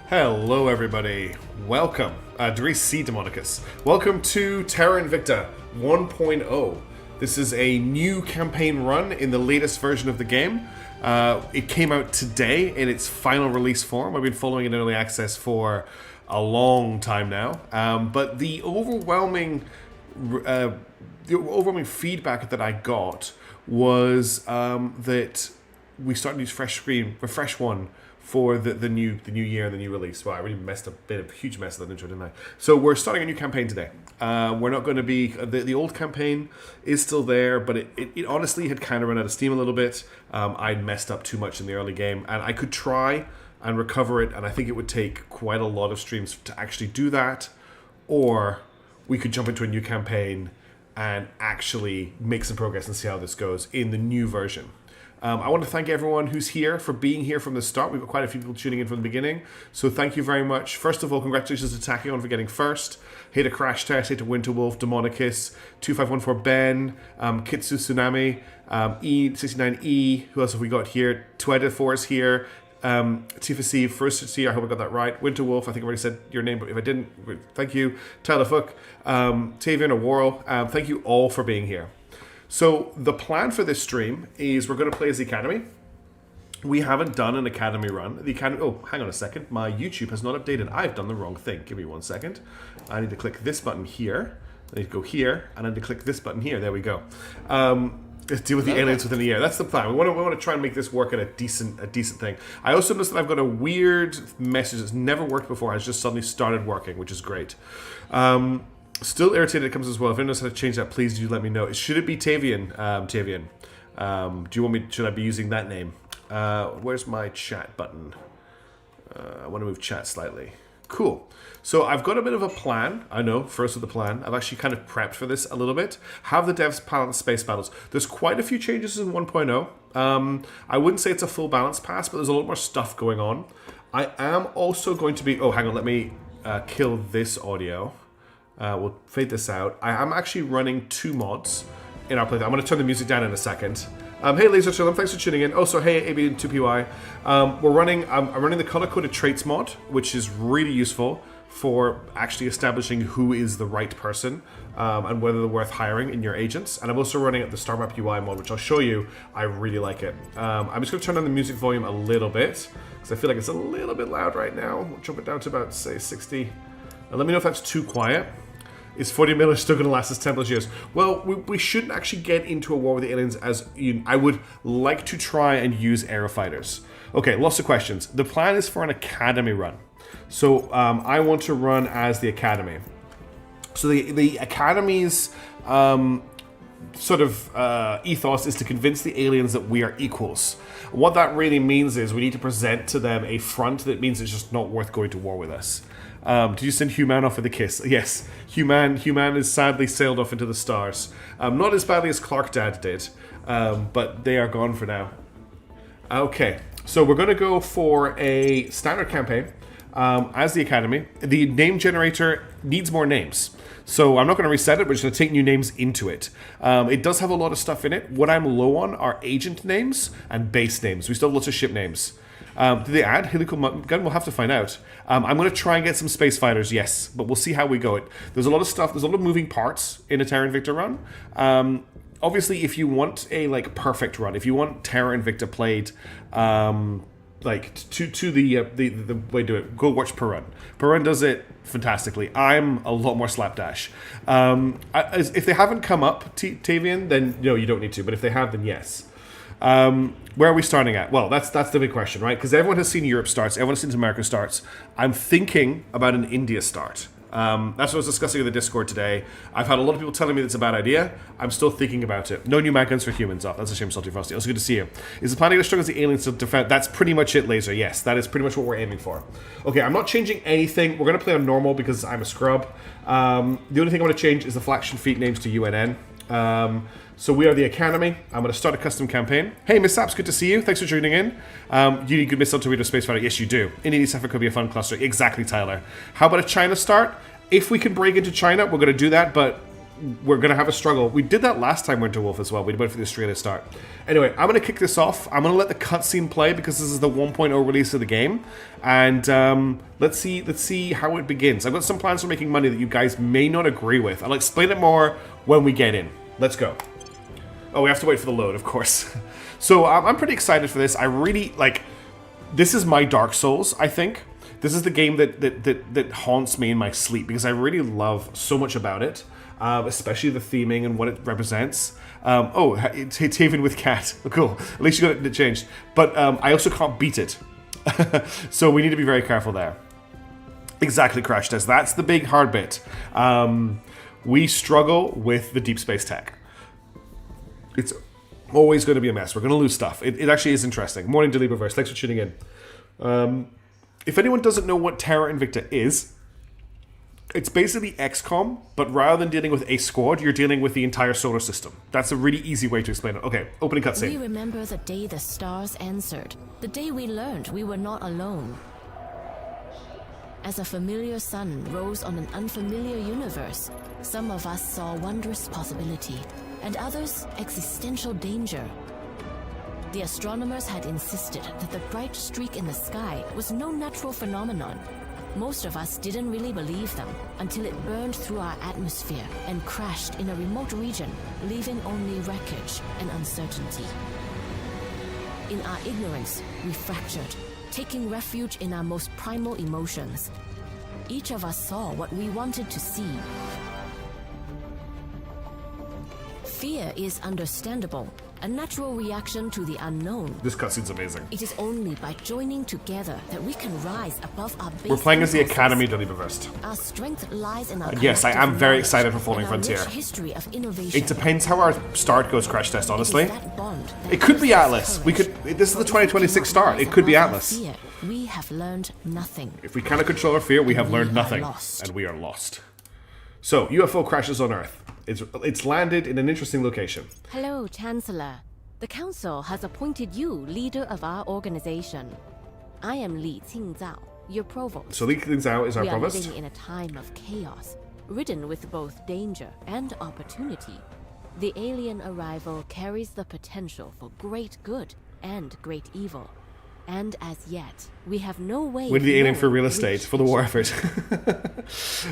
Hello everybody, welcome, Dries C. Demonicus. Welcome to Terra Invicta 1.0. This is a new campaign run in the latest version of the game. It came out today in its final release form. I've been following it in early access for a long time now, but the overwhelming feedback that I got was that we started to use refresh one for the new year and the new release. Wow, I really messed up, been a huge mess of that intro, didn't I? So we're starting a new campaign today. We're not going to be the old campaign is still there, but it honestly had kind of run out of steam a little bit. I'd messed up too much in the early game, and I could try and recover it, and I think it would take quite a lot of streams to actually do that, or we could jump into a new campaign and actually make some progress and see how this goes in the new version. I want to thank everyone who's here for being here from the start. We've got quite a few people tuning in from the beginning, so thank you very much. First of all, congratulations to Tachyon for getting first. Hey to Crash Test, hey to Winterwolf, Demonicus, 2514 Ben, Kitsu Tsunami, E69E, who else have we got here? Tueda4 is here, Tifa C, First C, I hope I got that right. Winterwolf, I think I already said your name, but if I didn't, thank you. Tyler Fook, Tavian O'Warrell, thank you all for being here. So the plan for this stream is we're going to play as the Academy. We haven't done an Academy run. The Academy. Oh, hang on a second. My YouTube has not updated. I've done the wrong thing. Give me 1 second. I need to click this button here. I need to go here, and I need to click this button here. There we go. Let's deal with the aliens within the air. That's the plan. We want to try and make this work at a decent thing. I also noticed that I've got a weird message that's never worked before. Has just suddenly started working, which is great. Still irritated it comes as well. If anyone knows how to change that, please do let me know. Should it be Tavian? Tavian. Do you want me? Should I be using that name? Where's my chat button? I want to move chat slightly. Cool. So I've got a bit of a plan. I know, first with the plan. I've actually kind of prepped for this a little bit. Have the devs balance space battles. There's quite a few changes in 1.0. I wouldn't say it's a full balance pass, but there's a lot more stuff going on. I am also going to be... Oh, hang on. Let me kill this audio. We'll fade this out. I am actually running 2 mods in our playthrough. I'm going to turn the music down in a second. Hey, Laser Chillum, thanks for tuning in. Also, hey, AB2PY. I'm running the color-coded traits mod, which is really useful for actually establishing who is the right person and whether they're worth hiring in your agents. And I'm also running the Star Map UI mod, which I'll show you. I really like it. I'm just going to turn down the music volume a little bit because I feel like it's a little bit loud right now. We'll jump it down to about, say, 60. And let me know if that's too quiet. Is 40 mil still going to last as 10 plus years? Well, we shouldn't actually get into a war with the aliens as I would like to try and use aerofighters. Okay, lots of questions. The plan is for an Academy run. So I want to run as the Academy. So the Academy's sort of ethos is to convince the aliens that we are equals. What that really means is we need to present to them a front that means it's just not worth going to war with us. Did you send Human off with a kiss? Yes, Human is sadly sailed off into the stars. Not as badly as Clark Dad did, but they are gone for now. Okay, so we're going to go for a standard campaign as the Academy. The name generator needs more names. So I'm not going to reset it, we're just going to take new names into it. It does have a lot of stuff in it. What I'm low on are agent names and base names. We still have lots of ship names. Did they add helical gun? We'll have to find out. I'm going to try and get some space fighters, yes, but we'll see how we go. There's a lot of stuff. There's a lot of moving parts in a Terra Invicta run. Obviously, if you want a perfect run, if you want Terra Invicta played to the way to do it, go watch Perun. Perun does it fantastically. I'm a lot more slapdash. If they haven't come up, Tavian, then no, you don't need to. But if they have, then yes. Where are we starting at? Well, that's the big question, right? Because everyone has seen Europe starts, everyone has seen America starts. I'm thinking about an India start. That's what I was discussing in the Discord today. I've had a lot of people telling me that's a bad idea. I'm still thinking about it. No new mag guns for humans. Oh, that's a shame, Salty Frosty. Also good to see you. Is the plan to struggle as the aliens to defend? That's pretty much it, Laser. Yes, that is pretty much what we're aiming for. Okay, I'm not changing anything. We're going to play on normal because I'm a scrub. The only thing I want to change is the faction feat names to UNN. So we are the Academy. I'm going to start a custom campaign. Hey, Miss Saps, good to see you. Thanks for tuning in. You need good missile to read a space fighter. Yes, you do. Indian East Africa could be a fun cluster. Exactly, Tyler. How about a China start? If we can break into China, we're going to do that, but we're going to have a struggle. We did that last time, Winter Wolf, as well. We went for the Australia start. Anyway, I'm going to kick this off. I'm going to let the cutscene play because this is the 1.0 release of the game. And let's see how it begins. I've got some plans for making money that you guys may not agree with. I'll explain it more when we get in. Let's go. Oh, we have to wait for the load, of course. So I'm pretty excited for this. I really, this is my Dark Souls, I think. This is the game that haunts me in my sleep because I really love so much about it, especially the theming and what it represents. It's Haven with Cat. Oh, cool. At least you got it changed. But I also can't beat it. So we need to be very careful there. Exactly, Crash Test. That's the big hard bit. We struggle with the deep space tech. It's always going to be a mess. We're going to lose stuff. It actually is interesting. Morning, Deliberverse. Thanks for tuning in. If anyone doesn't know what Terra Invicta is, it's basically XCOM, but rather than dealing with a squad, you're dealing with the entire solar system. That's a really easy way to explain it. Okay, opening cutscene. We remember the day the stars answered, the day we learned we were not alone. As a familiar sun rose on an unfamiliar universe, some of us saw wondrous possibility, and others existential danger. The astronomers had insisted that the bright streak in the sky was no natural phenomenon. Most of us didn't really believe them until it burned through our atmosphere and crashed in a remote region, leaving only wreckage and uncertainty. In our ignorance, we fractured, taking refuge in our most primal emotions. Each of us saw what we wanted to see. Fear is understandable, a natural reaction to the unknown. This cutscene's amazing. It is only by joining together that we can rise above our base. We're playing as the Academy, Deliberverse. Our strength lies in our yes, I am very excited for Falling Frontier. History of innovation. It depends how our start goes, Crash Test, honestly. It could be Atlas. This is the 2026 start. It could be Atlas. We have learned nothing. If we cannot control our fear, we have learned nothing. And we are lost. So, UFO crashes on Earth. It's landed in an interesting location. Hello, Chancellor. The Council has appointed you leader of our organization. I am Li Qingzao, your provost. So Li Qingzao is our provost? We are living in a time of chaos, ridden with both danger and opportunity. The alien arrival carries the potential for great good and great evil. And as yet, we have no way. We need the alien for real estate, for the war effort.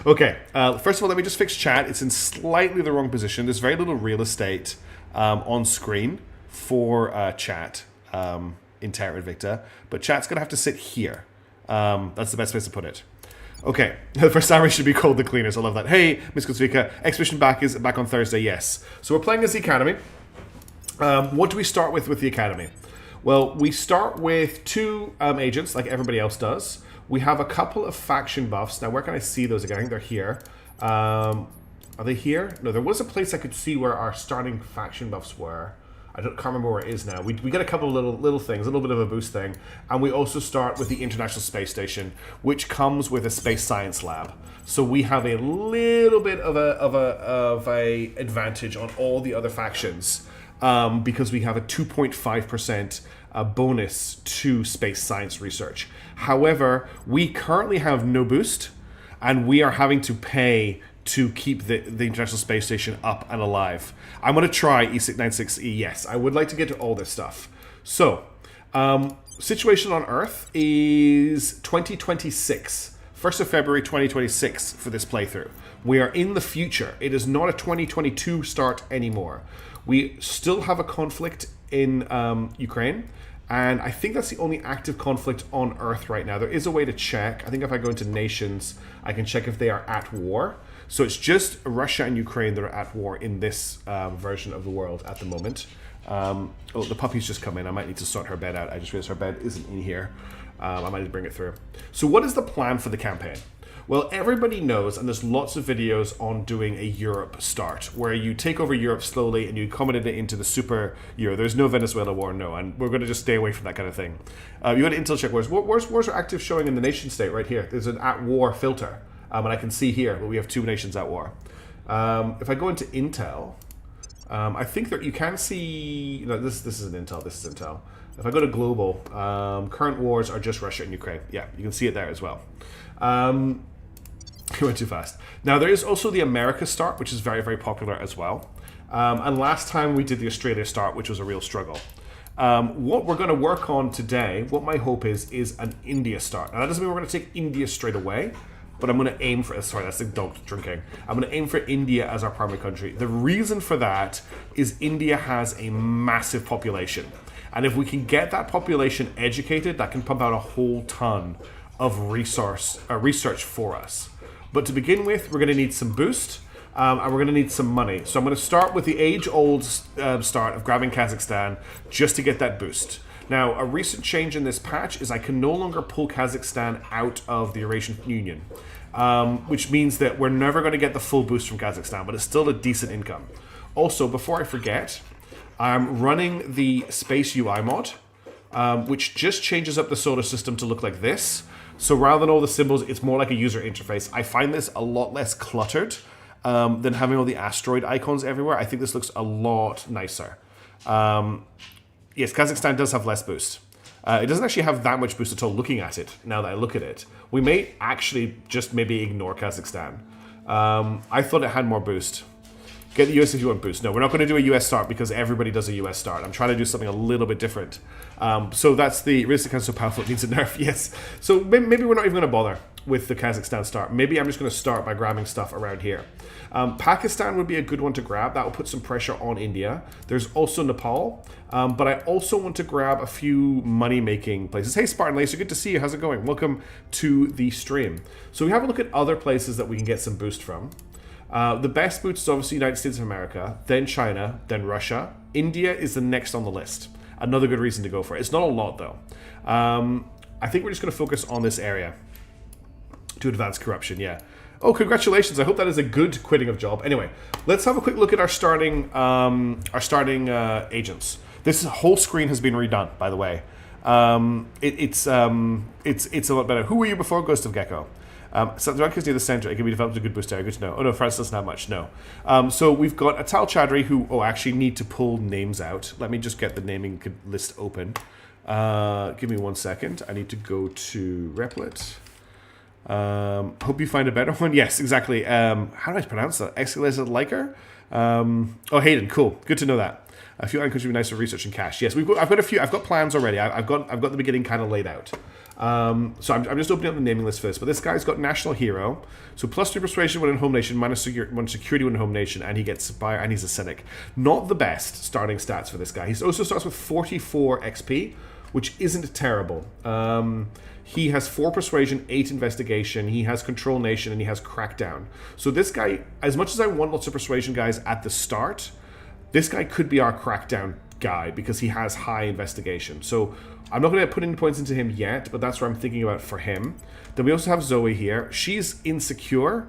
Okay, first of all, let me just fix chat. It's in slightly the wrong position. There's very little real estate on screen for chat in Terra Invicta, but chat's going to have to sit here. That's the best place to put it. Okay, the first time we should be called the cleaners. I love that. Hey, Miss Kutsvika, Expedition is back on Thursday, yes. So we're playing as the Academy. What do we start with the Academy? Well, we start with two agents, like everybody else does. We have a couple of faction buffs. Now, where can I see those again? I think they're here. Are they here? No, there was a place I could see where our starting faction buffs were. I can't remember where it is now. We get a couple of little things, a little bit of a boost thing. And we also start with the International Space Station, which comes with a space science lab. So we have a little bit of a advantage on all the other factions. Because we have a 2.5% bonus to space science research. However, we currently have no boost, and we are having to pay to keep the International Space Station up and alive. I'm going to try E696E, yes. I would like to get to all this stuff. So, situation on Earth is 2026. 1st of February 2026 for this playthrough. We are in the future. It is not a 2022 start anymore. We still have a conflict in Ukraine, and I think that's the only active conflict on Earth right now. There is a way to check. I think if I go into nations, I can check if they are at war. So it's just Russia and Ukraine that are at war in this version of the world at the moment. Oh, the puppy's just come in. I might need to sort her bed out. I just realized her bed isn't in here. I might need to bring it through. So what is the plan for the campaign? Well, everybody knows, and there's lots of videos on doing a Europe start, where you take over Europe slowly and you accommodate it into the super Euro. There's no Venezuela war, no, and we're going to just stay away from that kind of thing. You go to Intel check wars. Wars are active showing in the nation state right here. There's an at war filter, and I can see here that we have 2 nations at war. If I go into Intel, I think that you can see, no, this isn't Intel, this is Intel. If I go to global, current wars are just Russia and Ukraine. Yeah, you can see it there as well. I went too fast. Now, there is also the America start, which is very, very popular as well. And last time we did the Australia start, which was a real struggle. What we're going to work on today, what my hope is an India start. Now, that doesn't mean we're going to take India straight away, but I'm going to aim for, sorry, that's the dog drinking. I'm going to aim for India as our primary country. The reason for that is India has a massive population. And if we can get that population educated, that can pump out a whole ton of research for us. But to begin with, we're going to need some boost, and we're going to need some money. So I'm going to start with the age-old start of grabbing Kazakhstan just to get that boost. Now, a recent change in this patch is I can no longer pull Kazakhstan out of the Eurasian Union, which means that we're never going to get the full boost from Kazakhstan, but it's still a decent income. Also, before I forget, I'm running the Space UI mod, which just changes up the solar system to look like this. So rather than all the symbols, it's more like a user interface. I find this a lot less cluttered than having all the asteroid icons everywhere. I think this looks a lot nicer. Yes, Kazakhstan does have less boost. It doesn't actually have that much boost at all looking at it, now that I look at it. We may actually just maybe ignore Kazakhstan. I thought it had more boost. Get the US if you want boost. No, we're not going to do a US start because everybody does a US start. I'm trying to do something a little bit different. So that's the realistic and so powerful it needs a nerf. Yes. So maybe we're not even going to bother with the Kazakhstan start. Maybe I'm just going to start by grabbing stuff around here. Pakistan would be a good one to grab. That will put some pressure on India. There's also Nepal. But I also want to grab a few money-making places. Hey, Spartan Lacer, good to see you. How's it going? Welcome to the stream. So we have a look at other places that we can get some boost from. The best boost is obviously United States of America, then China, then Russia. India is the next on the list. Another good reason to go for it. It's not a lot, though. I think we're just going to focus on this area to advance corruption, yeah. Oh, congratulations. I hope that is a good quitting of job. Anyway, let's have a quick look at our starting agents. This whole screen has been redone, by the way. It's a lot better. Who were you before Ghost of Gecko? So the rank is near the center. It can be developed a good boost area. Good to know. Oh no, France doesn't have much. No. So we've got Atal Chowdhury, who actually need to pull names out. Let me just get the naming list open. Give me 1 second. I need to go to Replit. Hope you find a better one. Yes, exactly. How do I pronounce that? Escalated Liker? Oh, Hayden. Cool. Good to know that. A few icons would be nice for research and cash. Yes, I've got a few. I've got plans already. I've got the beginning kind of laid out. So I'm just opening up the naming list first. But this guy's got National Hero. So +2 persuasion when in home nation, -1 security when in home nation, and he gets Spire, and he's a cynic. Not the best starting stats for this guy. He also starts with 44 XP, which isn't terrible. He has 4 persuasion, 8 investigation, he has control nation, and he has crackdown. So this guy, as much as I want lots of persuasion guys at the start, this guy could be our crackdown guy because he has high investigation. So I'm not going to put any points into him yet, but that's what I'm thinking about for him. Then we also have Zoe here. She's insecure,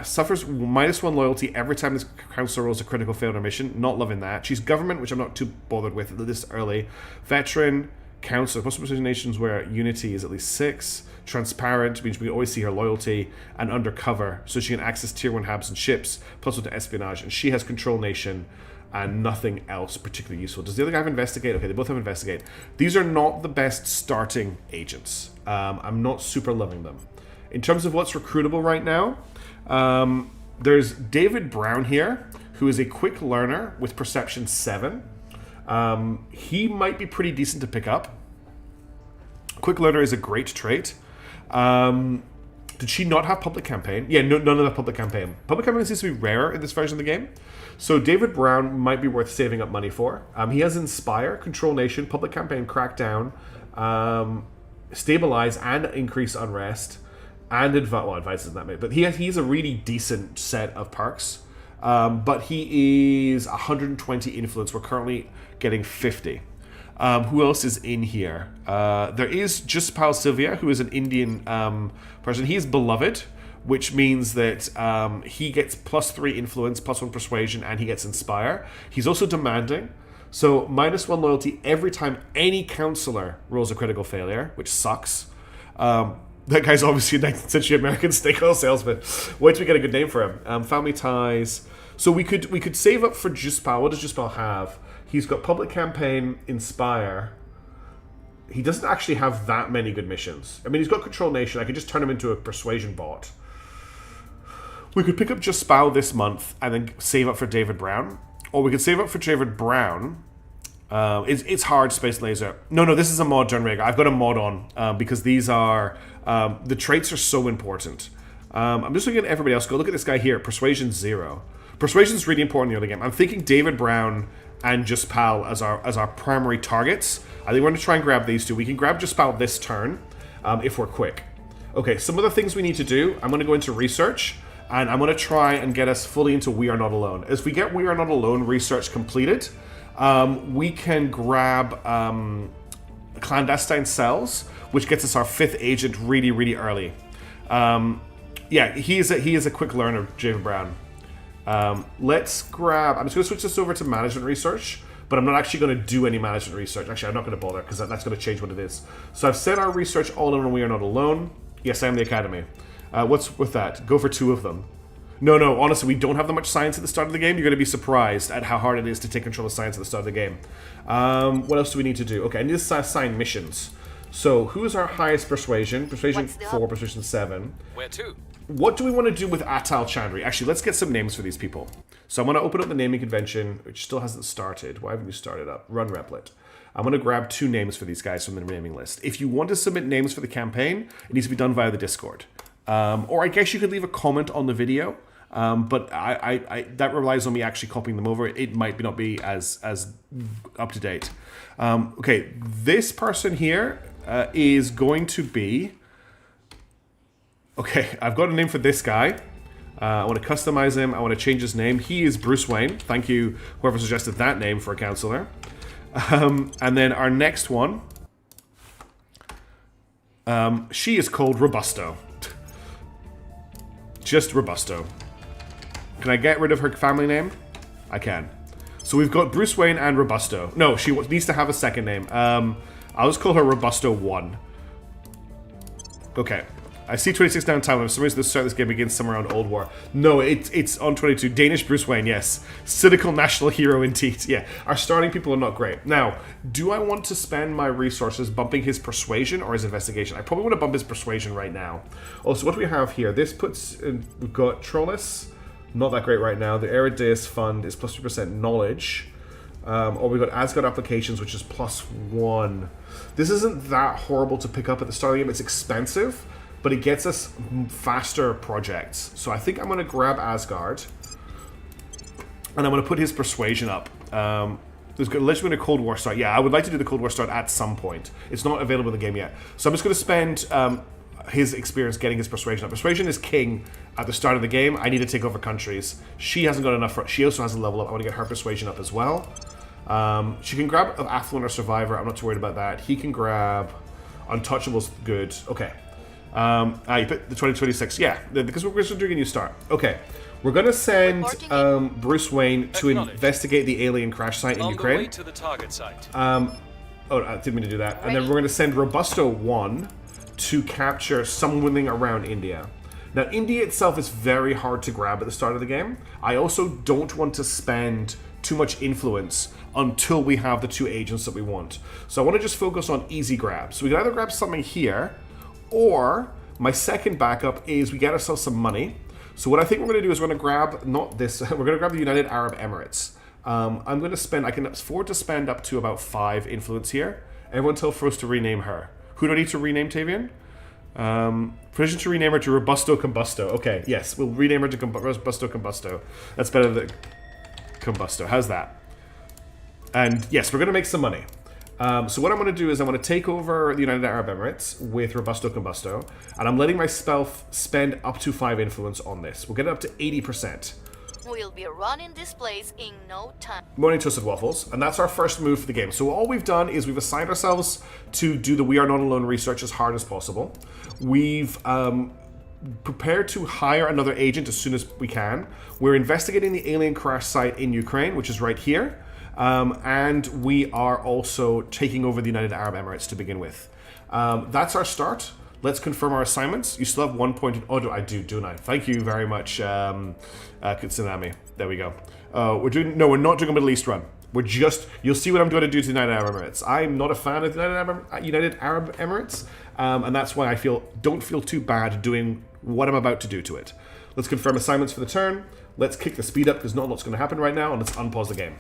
suffers -1 loyalty every time this counselor rolls a critical fail on a mission. Not loving that. She's government, which I'm not too bothered with this early. Veteran, counselor, possible nations where unity is at least 6. Transparent means we can always see her loyalty, and undercover, so she can access tier 1 hubs and ships, +1 to espionage, and she has control nation and nothing else particularly useful. Does the other guy have investigate? Okay, they both have investigate. These are not the best starting agents. I'm not super loving them. In terms of what's recruitable right now, there's David Brown here, who is a quick learner with perception 7. He might be pretty decent to pick up. Quick learner is a great trait. Did she not have public campaign? Yeah, no, none of the public campaign. Public campaign seems to be rarer in this version of the game. So David Brown might be worth saving up money for. He has Inspire, Control Nation, Public Campaign, Crackdown, Stabilize, and Increase Unrest, and Advice isn't that many. But he's a really decent set of perks. But he is 120 influence. We're currently getting 50. Who else is in here? There is Juspal Sylvia, who is an Indian person. He is beloved, which means that he gets +3 influence, +1 persuasion, and he gets inspire. He's also demanding, so -1 loyalty every time any counselor rolls a critical failure, which sucks. That guy's obviously a 19th century American snake oil salesman. Wait till we get a good name for him. Family ties. So we could save up for Juspal. What does Juspal have? He's got Public Campaign, Inspire. He doesn't actually have that many good missions. I mean, he's got Control Nation. I could just turn him into a Persuasion bot. We could pick up Juspal this month and then save up for David Brown. Or we could save up for David Brown. It's hard, Space Laser. No, this is a mod, John Rager. I've got a mod on because these are... the traits are so important. I'm just looking at everybody else. Go look at this guy here. Persuasion 0. Persuasion is really important in the early game. I'm thinking David Brown and Juspal as our primary targets. I think we're going to try and grab these two. We can grab Juspal this turn if we're quick. Okay, some of the things we need to do. I'm going to go into research, and I'm going to try and get us fully into We Are Not Alone. As we get We Are Not Alone research completed, we can grab Clandestine Cells, which gets us our 5th agent really, really early. Yeah, he is a quick learner, David Brown. Let's grab... I'm just going to switch this over to management research, but I'm not actually going to do any management research. Actually, I'm not going to bother, because that's going to change what it is. So I've set our research all in on We Are Not Alone. Yes, I am the Academy. What's with that? Go for 2 of them. No, honestly, we don't have that much science at the start of the game. You're going to be surprised at how hard it is to take control of science at the start of the game. What else do we need to do? Okay, I need to assign missions. So, who is our highest persuasion? Persuasion 4, persuasion 7. Where to? What do we want to do with Atal Chandri? Actually, let's get some names for these people. So I'm going to open up the naming convention, which still hasn't started. Why haven't you started up? Run Replit. I'm going to grab 2 names for these guys from the naming list. If you want to submit names for the campaign, it needs to be done via the Discord. Or I guess you could leave a comment on the video, but I that relies on me actually copying them over. It might not be as up to date. Okay, this person here is going to be... Okay, I've got a name for this guy. I want to customize him. I want to change his name. He is Bruce Wayne. Thank you, whoever suggested that name for a counselor. And then our next one. She is called Robusto. Just Robusto. Can I get rid of her family name? I can. So we've got Bruce Wayne and Robusto. No, she needs to have a second name. I'll just call her Robusto 1. Okay. I see 26 downtime. For some reason, the start of this game begins somewhere around Old War. No, it's on 22. Danish Bruce Wayne, yes. Cynical national hero indeed. Yeah, our starting people are not great. Now, do I want to spend my resources bumping his persuasion or his investigation? I probably want to bump his persuasion right now. Also, what do we have here? This puts... we've got Trollus. Not that great right now. The Erideus Fund is plus 2% knowledge. Or we've got Asgard Applications, which is +1. This isn't that horrible to pick up at the start of the game. It's expensive, but it gets us faster projects. So I think I'm going to grab Asgard, and I'm going to put his persuasion up. There's literally a Cold War start. Yeah, I would like to do the Cold War start at some point. It's not available in the game yet. So I'm just going to spend his experience getting his persuasion up. Persuasion is king at the start of the game. I need to take over countries. She hasn't got enough. She also has a level up. I want to get her persuasion up as well. She can grab Affluent or Survivor. I'm not too worried about that. He can grab Untouchable's good. Okay. You put the 2026. Yeah, because we're doing a new start. Okay. We're going to send Bruce Wayne to investigate the alien crash site in Ukraine. On the way to the target site. I didn't mean to do that. And then we're going to send Robusto 1 to capture something around India. Now, India itself is very hard to grab at the start of the game. I also don't want to spend too much influence until we have the 2 agents that we want. So I want to just focus on easy grabs. So we can either grab something here, or my second backup is we get ourselves some money. So what I think we're going to do is we're going to grab, not this, we're going to grab the United Arab Emirates. I'm going to spend, I can afford to spend up to about 5 influence here. Everyone tell Frost to rename her. Who do I need to rename Tavian? Permission to rename her to Robusto Combusto. Okay, yes, we'll rename her to Robusto Combusto. That's better than Combusto. How's that? And yes, we're going to make some money. So what I'm going to do is I'm going to take over the United Arab Emirates with Robusto Combusto, and I'm letting myself spend up to 5 influence on this. We'll get it up to 80%. We'll be running this place in no time. Morning Toasted Waffles, and that's our first move for the game. So all we've done is we've assigned ourselves to do the We Are Not Alone research as hard as possible. We've prepared to hire another agent as soon as we can. We're investigating the alien crash site in Ukraine, which is right here. And we are also taking over the United Arab Emirates to begin with. That's our start. Let's confirm our assignments. You still have 1 point. Oh, I do, don't I? Thank you very much, Tsunami. There we go. We're not doing a Middle East run. We're just, you'll see what I'm going to do to the United Arab Emirates. I'm not a fan of the United Arab Emirates, and that's why I don't feel too bad doing what I'm about to do to it. Let's confirm assignments for the turn. Let's kick the speed up because not a lot's going to happen right now, and let's unpause the game.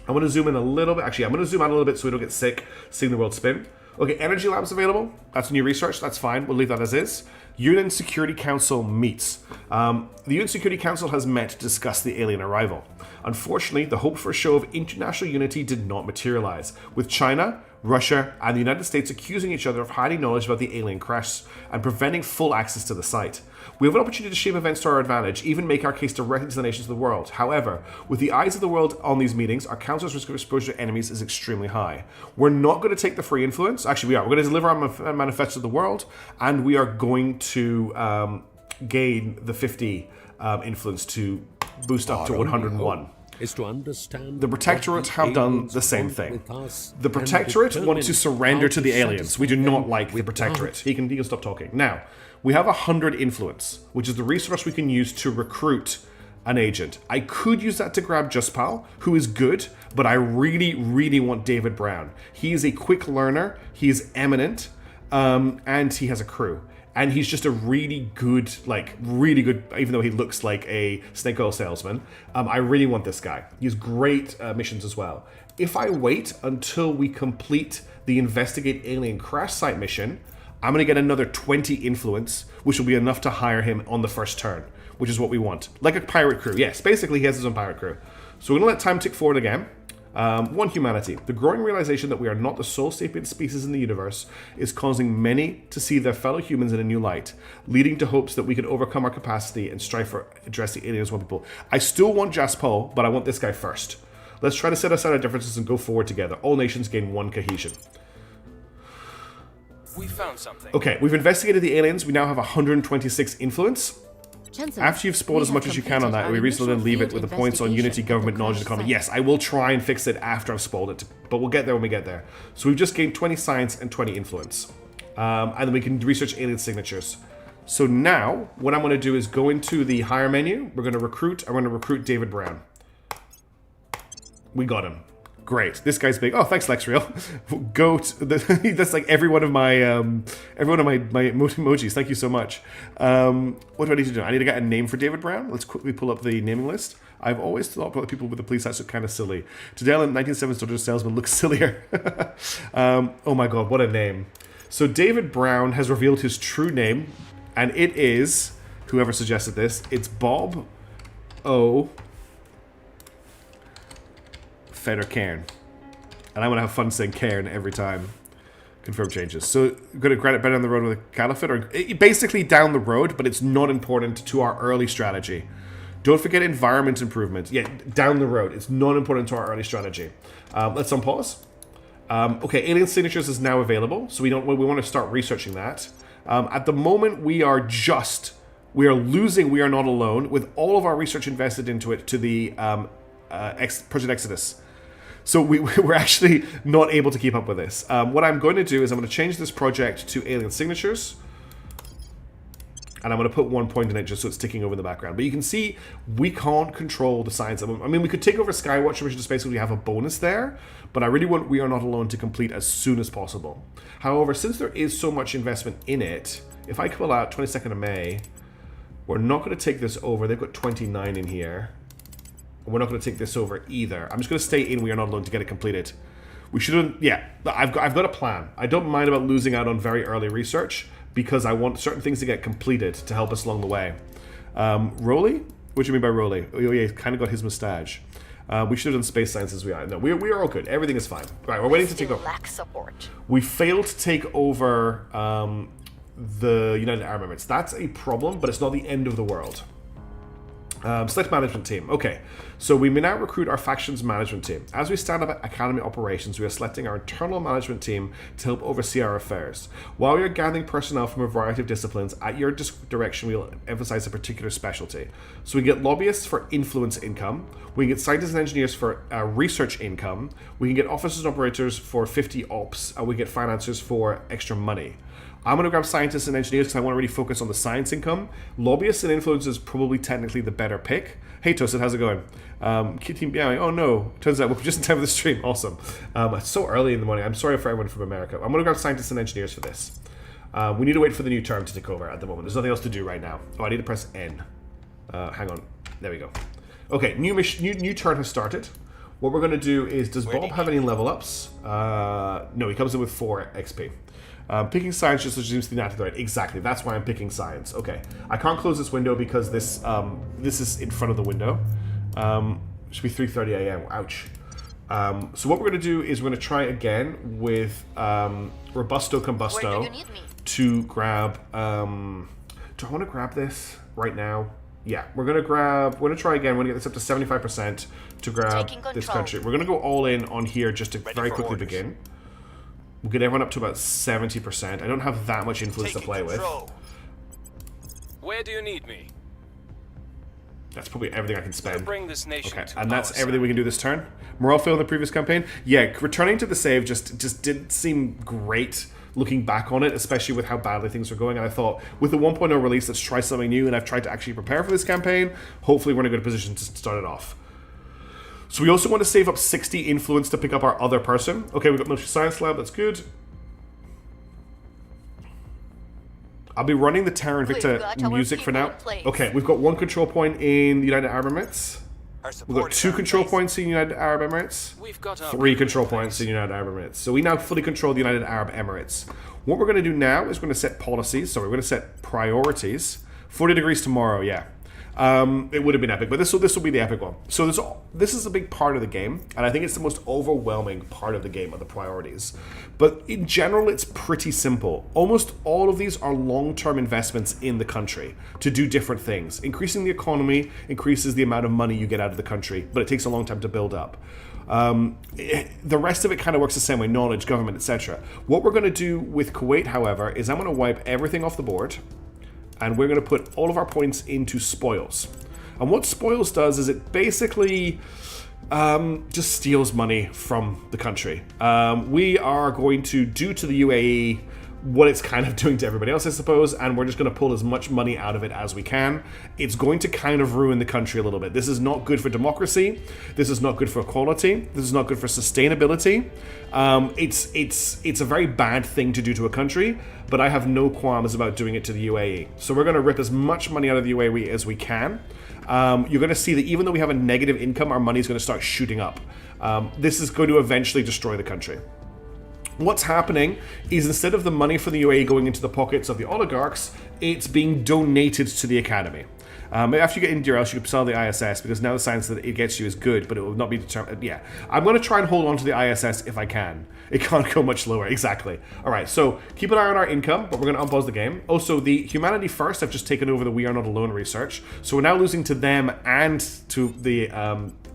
I'm going to zoom in a little bit. Actually, I'm going to zoom out a little bit so we don't get sick seeing the world spin. Okay, energy labs available. That's new research. That's fine. We'll leave that as is. UN Security Council meets. The UN Security Council has met to discuss the alien arrival. Unfortunately, the hope for a show of international unity did not materialize, with China, Russia, and the United States accusing each other of hiding knowledge about the alien crash and preventing full access to the site. We have an opportunity to shape events to our advantage, even make our case directly to the nations of the world. However, with the eyes of the world on these meetings, our council's risk of exposure to enemies is extremely high. We're not going to take the free influence. Actually, we are. We're going to deliver our manifesto to the world, and we are going to gain the 50 influence to boost up to 101. Is to understand the Protectorate have done the same thing. The Protectorate want to surrender to the aliens. We do not like the Protectorate. He can stop talking. Now, we have 100 influence, which is the resource we can use to recruit an agent. I could use that to grab Juspal, who is good, but I really, really want David Brown. He is a quick learner, he is eminent, and he has a crew. And he's just a really good, even though he looks like a snake oil salesman, I really want this guy. He has great missions as well. If I wait until we complete the Investigate Alien Crash Site mission, I'm going to get another 20 influence, which will be enough to hire him on the first turn, which is what we want. Like a pirate crew. Yes, basically he has his own pirate crew. So we're going to let time tick forward again. 1. Humanity. The growing realization that we are not the sole sapient species in the universe is causing many to see their fellow humans in a new light, leading to hopes that we can overcome our capacity and strive for address the aliens one people. I still want Jaspal, but I want this guy first. Let's try to set aside our differences and go forward together. All nations gain 1 cohesion. We found something. Okay, we've investigated the aliens. We now have 126 influence. Chancellor, After you've spoiled as much as you can on that, we recently then leave it with the points on unity, government, knowledge, and economy. Yes, I will try and fix it after I've spoiled it, but we'll get there when we get there. So we've just gained 20 science and 20 influence. And then we can research alien signatures. So now, what I'm going to do is go into the hire menu. We're going to recruit. I'm going to recruit David Brown. We got him. Great. This guy's big. Oh, thanks, Lexriel. Goat. That's like every one of my emojis. Thank you so much. What do I need to do? I need to get a name for David Brown. Let's quickly pull up the naming list. I've always thought that people with the police hats are kind of silly. Today, in 1970s Dodger salesman looks sillier. Oh my god, what a name. So David Brown has revealed his true name, and it is, whoever suggested this, it's Bob O. Feder Cairn. And I'm going to have fun saying Cairn every time. Confirm changes. So, going to credit better down the road with a caliphate, or basically down the road, but it's not important to our early strategy. Don't forget environment improvement. Yeah, down the road. It's not important to our early strategy. Let's unpause. Okay, alien signatures is now available, so we want to start researching that. At the moment, we are losing We Are Not Alone with all of our research invested into it to the Project Exodus. So we're actually not able to keep up with this. What I'm going to do is I'm going to change this project to alien signatures. And I'm going to put 1 point in it just so it's ticking over in the background. But you can see we can't control the science. I mean, we could take over Skywatch Mission to Space because we have a bonus there. But I really want We Are Not Alone to complete as soon as possible. However, since there is so much investment in it, if I pull out 22nd of May, we're not going to take this over. They've got 29 in here. We're not going to take this over either. I'm just going to stay in We Are Not Alone to get it completed. We shouldn't. Yeah, I've got a plan. I don't mind about losing out on very early research because I want certain things to get completed to help us along the way. Rolly? What do you mean by Rolly? Oh yeah, he's kind of got his mustache. We should have done space science as we are. No, we are all good. Everything is fine. Right, we're waiting to take over. Lack support. We failed to take over the United Arab Emirates. That's a problem, but it's not the end of the world. Select management team. Okay, so we may now recruit our factions management team. As we stand up academy operations, we are selecting our internal management team to help oversee our affairs. While we are gathering personnel from a variety of disciplines, at your direction, we will emphasize a particular specialty. So we get lobbyists for influence income. We can get scientists and engineers for research income. We can get officers and operators for 50 ops, and we get financiers for extra money. I'm going to grab scientists and engineers because I want to really focus on the science income. Lobbyists and influencers is probably technically the better pick. Hey, Toasted, how's it going? Team Meowing. Oh, no. Turns out we're just in time for the stream. Awesome. It's so early in the morning. I'm sorry for everyone from America. I'm going to grab scientists and engineers for this. We need to wait for the new term to take over at the moment. There's nothing else to do right now. Oh, I need to press N. Hang on. There we go. Okay, new turn has started. What we're going to do is, does Bob have any level ups? No, he comes in with 4 XP. Picking science just assumes the natural right. Exactly. That's why I'm picking science. Okay. I can't close this window because this is in front of the window. Should be 3:30 a.m. Ouch. So what we're going to do is we're going to try again with Robusto Combusto Where do you need me? to grab. Do I want to grab this right now? Yeah, we're going to try again. We're going to get this up to 75% to grab this country. We're going to go all in on here just to very quickly begin. We'll get everyone up to about 70%. I don't have that much influence to play with. Where do you need me? That's probably everything I can spend. Bring this nation okay, to and that's our everything side. we can do this turn. Morale failed in the previous campaign. Yeah, returning to the save just didn't seem great looking back on it, especially with how badly things were going. And I thought, with the 1.0 release, let's try something new. And I've tried to actually prepare for this campaign. Hopefully we're in a good position to start it off. So we also want to save up 60 influence to pick up our other person. Okay, we've got military science lab. That's good. I'll be running the Terra Invicta music for now. Okay, we've got 1 control point in the United Arab Emirates. We've got 2 control points in the United Arab Emirates. We've got 3 control points in the United Arab Emirates. So we now fully control the United Arab Emirates. What we're going to do now is we're going to set policies. Sorry, we're going to set priorities. 40 degrees tomorrow, yeah. It would have been epic, but this will be the epic one. So this is a big part of the game, and I think it's the most overwhelming part of the game, are the priorities. But in general, it's pretty simple. Almost all of these are long-term investments in the country to do different things. Increasing the economy increases the amount of money you get out of the country, but it takes a long time to build up. The rest of it kind of works the same way: knowledge, government, etc. What we're going to do with Kuwait, however, is I'm going to wipe everything off the board. And we're going to put all of our points into spoils. And what spoils does is it basically just steals money from the country. We are going to do to the UAE what it's kind of doing to everybody else, I suppose, and we're just going to pull as much money out of it as we can. It's going to kind of ruin the country a little bit. This is not good for democracy. This is not good for equality. This is not good for sustainability. It's a very bad thing to do to a country, but I have no qualms about doing it to the UAE. So we're going to rip as much money out of the UAE as we can. You're going to see that even though we have a negative income, our money is going to start shooting up. This is going to eventually destroy the country. What's happening is, instead of the money for the UAE going into the pockets of the oligarchs, it's being donated to the academy. After you get India, else you can sell the ISS, because now the science that it gets you is good, but it will not be determined. Yeah, I'm going to try and hold on to the ISS if I can. It can't go much lower, exactly. All right, so keep an eye on our income, but we're going to unpause the game. Also, the Humanity First have just taken over the We Are Not Alone research, so we're now losing to them and to the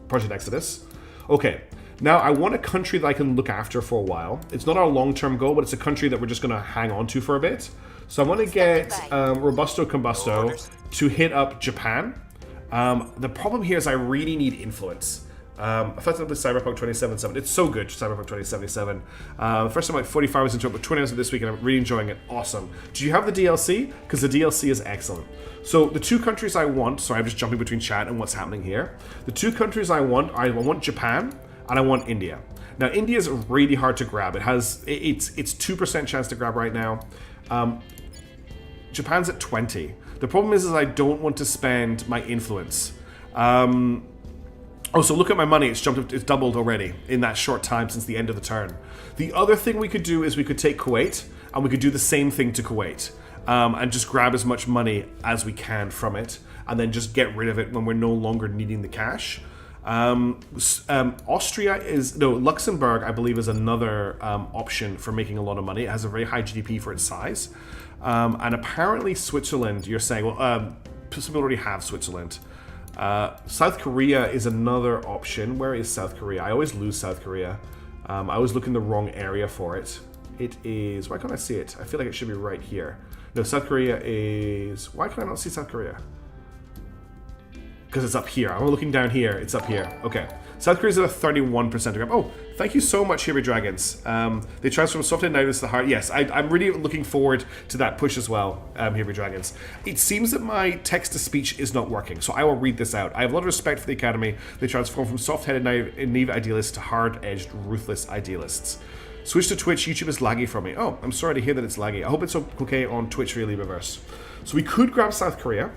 Project Exodus. Okay. Now, I want a country that I can look after for a while. It's not our long-term goal, but it's a country that we're just going to hang on to for a bit. So I want to get Robusto Combusto to hit up Japan. The problem here is I really need influence. Effectively, Cyberpunk 2077. It's so good, Cyberpunk 2077. First time like 45 hours into it, but 20 hours of this week, and I'm really enjoying it. Awesome. Do you have the DLC? Because the DLC is excellent. So the 2 countries I want, sorry, I'm just jumping between chat and what's happening here. The 2 countries I want Japan, and I want India. Now, India is really hard to grab. It's 2% chance to grab right now. Japan's at 20. The problem is I don't want to spend my influence. Oh, so look at my money. It's jumped up, it's doubled already in that short time since the end of the turn. The other thing we could do is we could take Kuwait, and we could do the same thing to Kuwait, and just grab as much money as we can from it, and then just get rid of it when we're no longer needing the cash. Luxembourg, I believe, is another option for making a lot of money. It has a very high GDP for its size. And apparently Switzerland, you're saying, well, some people already have Switzerland. South Korea is another option. Where is South Korea? I always lose South Korea. I always look in the wrong area for it. It is... Why can't I see it? I feel like it should be right here. No, South Korea is... Why can I not see South Korea? Because it's up here. I'm looking down here. It's up here. Okay. South Korea's at a 31% grab. Oh, thank you so much, Hero Dragons. They transform soft and to the heart. Yes, I'm really looking forward to that push as well, Hero Dragons. It seems that my text-to-speech is not working, so I will read this out. I have a lot of respect for the Academy. They transform from soft-headed naive idealists to hard-edged, ruthless idealists. Switch to Twitch. YouTube is laggy for me. Oh, I'm sorry to hear that it's laggy. I hope it's okay on Twitch for your Libreverse. So we could grab South Korea.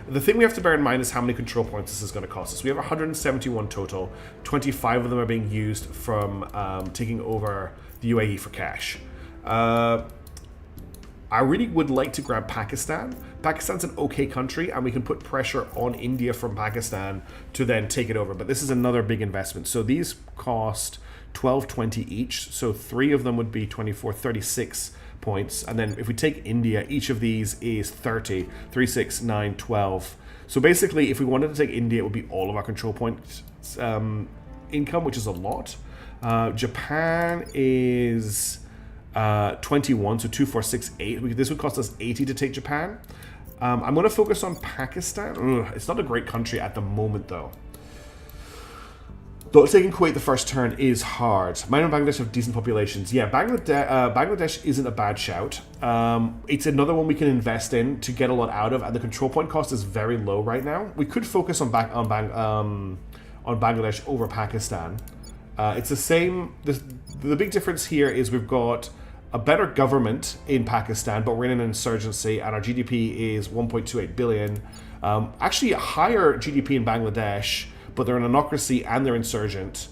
The thing we have to bear in mind is how many control points this is going to cost us. We have 171 total. 25 of them are being used from taking over the UAE for cash. I really would like to grab Pakistan. Pakistan's an okay country, and we can put pressure on India from Pakistan to then take it over. But this is another big investment. So these cost 12.20 each. So 3 of them would be 36 points, and then if we take India, each of these is 30. 3, 6, 9, 12. So basically, if we wanted to take India, it would be all of our control points income, which is a lot. Japan is 21, so 2, 4, 6, 8. This would cost us 80 to take Japan. I'm going to focus on Pakistan. It's not a great country at the moment, though. Though taking Kuwait the first turn is hard. Mine and Bangladesh have decent populations. Yeah, Bangladesh isn't a bad shout. It's another one we can invest in to get a lot out of, and the control point cost is very low right now. We could focus on Bangladesh over Pakistan. It's the same. The big difference here is we've got a better government in Pakistan, but we're in an insurgency, and our GDP is 1.28 billion. Actually, a higher GDP in Bangladesh, but they're an anocracy and they're insurgent.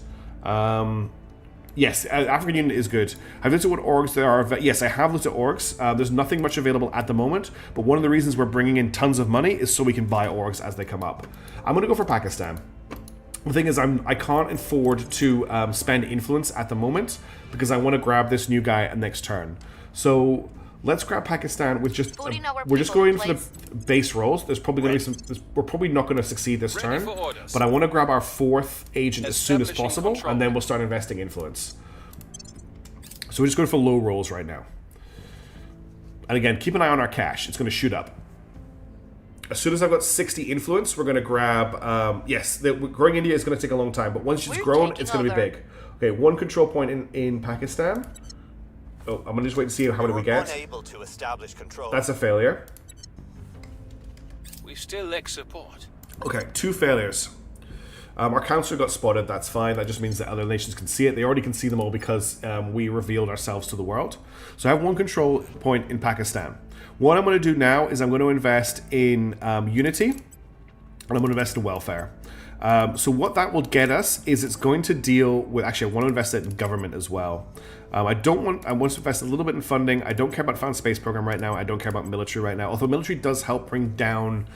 Yes, African Union is good. Have you looked at what orgs there are? Yes, I have looked at orgs. There's nothing much available at the moment, but one of the reasons we're bringing in tons of money is so we can buy orgs as they come up. I'm going to go for Pakistan. The thing is, I can't afford to spend influence at the moment because I want to grab this new guy at next turn. So let's grab Pakistan with just... we're just going for the base rolls. There's probably going to be some... We're probably not going to succeed this turn. But I want to grab our 4th agent as soon as possible. And then we'll start investing influence. So we're just going for low rolls right now. And again, keep an eye on our cash. It's going to shoot up. As soon as I've got 60 influence, we're going to grab... growing India is going to take a long time. But once she's grown, it's going to be big. Okay, 1 control point in Pakistan. Oh, I'm gonna just wait to see how many we get. To establish control. That's a failure. We still lack support. Okay, 2 failures. Our counselor got spotted. That's fine. That just means that other nations can see it. They already can see them all because we revealed ourselves to the world. So I have 1 control point in Pakistan. What I'm going to do now is I'm going to invest in unity, and I'm going to invest in welfare. So what that will get us is it's going to deal with... Actually, I want to invest it in government as well. I want to invest a little bit in funding. I don't care about advanced space program right now. I don't care about military right now. Although military does help bring down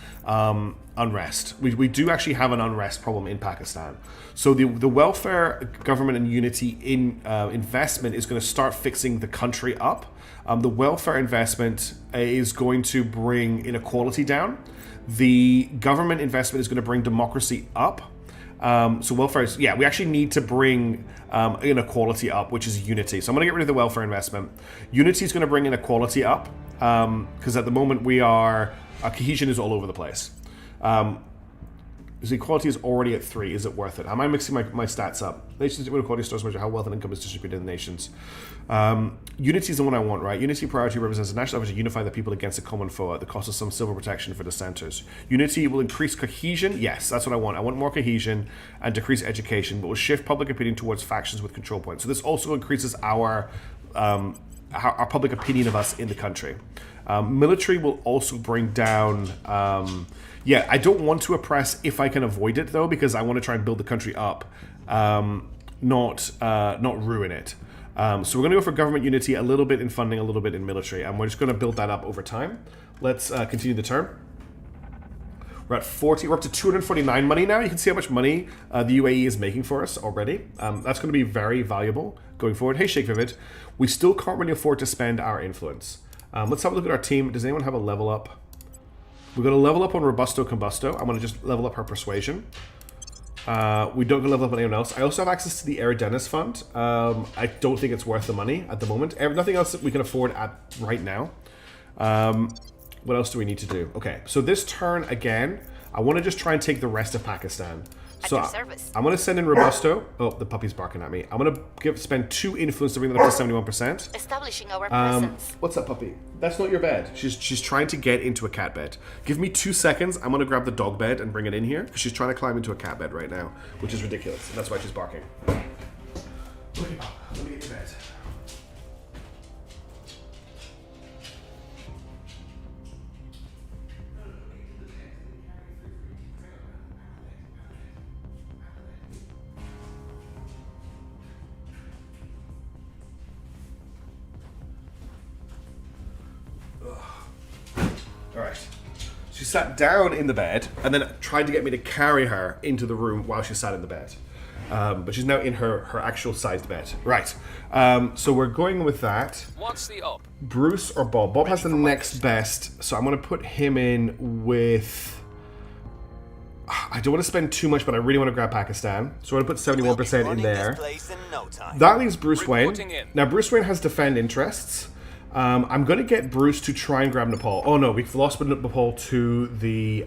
unrest. We do actually have an unrest problem in Pakistan. So the welfare, government, and unity in investment is going to start fixing the country up. The welfare investment is going to bring inequality down. The government investment is going to bring democracy up. So welfare is... Yeah, we actually need to bring inequality up, which is unity. So I'm going to get rid of the welfare investment. Unity is going to bring inequality up, because at the moment we are... Our cohesion is all over the place. Equality is already at 3. Is it worth it? Am I mixing my stats up? Nations inequality stores measure how wealth and income is distributed in the nations. Unity is the one I want, right? Unity priority represents a national effort to unify the people against a common foe at the cost of some civil protection for dissenters. Unity will increase cohesion. Yes, that's what I want. I want more cohesion and decrease education, but will shift public opinion towards factions with control points. So this also increases our our public opinion of us in the country. Military will also bring down. Yeah, I don't want to oppress if I can avoid it though, because I want to try and build the country up, not ruin it. So we're going to go for government unity, a little bit in funding, a little bit in military, and we're just going to build that up over time. Let's continue the turn. We're at 40. We're up to 249 money now. You can see how much money the UAE is making for us already. That's going to be very valuable going forward. Hey, Sheikh Vivid. We still can't really afford to spend our influence. Let's have a look at our team. Does anyone have a level up? We're going to level up on Robusto Combusto. I'm going to just level up her persuasion. We don't go level up on anyone else. I also have access to the Eridanus Fund. I don't think it's worth the money at the moment. Nothing else that we can afford at right now. What else do we need to do? Okay, so this turn again, I want to just try and take the rest of Pakistan. So I'm going to send in Robusto. Oh, the puppy's barking at me. I'm going to spend 2 influence to bring that up to 71%. Establishing our presence. What's up, puppy? That's not your bed. She's trying to get into a cat bed. Give me 2 seconds. I'm going to grab the dog bed and bring it in here, because she's trying to climb into a cat bed right now, which is ridiculous. And that's why she's barking. Okay, let me get your bed. Alright. She sat down in the bed and then tried to get me to carry her into the room while she sat in the bed. But she's now in her actual sized bed. Right. So we're going with that. What's the up? Bruce or Bob? Bob has the next best, so I'm going to put him in with... I don't want to spend too much, but I really want to grab Pakistan. So I'm going to put 71% in there. That leaves Bruce Wayne. Now, Bruce Wayne has defend interests. I'm going to get Bruce to try and grab Nepal. Oh no, we've lost Nepal to the...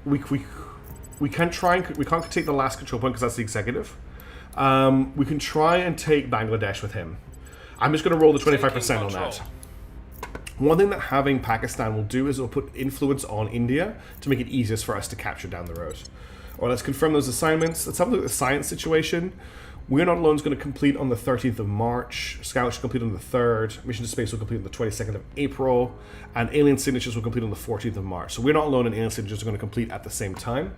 We can't take the last control point because that's the executive. We can try and take Bangladesh with him. I'm just going to roll the 25% on that. One thing that having Pakistan will do is it'll put influence on India to make it easiest for us to capture down the road. All right, let's confirm those assignments. Let's have a look at the science situation. We're Not Alone is going to complete on the 13th of March. Scout should complete on the 3rd. Mission to Space will complete on the 22nd of April. And Alien Signatures will complete on the 14th of March. So We're Not Alone and Alien Signatures are going to complete at the same time.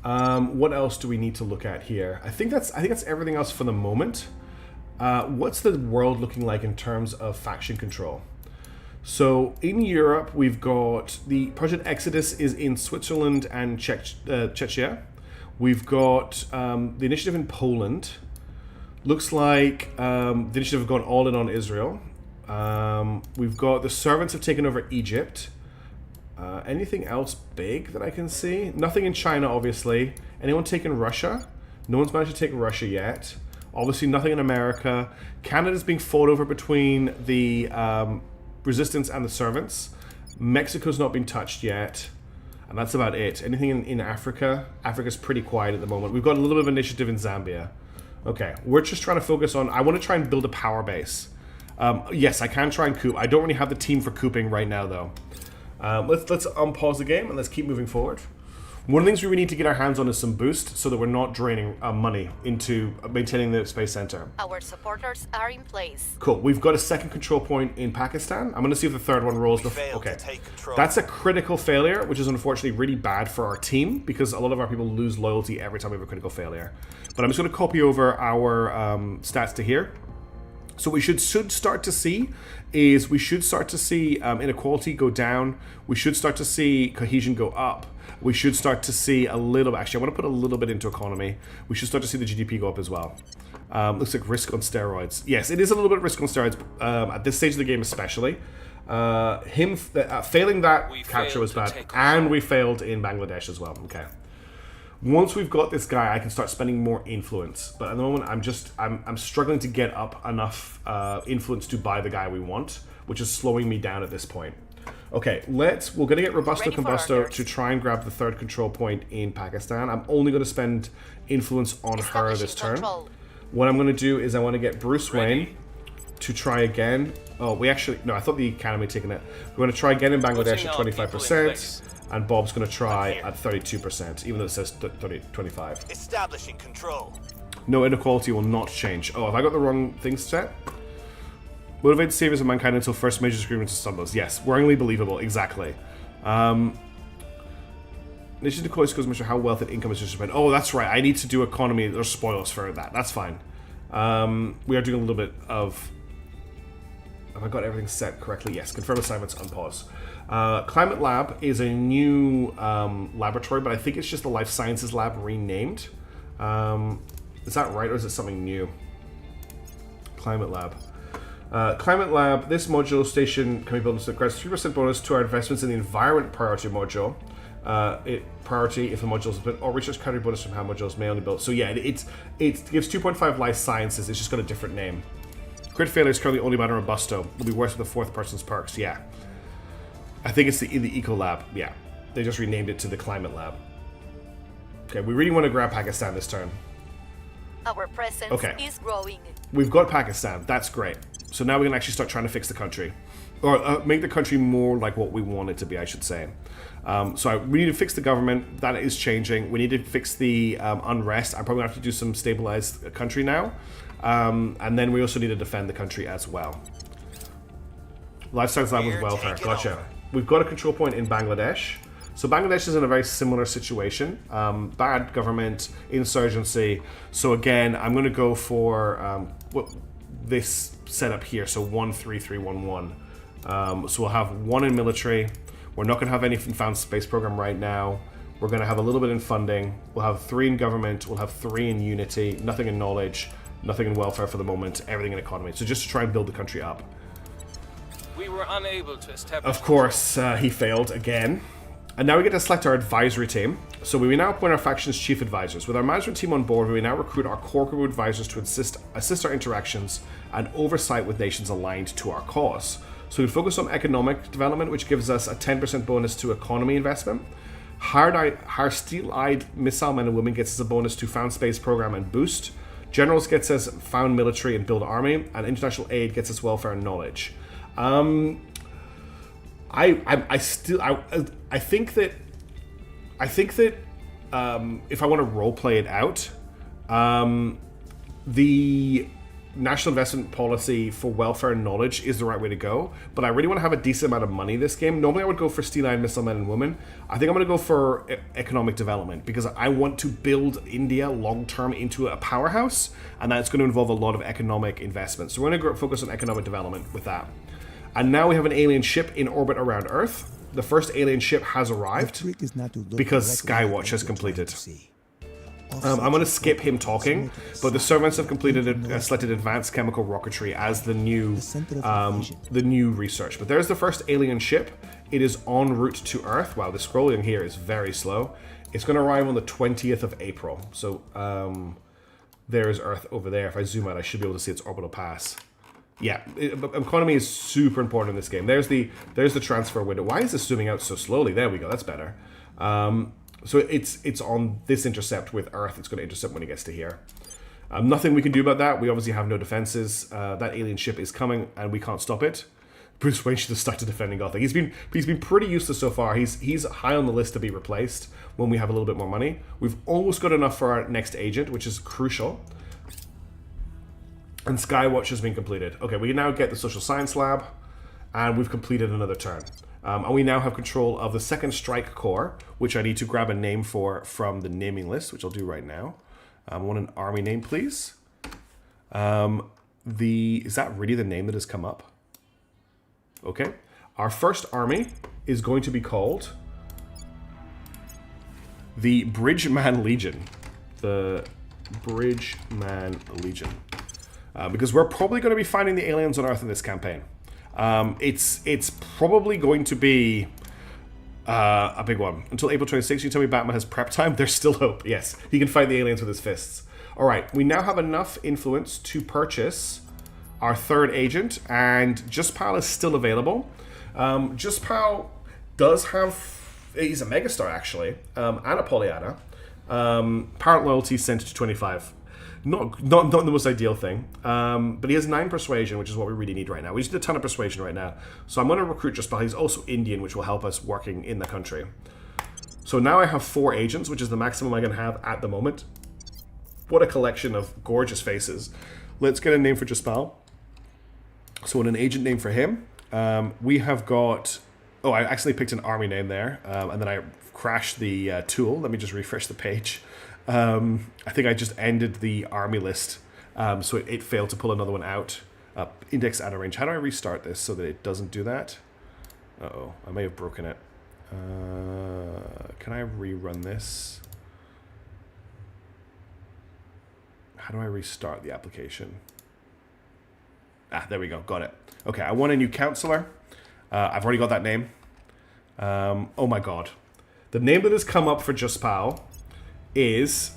What else do we need to look at here? I think that's everything else for the moment. What's the world looking like in terms of faction control? So in Europe, we've got the Project Exodus is in Switzerland and Czechia. We've got the initiative in Poland. Looks like the initiative have gone all in on Israel. We've got the servants have taken over Egypt. Anything else big that I can see? Nothing in China, obviously. Anyone taken Russia? No one's managed to take Russia yet. Obviously nothing in America. Canada's being fought over between the Resistance and the servants. Mexico's not been touched yet. And that's about it. Anything in Africa? Africa's pretty quiet at the moment. We've got a little bit of initiative in Zambia. Okay, we're just trying to focus on... I want to try and build a power base. Yes, I can try and coup. I don't really have the team for couping right now, though. Let's unpause the game and let's keep moving forward. One of the things we need to get our hands on is some boost so that we're not draining money into maintaining the space center. Our supporters are in place. Cool. We've got a second control point in Pakistan. I'm going to see if the third one rolls. Okay. That's a critical failure, which is unfortunately really bad for our team because a lot of our people lose loyalty every time we have a critical failure. But I'm just going to copy over our stats to here. So what we should start to see is inequality go down. We should start to see cohesion go up. We should start to see a little... Actually, I want to put a little bit into economy. We should start to see the GDP go up as well. Looks like risk on steroids. Yes, it is a little bit of risk on steroids, at this stage of the game especially. Failing that capture was bad, and we failed in Bangladesh as well. Okay. Once we've got this guy, I can start spending more influence. But at the moment, I'm struggling to get up enough influence to buy the guy we want, which is slowing me down at this point. Okay, we're going to get Robusto Combusto to try and grab the third control point in Pakistan. I'm only going to spend influence on her this turn. What I'm going to do is I want to get Bruce Wayne to try again. Oh, no, I thought the Academy had taken it. We're going to try again in Bangladesh at 25%. And Bob's going to try at 32%, even though it says 25. Establishing control. No, inequality will not change. Oh, have I got the wrong thing set? Motivate the saviors of mankind until first major agreement to stumbles. Yes, worryingly believable, exactly. Nation to close goes measure how wealth and income is distributed. Oh, that's right. I need to do economy or spoils for that. That's fine. We are doing a little bit of... Have I got everything set correctly? Yes. Confirm assignments, unpause. Climate Lab is a new laboratory, but I think it's just the Life Sciences Lab renamed. Is that right, or is it something new? Climate Lab. Climate Lab, this module station can be built into the grants 3% bonus to our investments in the environment priority module. Priority if the module is built, or research category bonus from how modules may only build. So yeah, it gives 2.5 life sciences. It's just got a different name. Crit failure is currently only matter robusto. Will be worse with the fourth person's perks. Yeah, I think it's in the Eco Lab. Yeah, they just renamed it to the Climate Lab. Okay, we really want to grab Pakistan this turn. Our presence is growing. We've got Pakistan. That's great. So now we can actually start trying to fix the country. Or make the country more like what we want it to be, I should say. We need to fix the government. That is changing. We need to fix the unrest. I'm probably going to have to do some stabilized country now. And then we also need to defend the country as well. Lifestyle Lab with welfare. Gotcha. We've got a control point in Bangladesh. So Bangladesh is in a very similar situation. Bad government, insurgency. So again, I'm going to go for this setup here. So 1-3-3-1-1. So we'll have 1 in military. We're not going to have any in found space program right now. We're going to have a little bit in funding. We'll have 3 in government. We'll have 3 in unity. Nothing in knowledge. Nothing in welfare for the moment. Everything in economy. So just to try and build the country up. We were unable to establish... Of course, he failed again. And now we get to select our advisory team. So we now appoint our faction's chief advisors. With our management team on board, we now recruit our core group of advisors to assist our interactions and oversight with nations aligned to our cause. So we focus on economic development, which gives us a 10% bonus to economy investment. Our steel-eyed missile men and women gets us a bonus to found space program and boost. Generals gets us found military and build army. And international aid gets us welfare and knowledge. I think that if I want to role play it out, the national investment policy for welfare and knowledge is the right way to go. But I really want to have a decent amount of money this game. Normally I would go for steel-eyed missile men and women. I think I'm going to go for economic development because I want to build India long-term into a powerhouse, and that's going to involve a lot of economic investment. So we're going to focus on economic development with that. And now we have an alien ship in orbit around Earth. The first alien ship has arrived because Skywatch has completed. I'm going to skip him talking, but the servants have selected advanced chemical rocketry as the new research. But there's the first alien ship. It is en route to Earth. Wow, the scrolling here is very slow. It's going to arrive on the 20th of April. So there is Earth over there. If I zoom out, I should be able to see its orbital pass. Yeah, economy is super important in this game. There's the transfer window. Why is this zooming out so slowly? There we go. That's better. So it's on this intercept with Earth. It's going to intercept when it gets to here. Nothing we can do about that. We obviously have no defenses. That alien ship is coming, and we can't stop it. Bruce Wayne should have stuck to defending Gotham. He's been pretty useless so far. He's high on the list to be replaced when we have a little bit more money. We've almost got enough for our next agent, which is crucial. And Skywatch has been completed. Okay, we now get the Social Science Lab, and we've completed another turn. And we now have control of the second Strike Corps, which I need to grab a name for from the naming list, which I'll do right now. I want an army name, please. Is that really the name that has come up? Okay. Our first army is going to be called the Bridgeman Legion. The Bridgeman Legion. Because we're probably going to be finding the aliens on Earth in this campaign. It's probably going to be a big one. Until April 26th, you tell me Batman has prep time? There's still hope. Yes, he can fight the aliens with his fists. All right, we now have enough influence to purchase our third agent, and Justpal is still available. Justpal does have... He's a megastar, actually, and a Pollyanna. Parent loyalty sent to 25. Not the most ideal thing, but he has 9 persuasion, which is what we really need right now. We just need a ton of persuasion right now. So I'm going to recruit Justpal. He's also Indian, which will help us working in the country. So now I have 4 agents, which is the maximum I can have at the moment. What a collection of gorgeous faces. Let's get a name for Justpal. So in an agent name for him, we have got... Oh, I actually picked an army name there, and then I crashed the tool. Let me just refresh the page. I think I just ended the army list, so it failed to pull another one out. Index out of range. How do I restart this so that it doesn't do that? Uh-oh, I may have broken it. Can I rerun this? How do I restart the application? There we go. Got it. Okay, I want a new counselor. I've already got that name. Oh my god. The name that has come up for Just Pal is...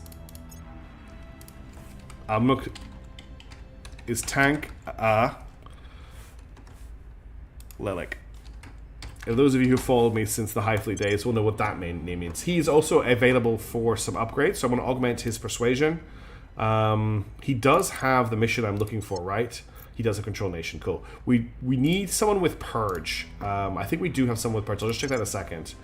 is Tank Lilik. And those of you who followed me since the Hive Fleet days will know what that name means. He's also available for some upgrades, so I'm going to augment his persuasion. He does have the mission I'm looking for, right? He does a control nation. Cool. We need someone with Purge. I think we do have someone with Purge. I'll just check that in a second.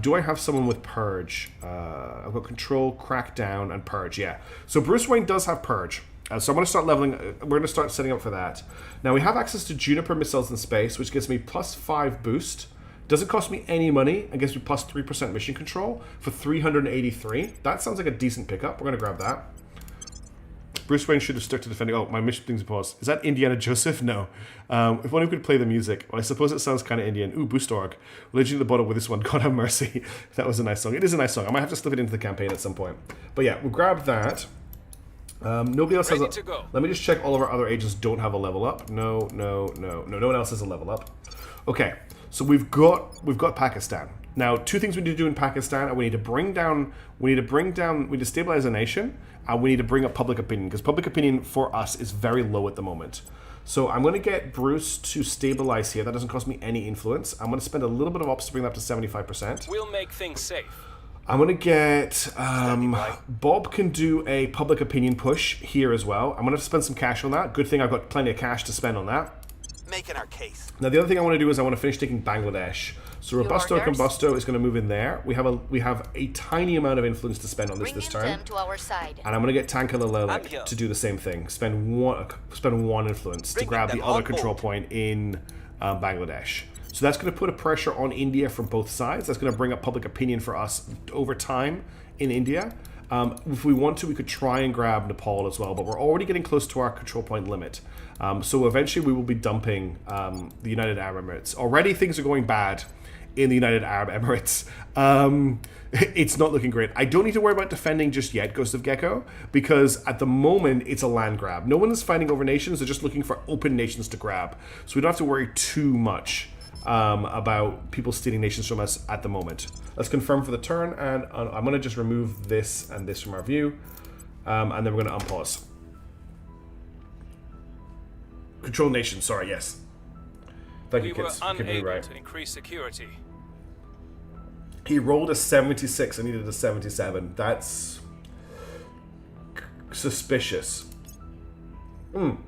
Do I have someone with Purge? I've got Control, Crackdown, and Purge. Yeah. So Bruce Wayne does have Purge. So I'm going to start leveling. We're going to start setting up for that. Now we have access to Juniper missiles in space, which gives me +5 boost. Doesn't cost me any money and gives me +3% mission control for 383. That sounds like a decent pickup. We're going to grab that. Bruce Wayne should have stuck to defending... Oh, my mission thing's paused. Is that Indiana Joseph? No. If only we could play the music. Well, I suppose it sounds kind of Indian. Ooh, Boostorg. Religion at the bottom with this one. God have mercy. That was a nice song. It is a nice song. I might have to slip it into the campaign at some point. But yeah, we'll grab that. Nobody else has a... Let me just check all of our other agents don't have a level up. No one else has a level up. Okay, so we've got Pakistan. Now, two things we need to do in Pakistan. We need to stabilize a nation, and we need to bring up public opinion, because public opinion for us is very low at the moment. So I'm going to get Bruce to stabilize here. That doesn't cost me any influence. I'm going to spend a little bit of ops to bring that up to 75%. We'll make things safe. I'm going to get... Bob can do a public opinion push here as well. I'm going to spend some cash on that. Good thing I've got plenty of cash to spend on that. Making our case. Now the other thing I want to do is I want to finish taking Bangladesh. So Robusto Combusto is going to move in there. We have a tiny amount of influence to spend on this turn. Them to our side. And I'm going to get Tankala Lelik to do the same thing. Spend one influence to grab the other control point in Bangladesh. So that's going to put a pressure on India from both sides. That's going to bring up public opinion for us over time in India. If we want to, we could try and grab Nepal as well, but we're already getting close to our control point limit. So eventually we will be dumping the United Arab Emirates. Already things are going bad in the United Arab Emirates. It's not looking great. I don't need to worry about defending just yet, Ghost of Gecko, because at the moment it's a land grab. No one is fighting over nations. They're just looking for open nations to grab. So we don't have to worry too much about people stealing nations from us at the moment. Let's confirm for the turn, and I'm going to just remove this and this from our view, and then we're going to unpause. Control nation, sorry, yes. Thank you, kids. We were unable to increase security. He rolled a 76 and needed a 77. That's suspicious. So I'm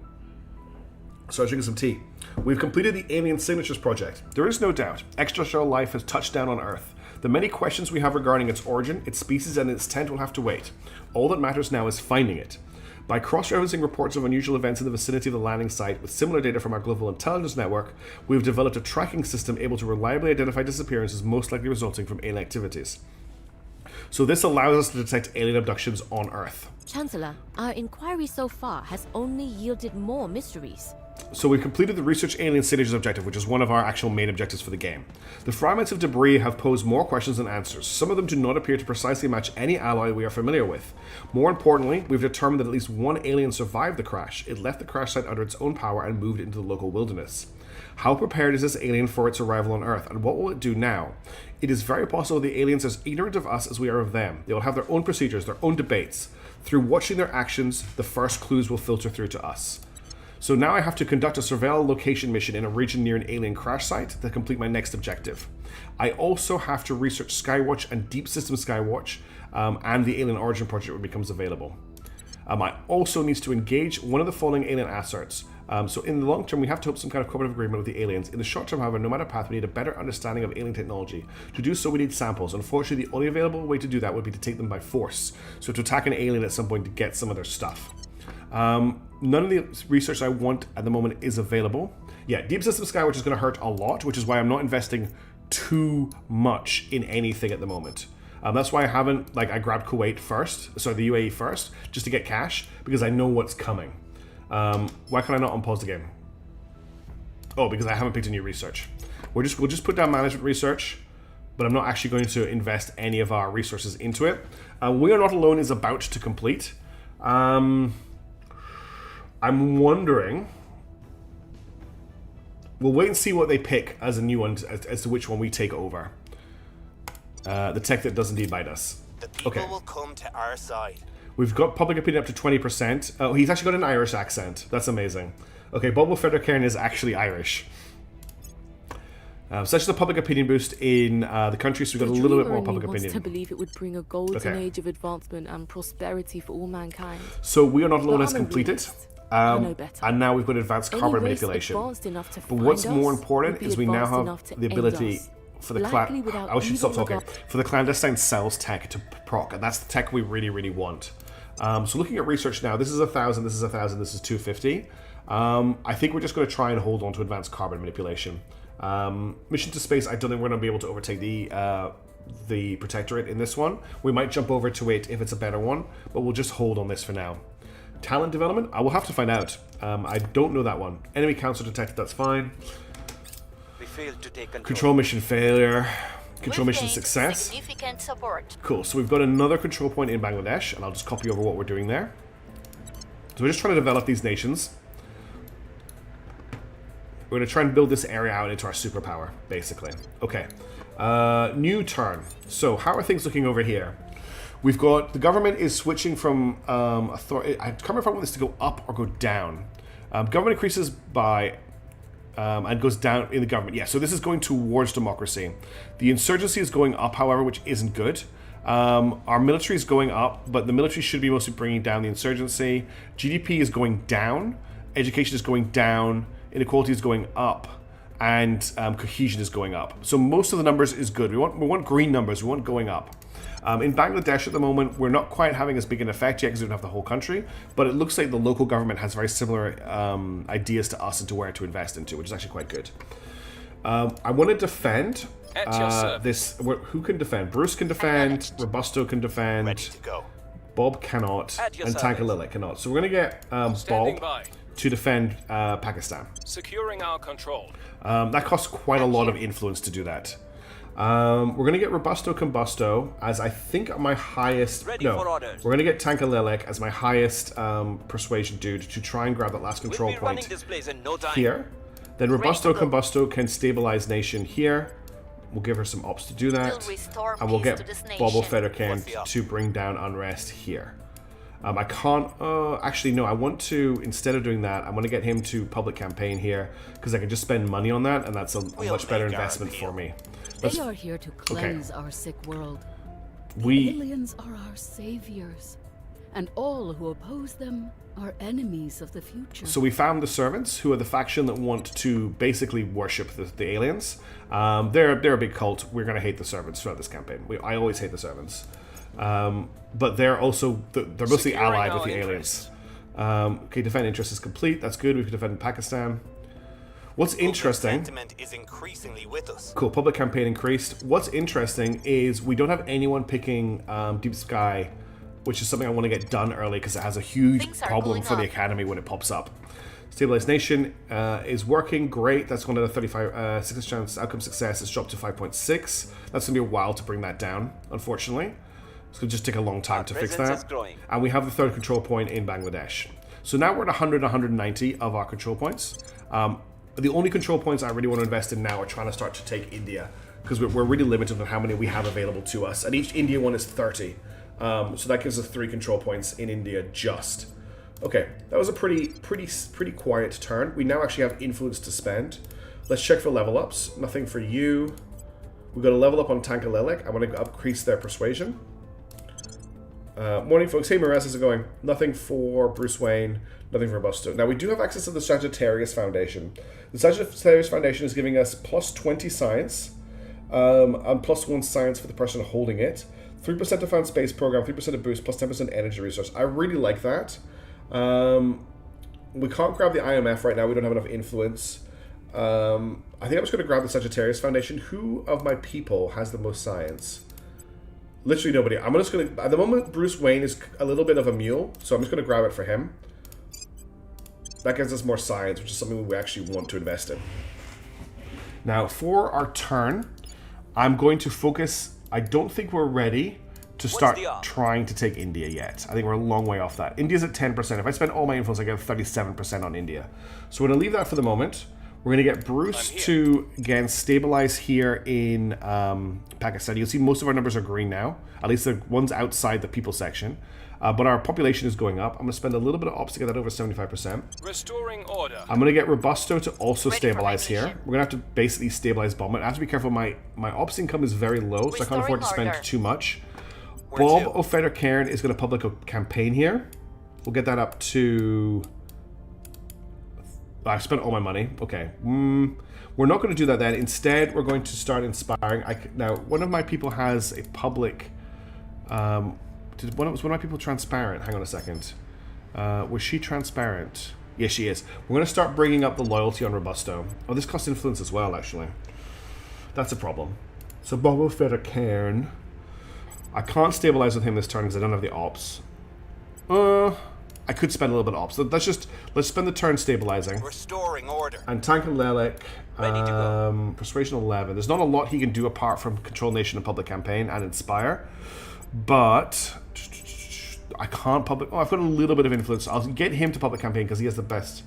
drinking some tea. We've completed the Alien Signatures project. There is no doubt, extraterrestrial life has touched down on Earth. The many questions we have regarding its origin, its species, and its intent will have to wait. All that matters now is finding it. By cross-referencing reports of unusual events in the vicinity of the landing site with similar data from our global intelligence network, we've developed a tracking system able to reliably identify disappearances most likely resulting from alien activities. So this allows us to detect alien abductions on Earth. Chancellor, our inquiry so far has only yielded more mysteries. So we've completed the Research Alien Signatures objective, which is one of our actual main objectives for the game. The fragments of debris have posed more questions than answers. Some of them do not appear to precisely match any alloy we are familiar with. More importantly, we've determined that at least one alien survived the crash. It left the crash site under its own power and moved into the local wilderness. How prepared is this alien for its arrival on Earth, and what will it do now? It is very possible the aliens are as ignorant of us as we are of them. They will have their own procedures, their own debates. Through watching their actions, the first clues will filter through to us. So now I have to conduct a surveil location mission in a region near an alien crash site to complete my next objective. I also have to research Skywatch and Deep System Skywatch and the Alien Origin Project when it becomes available. I also need to engage one of the following alien asserts. So in the long term, we have to hope some kind of cooperative agreement with the aliens. In the short term, however, no matter path, we need a better understanding of alien technology. To do so, we need samples. Unfortunately, the only available way to do that would be to take them by force. So to attack an alien at some point to get some of their stuff. None of the research I want at the moment is available. Yeah, Deep System Sky, which is going to hurt a lot, which is why I'm not investing too much in anything at the moment. That's why I haven't, like, I grabbed Kuwait first, sorry, the UAE first, just to get cash, because I know what's coming. Why can I not unpause the game? Oh, because I haven't picked a new research. We'll just put down management research, but I'm not actually going to invest any of our resources into it. We Are Not Alone is about to complete. I'm wondering... We'll wait and see what they pick as a new one, as to which one we take over. The tech that does indeed bite us. The people will come to our side. We've got public opinion up to 20%. Oh, he's actually got an Irish accent. That's amazing. Okay, Bobo Federcairn is actually Irish. Such as a public opinion boost in the country, so we've got a little bit more public opinion. To believe it would bring a golden age of advancement and prosperity for all mankind. So We Are Not Alone has completed. And now we've got advanced carbon manipulation. But what's more important is we now have the ability for the I should stop talking. For the clandestine cells tech to proc, and that's the tech we really, really want. So looking at research now, this is 1,000, this is 1,000, this is 250. I think we're just going to try and hold on to advanced carbon manipulation. Mission to space, I don't think we're going to be able to overtake the Protectorate in this one. We might jump over to it if it's a better one, but we'll just hold on this for now. Talent development, I will have to find out. I don't know that one. Enemy council detected, that's fine. We failed to take control mission failure. Control mission success. Significant support. Cool, so we've got another control point in Bangladesh, and I'll just copy over what we're doing there. So we're just trying to develop these nations. We're going to try and build this area out into our superpower, basically. Okay. New turn. So how are things looking over here? We've got, the government is switching from authority. I can't remember if I want this to go up or go down. Government increases by, and goes down in the government. Yeah, so this is going towards democracy. The insurgency is going up, however, which isn't good. Our military is going up, but the military should be mostly bringing down the insurgency. GDP is going down. Education is going down. Inequality is going up. And cohesion is going up. So most of the numbers is good. We want green numbers. We want going up. In Bangladesh at the moment, we're not quite having as big an effect yet because we don't have the whole country, but it looks like the local government has very similar ideas to us into where to invest into, which is actually quite good. I want to defend this. Who can defend? Bruce can defend, Robusto can defend, ready to go. Bob cannot, and Tankalila cannot. So we're going to get Bob to defend Pakistan. Securing our control. That costs quite a lot of influence to do that. We're going to get Robusto Combusto as I think my highest... We're going to get Tankalilek as my highest persuasion dude to try and grab that last control point here. Then Robusto Combusto can stabilize nation here. We'll give her some ops to do that. And we'll get Bobo Federcairn to bring down unrest here. I can't... actually, no, I want to, instead of doing that, I want to get him to public campaign here because I can just spend money on that and that's a much better investment for me. They are here to cleanse our sick world. The aliens are our saviors, and all who oppose them are enemies of the future. So we found the servants, who are the faction that want to basically worship the aliens. They're a big cult. We're going to hate the servants throughout this campaign. I always hate the servants. But they're also, they're mostly allied with the aliens. Okay, defend interest is complete. That's good. We can defend Pakistan. What's interesting... sentiment is increasingly with us. Cool, public campaign increased. What's interesting is we don't have anyone picking Deep Sky, which is something I want to get done early because it has a huge problem for the Academy when it pops up. Stabilized Nation is working great. That's gone to a 35 chance outcome success. It's dropped to 5.6. That's going to be a while to bring that down, unfortunately. It's going to just take a long time to fix that. And we have the third control point in Bangladesh. So now we're at 100, 190 of our control points. The only control points I really want to invest in now are trying to start to take India, because we're really limited on how many we have available to us, and each India one is 30. So that gives us 3 control points in India just. Okay, that was a pretty quiet turn. We now actually have influence to spend. Let's check for level ups. Nothing for you. We've got a level up on Tankalelek. I want to increase their persuasion. Morning, folks. Hey, Marez, how's it going? Nothing for Bruce Wayne. Nothing for Busto. Now, we do have access to the Sagittarius Foundation. The Sagittarius Foundation is giving us plus 20 science and plus 1 science for the person holding it. 3% to found space program, 3% to boost, plus 10% energy resource. I really like that. We can't grab the IMF right now. We don't have enough influence. I think I'm just going to grab the Sagittarius Foundation. Who of my people has the most science? Literally nobody. I'm just going to... At the moment, Bruce Wayne is a little bit of a mule, so I'm just going to grab it for him. That gives us more science, which is something we actually want to invest in. Now, for our turn, I'm going to focus... I don't think we're ready to start trying to take India yet. I think we're a long way off that. India's at 10%. If I spend all my influence, I get 37% on India. So we're going to leave that for the moment. We're going to get Bruce to, again, stabilize here in Pakistan. You'll see most of our numbers are green now. At least the ones outside the people section. But our population is going up. I'm going to spend a little bit of ops to get that over 75%. Restoring order. I'm going to get Robusto to also stabilize here. We're going to have to basically stabilize Bomb. I have to be careful. My ops income is very low, so I can't afford to spend too much. Bob O'Feder Cairn is going to public a campaign here. We'll get that up to... I've spent all my money. Okay. We're not going to do that then. Instead, we're going to start inspiring. Now, one of my people has a public... was one of my people transparent? Hang on a second. Was she transparent? Yes, she is. We're going to start bringing up the loyalty on Robusto. Oh, this costs influence as well, actually. That's a problem. So Bob O'Feder Cairn... I can't stabilize with him this turn because I don't have the ops. I could spend a little bit of ops. Let's spend the turn stabilizing. Restoring order. And Tank and Lelek, Ready to go. Persuasion 11. There's not a lot he can do apart from Control Nation and Public Campaign and Inspire. But I can't public... Oh, I've got a little bit of influence. I'll get him to Public Campaign because he has the best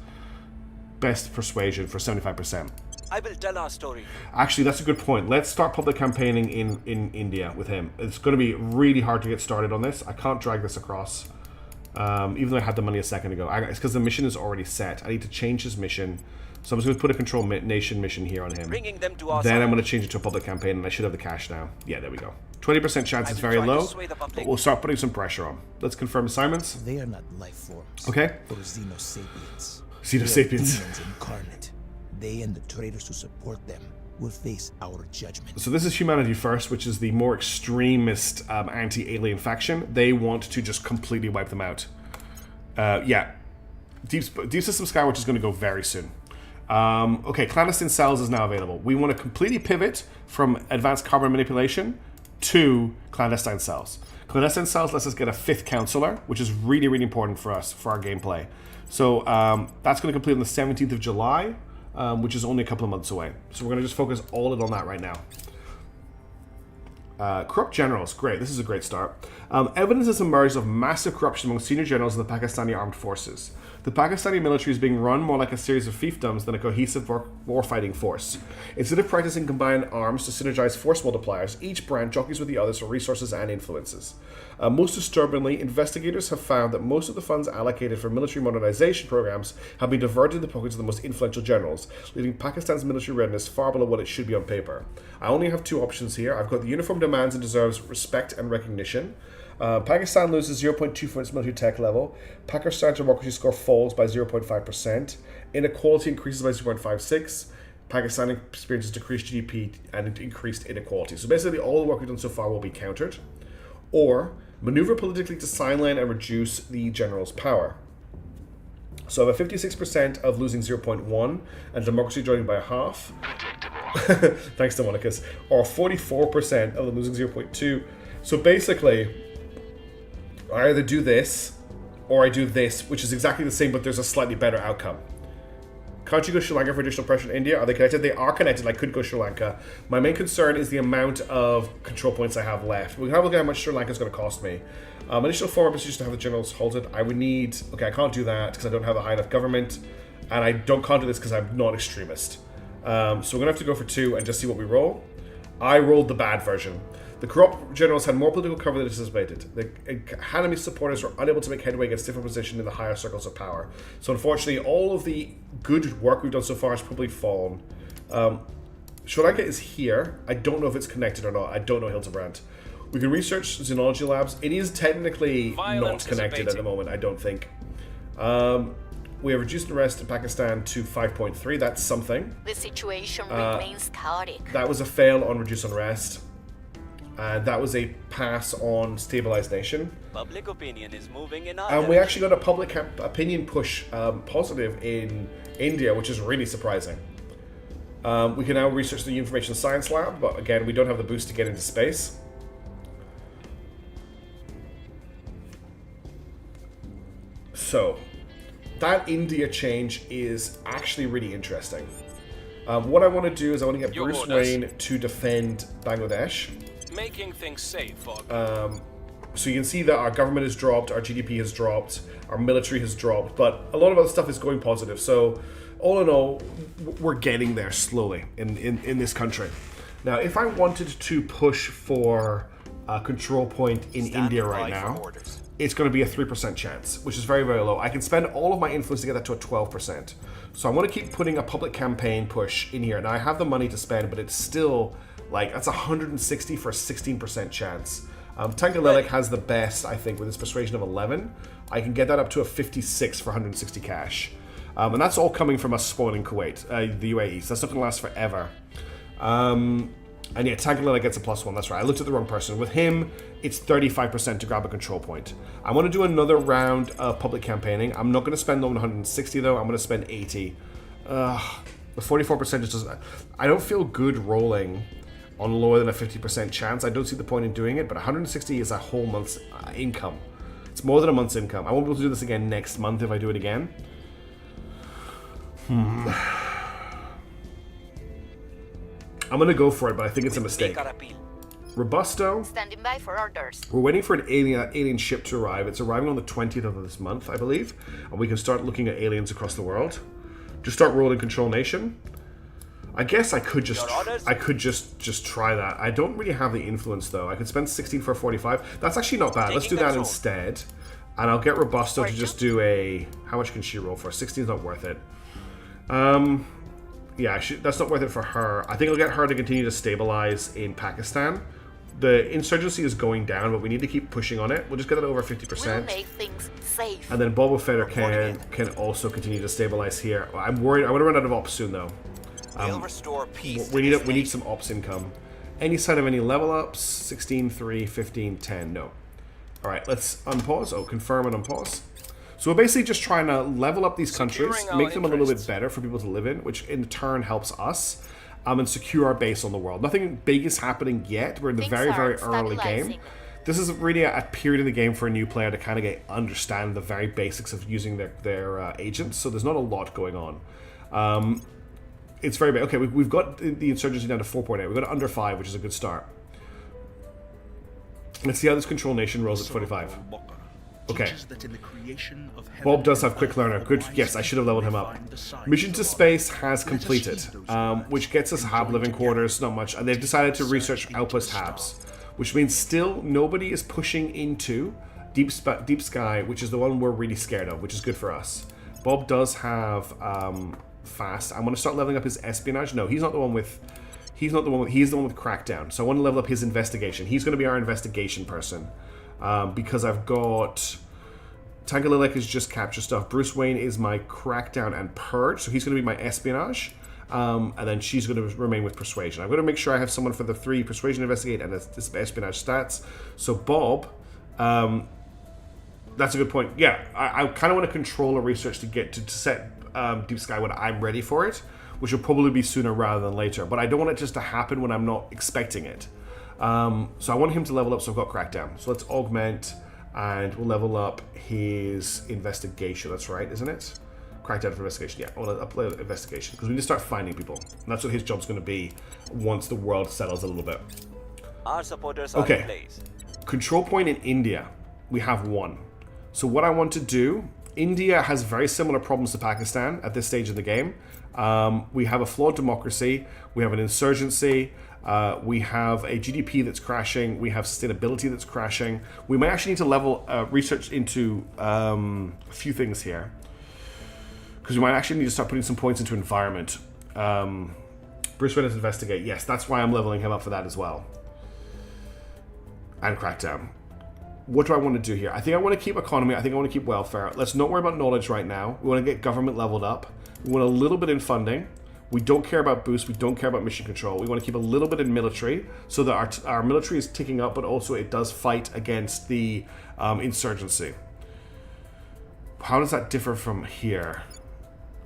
persuasion for 75%. I will tell our story. Actually, that's a good point. Let's start public campaigning in India with him. It's going to be really hard to get started on this. I can't drag this across. Even though I had the money a second ago. It's because the mission is already set. I need to change his mission. So I'm just going to put a Control Nation mission here on him. Bringing them to our then side. I'm going to change it to a public campaign, and I should have the cash now. Yeah, there we go. 20% chance is very low, but we'll start putting some pressure on. Let's confirm assignments. They are not life forms. Okay. Or xenosapiens. Xenosapiens. Demons incarnate. They and the traitors who support them will face our judgment. So this is Humanity First, which is the more extremist anti-alien faction. They want to just completely wipe them out. Yeah. Deep System Skywatch is going to go very soon. Okay, Clandestine Cells is now available. We want to completely pivot from Advanced Carbon Manipulation to Clandestine Cells. Clandestine Cells lets us get a 5th Counselor, which is really, really important for us, for our gameplay. So that's going to complete on the 17th of July. Which is only a couple of months away. So we're going to just focus all in on that right now. Corrupt generals. Great. This is a great start. Evidence has emerged of massive corruption among senior generals in the Pakistani armed forces. The Pakistani military is being run more like a series of fiefdoms than a cohesive war-fighting force. Instead of practicing combined arms to synergize force multipliers, each branch jockeys with the others for resources and influences. Most disturbingly, investigators have found that most of the funds allocated for military modernization programs have been diverted in the pockets of the most influential generals, leaving Pakistan's military readiness far below what it should be on paper. I only have 2 options here. I've got the uniform demands and deserves respect and recognition. Pakistan loses 0.2 for its military tech level. Pakistan's democracy score falls by 0.5%. Inequality increases by 0.56. Pakistan experiences decreased GDP and increased inequality. So basically all the work we've done so far will be countered. Or maneuver politically to sideline and reduce the general's power. So I have a 56% of losing 0.1 and democracy joining by half. Thanks to Monicus. Or 44% of them losing 0.2. So basically, I either do this or I do this, which is exactly the same, but there's a slightly better outcome. Can't you go Sri Lanka for additional pressure in India? Are they connected? They are connected. I could go Sri Lanka. My main concern is the amount of control points I have left. We can have a look at how much Sri Lanka is going to cost me. Initial form is just to have the generals halted. I would need... Okay, I can't do that because I don't have a high enough government. And I can't do this because I'm not extremist. So we're going to have to go for 2 and just see what we roll. I rolled the bad version. The corrupt generals had more political cover than anticipated. The Academy supporters were unable to make headway against different positions in the higher circles of power. So unfortunately, all of the good work we've done so far has probably fallen. Sri Lanka is here. I don't know if it's connected or not. I don't know Hildebrand. We can research Xenology Labs. It is technically not connected at the moment, I don't think. We have reduced unrest in Pakistan to 5.3. That's something. The situation remains chaotic. That was a fail on reduce unrest. That was a pass on stabilized nation. Public opinion is moving in our And we actually got a public opinion push positive in India, which is really surprising. We can now research the Information Science Lab, but again, we don't have the boost to get into space. So, that India change is actually really interesting. What I want to do is I want to get Bruce Wayne to defend Bangladesh. Making things safe for... So you can see that our government has dropped, our GDP has dropped, our military has dropped, but a lot of other stuff is going positive. So all in all, we're getting there slowly in this country. Now, if I wanted to push for a control point in India right now, it's going to be a 3% chance, which is very, very low. I can spend all of my influence to get that to a 12%. So I want to keep putting a public campaign push in here. Now, I have the money to spend, but it's still, like, that's 160 for a 16% chance. Tangalelic has the best, I think, with its persuasion of 11. I can get that up to a 56 for 160 cash. And that's all coming from us spoiling Kuwait, the UAE. So that's not going to last forever. And yeah, Tangalelic gets a +1. That's right. I looked at the wrong person. With him, it's 35% to grab a control point. I want to do another round of public campaigning. I'm not going to spend over 160, though. I'm going to spend 80. The 44% just doesn't... I don't feel good rolling on lower than a 50% chance. I don't see the point in doing it, but 160 is a whole month's income. It's more than a month's income. I won't be able to do this again next month if I do it again. I'm gonna go for it, but I think it's a mistake. Robusto. Standing by for orders. We're waiting for an alien ship to arrive. It's arriving on the 20th of this month, I believe. And we can start looking at aliens across the world. Just start rolling Control Nation. I guess I could just try that. I don't really have the influence though. I could spend 16 for 45. That's actually not bad. Let's do that instead. And I'll get Robusto to just do a... How much can she roll for? 16 is not worth it. Yeah, that's not worth it for her. I think I'll get her to continue to stabilize in Pakistan. The insurgency is going down, but we need to keep pushing on it. We'll just get it over 50%. We'll make things safe. And then Boba Fett can also continue to stabilize here. I'm worried. I'm going to run out of ops soon though. Restore peace we need some ops income. Any sign of any level ups? 16, 3, 15, 10. No. Alright, let's unpause. Oh, confirm and unpause. So we're basically just trying to level up these countries, make them a little bit better for people to live in, which in turn helps us, and secure our base on the world. Nothing big is happening yet. We're in the very, very early game. This is really a period in the game for a new player to kind of understand the very basics of using their agents, so there's not a lot going on. It's very big. Okay, we've got the insurgency down to 4.8. We've got it under 5, which is a good start. Let's see how this Control Nation rolls at 45. Okay. Bob does have Quick Learner. Good. Yes, I should have leveled him up. Mission to Space has completed, which gets us Hab living quarters, not much. And they've decided to research Outpost Habs, which means still nobody is pushing into Deep Sky, which is the one we're really scared of, which is good for us. Bob does have... fast. I'm going to start leveling up his espionage. No, he's the one with Crackdown. So I want to level up his investigation. He's going to be our investigation person. Because I've got Tangalilic is just capture stuff. Bruce Wayne is my Crackdown and Purge. So he's going to be my espionage. And then she's going to remain with Persuasion. I'm going to make sure I have someone for the 3 Persuasion, Investigate, and this espionage stats. So Bob, that's a good point. Yeah, I kind of want to control a research to get to set Deep Sky when I'm ready for it, which will probably be sooner rather than later. But I don't want it just to happen when I'm not expecting it. So I want him to level up, so I've got Crackdown. So let's augment, and we'll level up his investigation. That's right, isn't it? Crackdown for investigation. Yeah, I want to upload investigation, because we need to start finding people. And that's what his job's going to be once the world settles a little bit. Our supporters are in place. Control point in India. We have 1. So what I want to do... India has very similar problems to Pakistan at this stage of the game. We have a flawed democracy, we have an insurgency, we have a GDP that's crashing, we have sustainability that's crashing. We might actually need to level research into a few things here, because we might actually need to start putting some points into environment. Bruce Wayne is investigate. Yes, that's why I'm leveling him up for that as well. And Crackdown. What do I want to do here? I think I want to keep economy. I think I want to keep welfare. Let's not worry about knowledge right now. We want to get government leveled up. We want a little bit in funding. We don't care about boost. We don't care about mission control. We want to keep a little bit in military so that our military is ticking up, but also it does fight against the insurgency. How does that differ from here?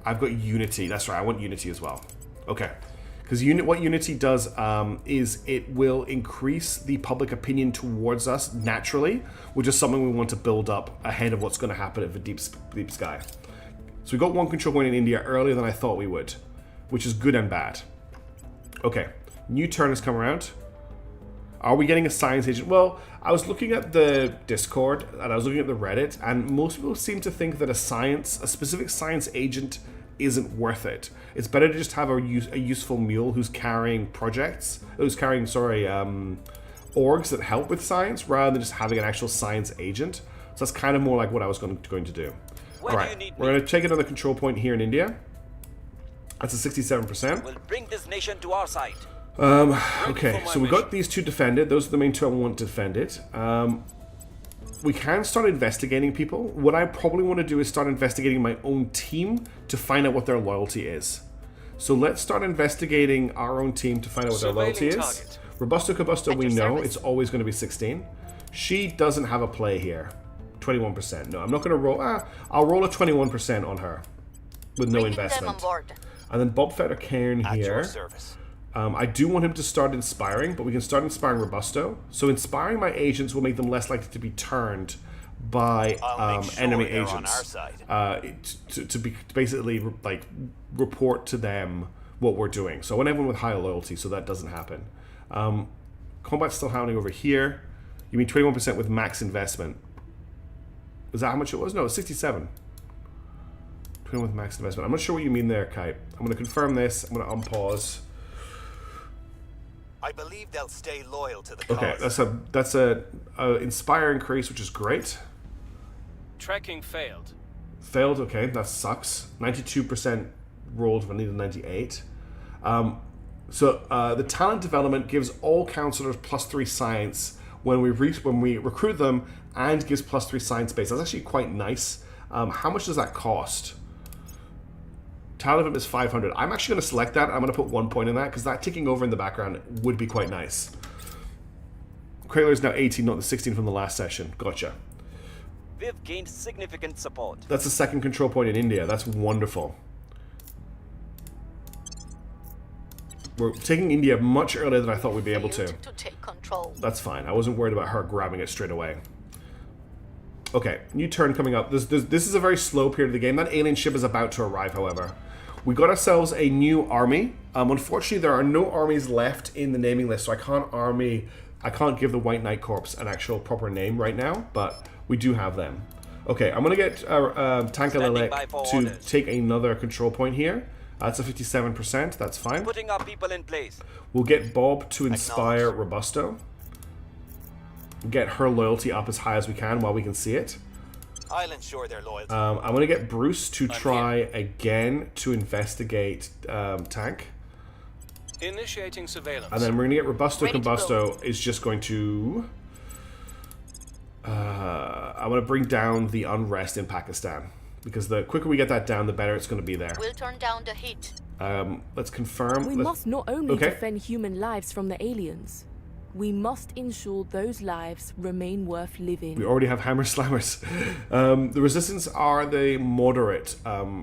I've got unity. That's right. I want unity as well. Okay. Because what Unity does is it will increase the public opinion towards us naturally, which is something we want to build up ahead of what's going to happen at the deep sky. So we got one control point in India earlier than I thought we would, which is good and bad. Okay, new turn has come around. Are we getting a science agent? Well, I was looking at the Discord and I was looking at the Reddit, and most people seem to think that a specific science agent isn't worth it. It's better to just have a useful mule who's carrying orgs that help with science, rather than just having an actual science agent. So that's kind of more like what I was going to do. Alright, we're going to take another control point here in India. That's a 67%. We'll bring this nation to our side. Okay, so we got these two defended. Those are the main two I want defended. We can start investigating people. What I probably want to do is start investigating my own team to find out what their loyalty is. So let's start investigating our own team to find out what their loyalty is. Robusto Cabusto, we know it's always going to be 16. She doesn't have a play here. 21%. No, I'm not going to roll. I'll roll a 21% on her with no investment. And then Bob Fetter Cairn here. I do want him to start inspiring, but we can start inspiring Robusto. So inspiring my agents will make them less likely to be turned by enemy agents. To basically like report to them what we're doing. So I want everyone with higher loyalty, so that doesn't happen. Combat's still happening over here. You mean 21% with max investment? Is that how much it was? No, it's 67. 21 with max investment. I'm not sure what you mean there, Kite. I'm going to confirm this. I'm going to unpause. I believe they'll stay loyal to the cause. Okay, that's a inspire increase, which is great. Tracking failed. Failed. Okay, that sucks. 92% rolled when I needed 98. So the talent development gives all counselors +3 science when we recruit them, and gives +3 science base. That's actually quite nice. How much does that cost? Talent development is 500. I'm actually going to select that. I'm going to put 1 point in that, because that ticking over in the background would be quite nice. Krayler is now 18, not the 16 from the last session. Gotcha. We've gained significant support. That's the second control point in India. That's wonderful. We're taking India much earlier than I thought we'd be able to. Take control. That's fine. I wasn't worried about her grabbing it straight away. Okay, new turn coming up. This is a very slow period of the game. That alien ship is about to arrive, however. We got ourselves a new army. Unfortunately, there are no armies left in the naming list, so I can't give the White Knight Corps an actual proper name right now, but we do have them. Okay, I'm going to get Tankalelek to take another control point here. That's a 57%. That's fine. Putting our people in place. We'll get Bob to inspire Robusto. Get her loyalty up as high as we can while we can see it. I'll ensure their loyalty. I'm going to get Bruce to try again to investigate Tank. Initiating surveillance. And then we're going to get Robusto Combusto is just going to... I want to bring down the unrest in Pakistan. Because the quicker we get that down, the better it's going to be there. We'll turn down the heat. Let's confirm. We must not only defend human lives from the aliens. We must ensure those lives remain worth living. We already have Hammer Slammers. The Resistance are the moderate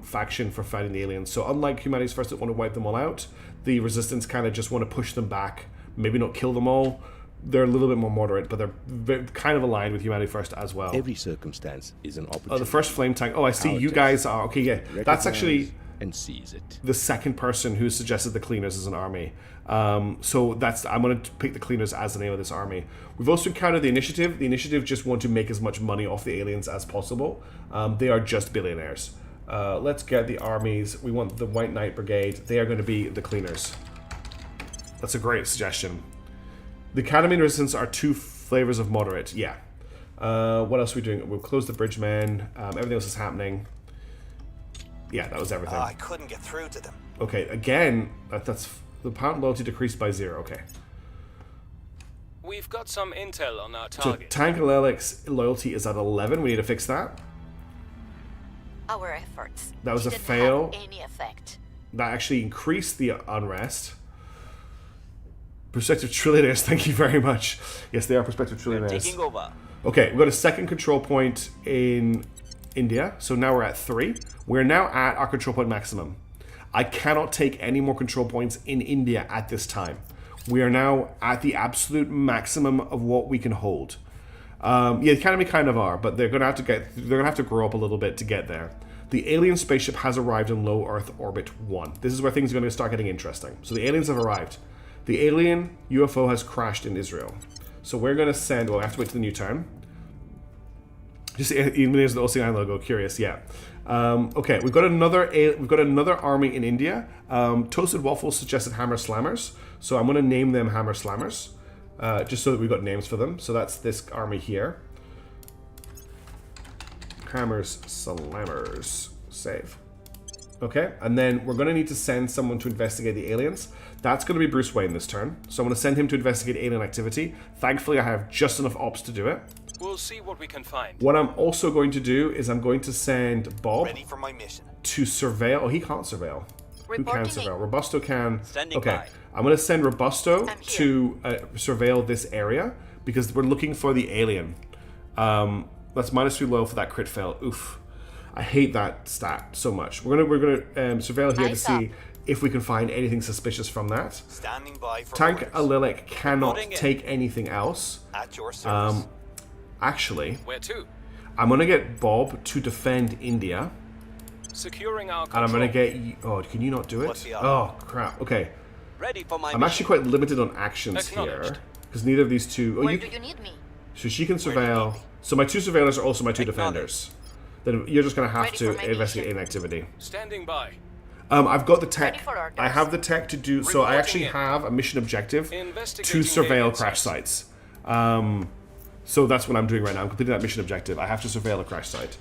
faction for fighting the aliens. So unlike Humanity's First that want to wipe them all out, the Resistance kind of just want to push them back. Maybe not kill them all. They're a little bit more moderate, but they're kind of aligned with Humanity First as well. Every circumstance is an opportunity. The first flame tank. Oh, I see. You guys are... Okay, yeah. That's actually... And seize it. The second person who suggested the Cleaners as an army. So that's... I'm going to pick the Cleaners as the name of this army. We've also encountered the Initiative. The Initiative just want to make as much money off the aliens as possible. They are just billionaires. Let's get the armies. We want the White Knight Brigade. They are going to be the Cleaners. That's a great suggestion. The Academy and Resistance are two flavors of moderate. Yeah. What else are we doing? We'll close the bridgemen. Everything else is happening. Yeah, that was everything. I couldn't get through to them. Okay, again, that's the pound loyalty decreased by 0. Okay. We've got some intel on our target. So Tankalelek's loyalty is at 11. We need to fix that. Our efforts. That was a fail. Have any effect. That actually increased the unrest. Prospective trillionaires, thank you very much. Yes, they are prospective trillionaires. Taking over. Okay, we've got a second control point in India. So now we're at 3. We're now at our control point maximum. I cannot take any more control points in India at this time. We are now at the absolute maximum of what we can hold. Yeah, kind of are, but they're gonna have to grow up a little bit to get there. The alien spaceship has arrived in low Earth orbit 1. This is where things are going to start getting interesting. So the aliens have arrived. The alien UFO has crashed in Israel. So we're going to send. Well, I have to wait till the new turn. Just even there's the OCI logo. Curious, yeah. Okay, we've got another army in India. Toasted Waffles suggested Hammer Slammers, so I'm going to name them Hammer Slammers, just so that we've got names for them. So that's this army here. Hammers Slammers. Save. Okay, and then we're going to need to send someone to investigate the aliens. That's going to be Bruce Wayne this turn. So I'm going to send him to investigate alien activity. Thankfully, I have just enough ops to do it. We'll see what we can find. What I'm also going to do is I'm going to send Bob Ready for my mission. to surveil. Oh, he can't surveil. Who can surveil? Robusto can. Standing okay, by. I'm going to send Robusto to surveil this area because we're looking for the alien. That's -3 low for that crit fail. Oof. I hate that stat so much. We're gonna surveil here to see if we can find anything suspicious from that. Standing by for Tank orders. Alilic cannot take anything else. At your service. Actually, Where to? I'm gonna get Bob to defend India, Securing our and control. I'm gonna get. Oh, can you not do What's it? the Oh crap. Okay, Ready for my I'm mission. actually quite limited on actions here Acknowledged. because neither of these two. Oh, Where do you need me? So she can surveil. So my 2 surveillors are also my 2 defenders. Then you're just going to have Ready to for my investigate mission. inactivity. Standing by. I've got the tech. Ready for orders. I have the tech to do. So I actually Reporting in. have a mission objective to Investigating surveil alien crash sites. So that's what I'm doing right now. I'm completing that mission objective. I have to surveil a crash site.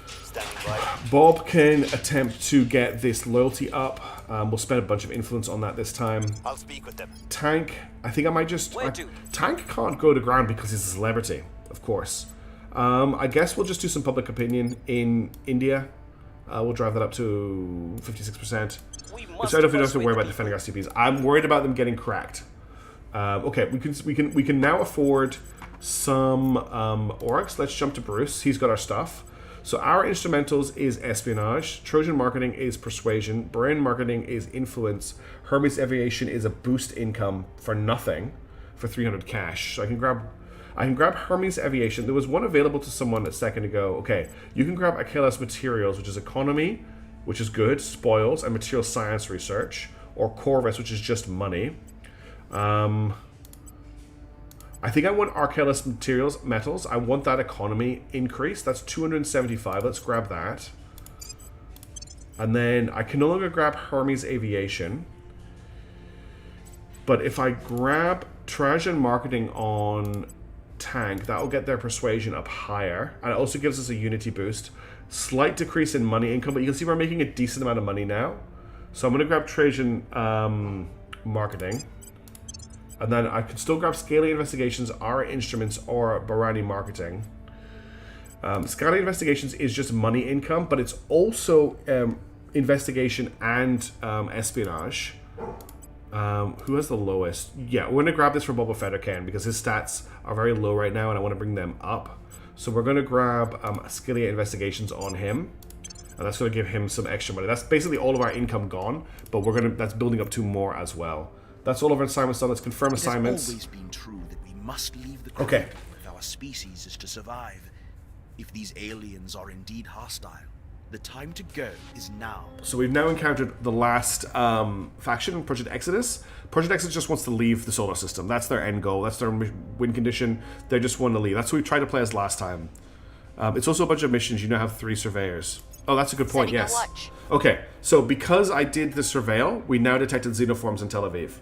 Standing by. Bob can attempt to get this loyalty up. We'll spend a bunch of influence on that this time. I'll speak with them. Tank, I think I might just... Where to? Tank can't go to ground because he's a celebrity, of course. I guess we'll just do some public opinion in India. We'll drive that up to 56%. We So must I don't have to persuade worry about the defending our CPs. I'm worried about them getting cracked. Okay, we can now afford some orcs. Let's jump to Bruce. He's got our stuff. So our instrumentals is espionage, Trojan marketing is persuasion, Brain marketing is influence, Hermes aviation is a boost income for nothing, for 300 cash. So I can grab Hermes aviation. There was one available to someone a second ago. Okay, you can grab Achilles materials, which is economy, which is good, spoils, and material science research, or Corvus, which is just money. I think I want Archelaus metals. I want that economy increase. That's 275. Let's grab that. And then I can no longer grab Hermes aviation. But if I grab Trajan marketing on tank, that will get their persuasion up higher. And it also gives us a unity boost. Slight decrease in money income, but you can see we're making a decent amount of money now. So I'm going to grab Trajan marketing. And then I can still grab Scaling Investigations, Ara Instruments, or Barani Marketing. Scaling Investigations is just money income, but it's also investigation and espionage. Who has the lowest? Yeah, we're going to grab this for Boba Fett again because his stats are very low right now and I want to bring them up. So we're going to grab Scaling Investigations on him. And that's going to give him some extra money. That's basically all of our income gone, but that's building up to more as well. That's all of our assignments done. Let's confirm assignments. It has always been true that we must leave the crew Okay. if our species is to survive. If these aliens are indeed hostile, the time to go is now. So we've now encountered the last faction, Project Exodus. Project Exodus just wants to leave the solar system. That's their end goal. That's their win condition. They just want to leave. That's what we tried to play as last time. It's also a bunch of missions. You now have 3 surveyors. Oh, that's a good point, Setting a yes. watch. Okay, so because I did the surveil, we now detected xenoforms in Tel Aviv.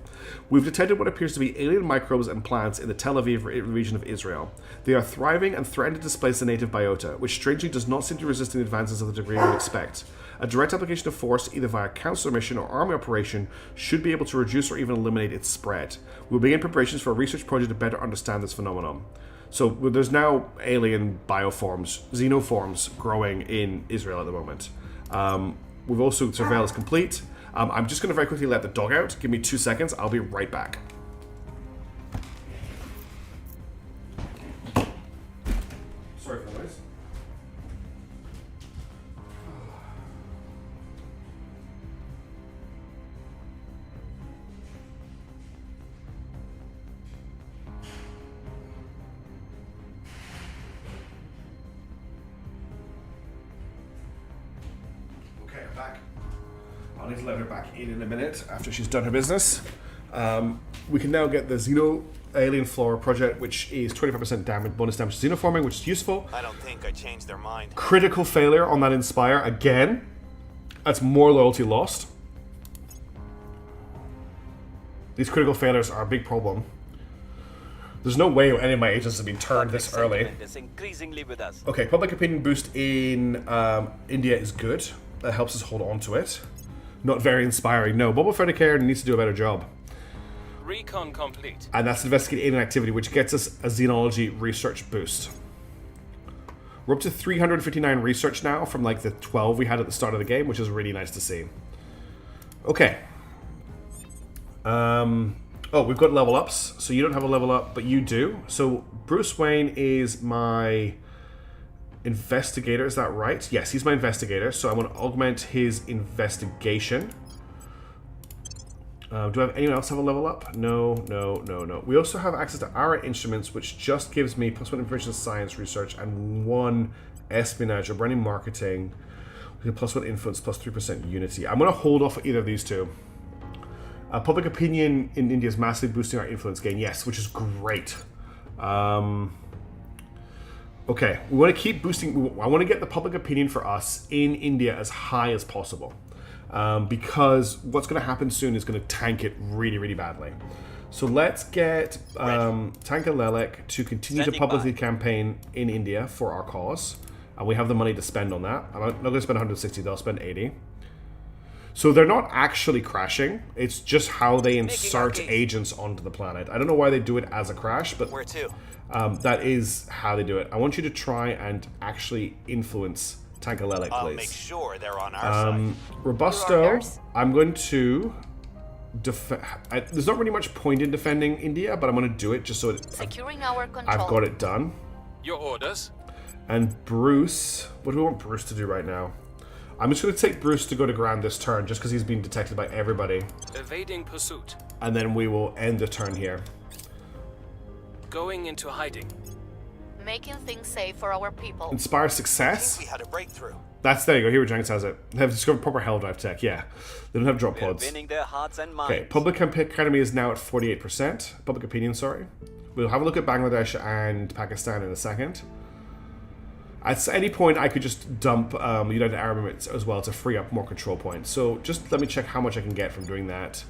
We've detected what appears to be alien microbes and plants in the Tel Aviv region of Israel. They are thriving and threaten to displace the native biota, which strangely does not seem to resist the advances of the degree we would expect. A direct application of force, either via counselor mission or army operation, should be able to reduce or even eliminate its spread. We'll begin preparations for a research project to better understand this phenomenon. So there's now alien bioforms, xenoforms, growing in Israel at the moment. We've also surveillance complete. I'm just going to very quickly let the dog out. Give me 2 seconds. I'll be right back. Sorry for the noise. I'll need to let her back in a minute after she's done her business. We can now get the Xeno Alien Flora project, which is 25% damage, bonus damage to xenoforming, which is useful. I don't think I changed their mind. Critical failure on that Inspire again. That's more loyalty lost. These critical failures are a big problem. There's no way any of my agents have been turned this early. Is increasingly with us. Okay, public opinion boost in India is good. That helps us hold on to it. Not very inspiring. No, Boba Fett needs to do a better job. Recon complete. And that's investigate alien activity, which gets us a xenology research boost. We're up to 359 research now from like the 12 we had at the start of the game, which is really nice to see. Okay. Oh, we've got level ups. So you don't have a level up, but you do. So Bruce Wayne is my investigator. Is that right? Yes, he's my investigator. So I want to augment his investigation. Do I have anyone else have a level up? No, no, no, no. We also have access to our instruments, which just gives me +1 information science research and 1 espionage or branding marketing. We get +1 influence, +3% unity. I'm going to hold off either of these two. Public opinion in India is massively boosting our influence gain. Yes, which is great. Okay, we want to keep boosting. I want to get the public opinion for us in India as high as possible. Because what's going to happen soon is going to tank it really, really badly. So let's get Tanka Lelek to continue to publicly campaign in India for our cause. And we have the money to spend on that. I'm not going to spend 160, they'll spend 80. So they're not actually crashing. It's just how they insert agents onto the planet. I don't know why they do it as a crash, but where to? That is how they do it. I want you to try and actually influence Tankalelek, please. I'll make sure they're on our side. Robusto, I'm going to there's not really much point in defending India, but I'm going to do it just so Securing our control. I've got it done. Your orders. And Bruce, what do we want Bruce to do right now? I'm just going to take Bruce to go to ground this turn, just because he's been detected by everybody. Evading pursuit. And then we will end the turn here. Going into hiding. Making things safe for our people. Inspire success. I think we had a breakthrough. There you go. Hero Janks has it. They have discovered proper hell drive tech. Yeah, they don't have drop pods. Winning their hearts and minds. Okay, public academy is now at 48%. Public opinion, sorry. We'll have a look at Bangladesh and Pakistan in a second. At any point, I could just dump United Arab Emirates as well to free up more control points. So just let me check how much I can get from doing that.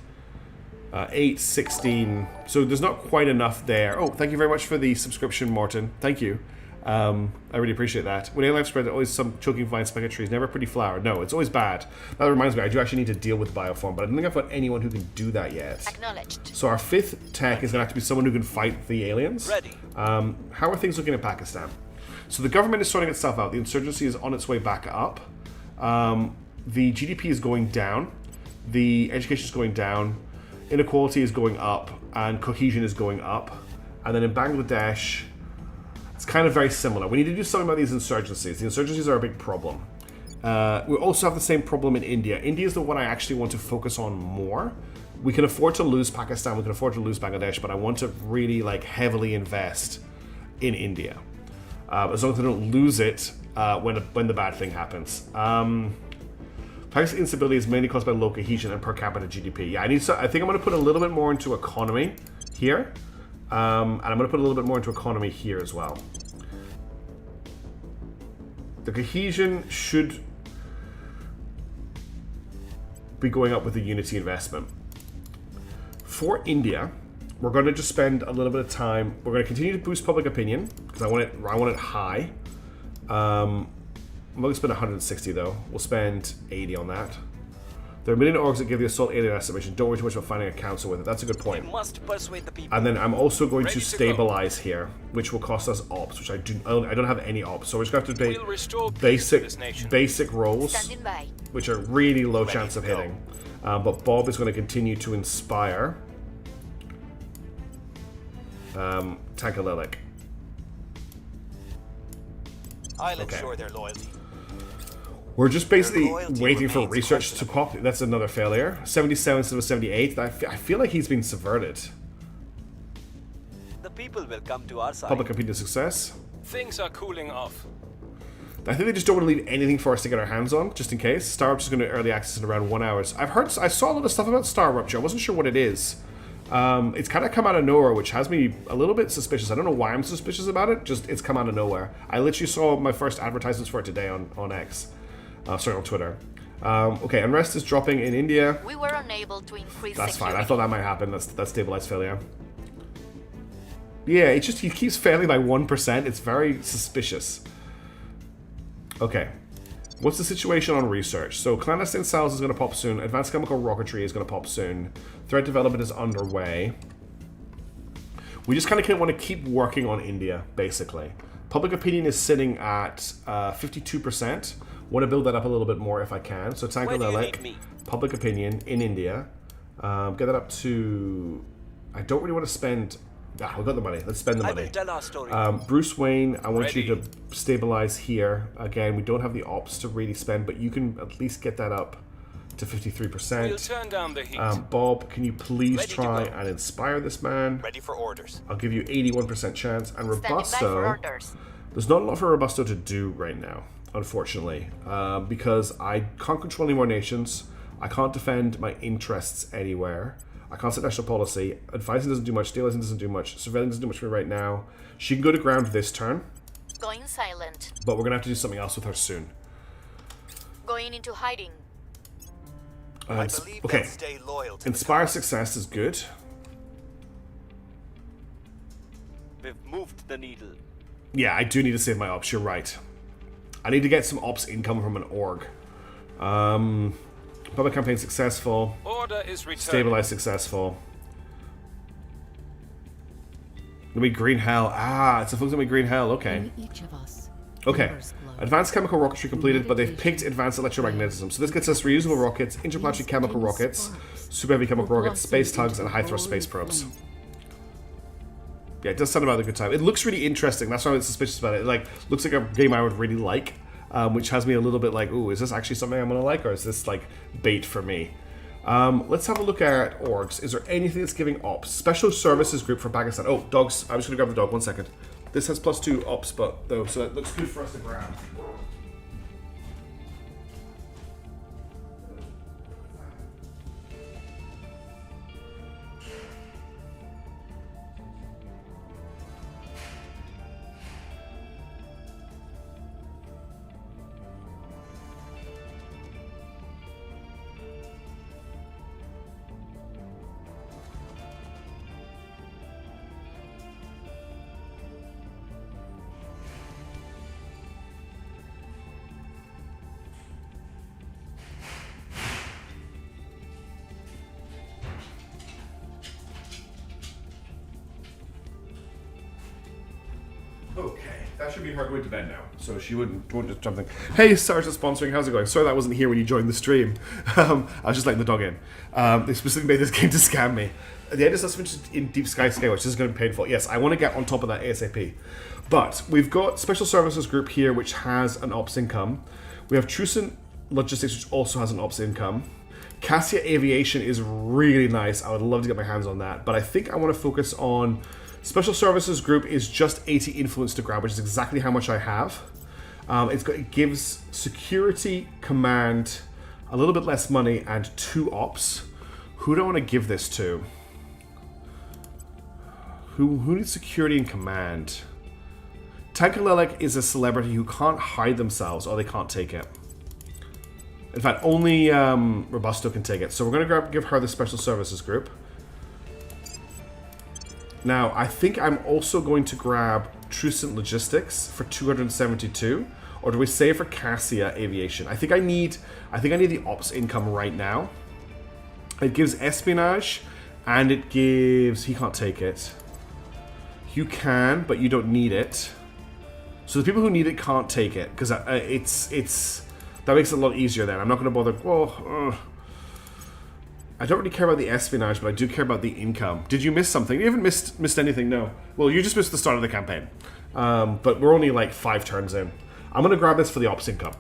8, 16. So there's not quite enough there. Oh, thank you very much for the subscription, Morton. Thank you. I really appreciate that. When alien life spread, there's always some choking vine speck of trees. Never a pretty flower. No, it's always bad. That reminds me, I do actually need to deal with bioform, but I don't think I've got anyone who can do that yet. Acknowledged. So our 5th tech is going to have to be someone who can fight the aliens. Ready. How are things looking in Pakistan? So the government is sorting itself out. The insurgency is on its way back up. The GDP is going down. The education is going down. Inequality is going up. And cohesion is going up. And then in Bangladesh, it's kind of very similar. We need to do something about these insurgencies. The insurgencies are a big problem. We also have the same problem in India. India is the one I actually want to focus on more. We can afford to lose Pakistan. We can afford to lose Bangladesh. But I want to really heavily invest in India. As long as I don't lose it when the bad thing happens. Pakistan instability is mainly caused by low cohesion and per capita GDP. Yeah, I think I'm going to put a little bit more into economy here. And I'm going to put a little bit more into economy here as well. The cohesion should be going up with the unity investment. For India, we're going to just spend a little bit of time. We're going to continue to boost public opinion because I want it high. I'm going to spend 160 though. We'll spend 80 on that. There are a million orgs that give the assault alien estimation. Don't worry too much about finding a council with it. That's a good point. We must persuade the people. And then I'm also going to stabilize here, which will cost us ops, which I don't have any ops. So we're just going to have to do basic rolls, which are really low chance of hitting. But Bob is going to continue to inspire Tankalelek. I'll ensure their loyalty. We're just basically waiting for research to pop. That's another failure. 77 instead of 78. I feel like he's been subverted. The people will come to our side. Public opinion success. Things are cooling off. I think they just don't want to leave anything for us to get our hands on, just in case. Star Rupture is going to early access in around 1 hour. I saw a lot of stuff about Star Rupture. I wasn't sure what it is. It's kind of come out of nowhere, which has me a little bit suspicious. I don't know why I'm suspicious about it. Just it's come out of nowhere. I literally saw my first advertisements for it today on X. Sorry, on Twitter. Okay, unrest is dropping in India. We were unable to increase That's fine. security. I thought that might happen. That's stabilized failure. Yeah, he keeps failing by 1%. It's very suspicious. Okay. What's the situation on research? So clandestine cells is going to pop soon. Advanced chemical rocketry is going to pop soon. Threat development is underway. We just kind of want to keep working on India, basically. Public opinion is sitting at 52%. Want to build that up a little bit more if I can. So Tankalelek, public opinion in India. Get that up to... I don't really want to spend... we've got the money. Let's spend the money. Bruce Wayne, I want you to stabilize here. Again, we don't have the ops to really spend, but you can at least get that up to 53%. We'll turn down the heat. Bob, can you please try and inspire this man? Ready for orders. I'll give you 81% chance. And Standing by for Robusto, orders. there's not a lot for Robusto to do right now, unfortunately, because I can't control any more nations. I can't defend my interests anywhere. I can't set national policy. Advising doesn't do much. Stabilizing doesn't do much. Surveilling doesn't do much for me right now. She can go to ground this turn, Going silent. but we're going to have to do something else with her soon. Going into hiding. I believe okay. they'll stay loyal to Inspire success is good. We've moved the needle. Yeah, I do need to save my ops. You're right. I need to get some ops income from an org. Public campaign successful. Order is returning. Stabilize successful. Gonna be green hell. It's a focus on green hell. Okay. In each of us, Okay. embers glow. Advanced chemical rocketry completed, but they've picked advanced electromagnetism. So this gets us reusable rockets, interplanetary chemical rockets, super heavy chemical rockets, space tugs, and high thrust space probes. Yeah, it does sound about a good time. It looks really interesting. That's why I'm suspicious about it. It looks like a game I would really like, which has me a little bit like, ooh, is this actually something I'm gonna like, or is this like bait for me? Let's have a look at orgs. Is there anything that's giving ops? Special services group for Pakistan. Oh, dogs. I'm just gonna grab the dog. 1 second. This has +2 ops, but though, so it looks good for us to grab. Okay, that should be her going to bed now, so she won't just jump in. Hey, Sarge is sponsoring. How's it going? Sorry that I wasn't here when you joined the stream. I was just letting the dog in. They specifically made this game to scam me. The end is suspension in Deep Sky Scale, which is going to be painful. Yes, I want to get on top of that ASAP. But we've got Special Services Group here, which has an ops income. We have Trucent Logistics, which also has an ops income. Cassia Aviation is really nice. I would love to get my hands on that. But I think I want to focus on Special Services Group is just 80 influence to grab, which is exactly how much I have. It gives security, command, a little bit less money, and 2 ops. Who do I want to give this to? Who needs security and command? Tankalelek is a celebrity who can't hide themselves, or they can't take it. In fact, only Robusto can take it. So we're going to give her the Special Services Group. Now, I think I'm also going to grab Trucent Logistics for 272, or do we save for Cassia Aviation? I think I need the ops income right now. It gives espionage, and it gives... He can't take it. You can, but you don't need it. So the people who need it can't take it, because it's that makes it a lot easier then. I'm not going to bother... Well, I don't really care about the espionage, but I do care about the income. Did you miss something? You haven't missed anything, no. Well, you just missed the start of the campaign. But we're only like 5 turns in. I'm going to grab this for the ops income.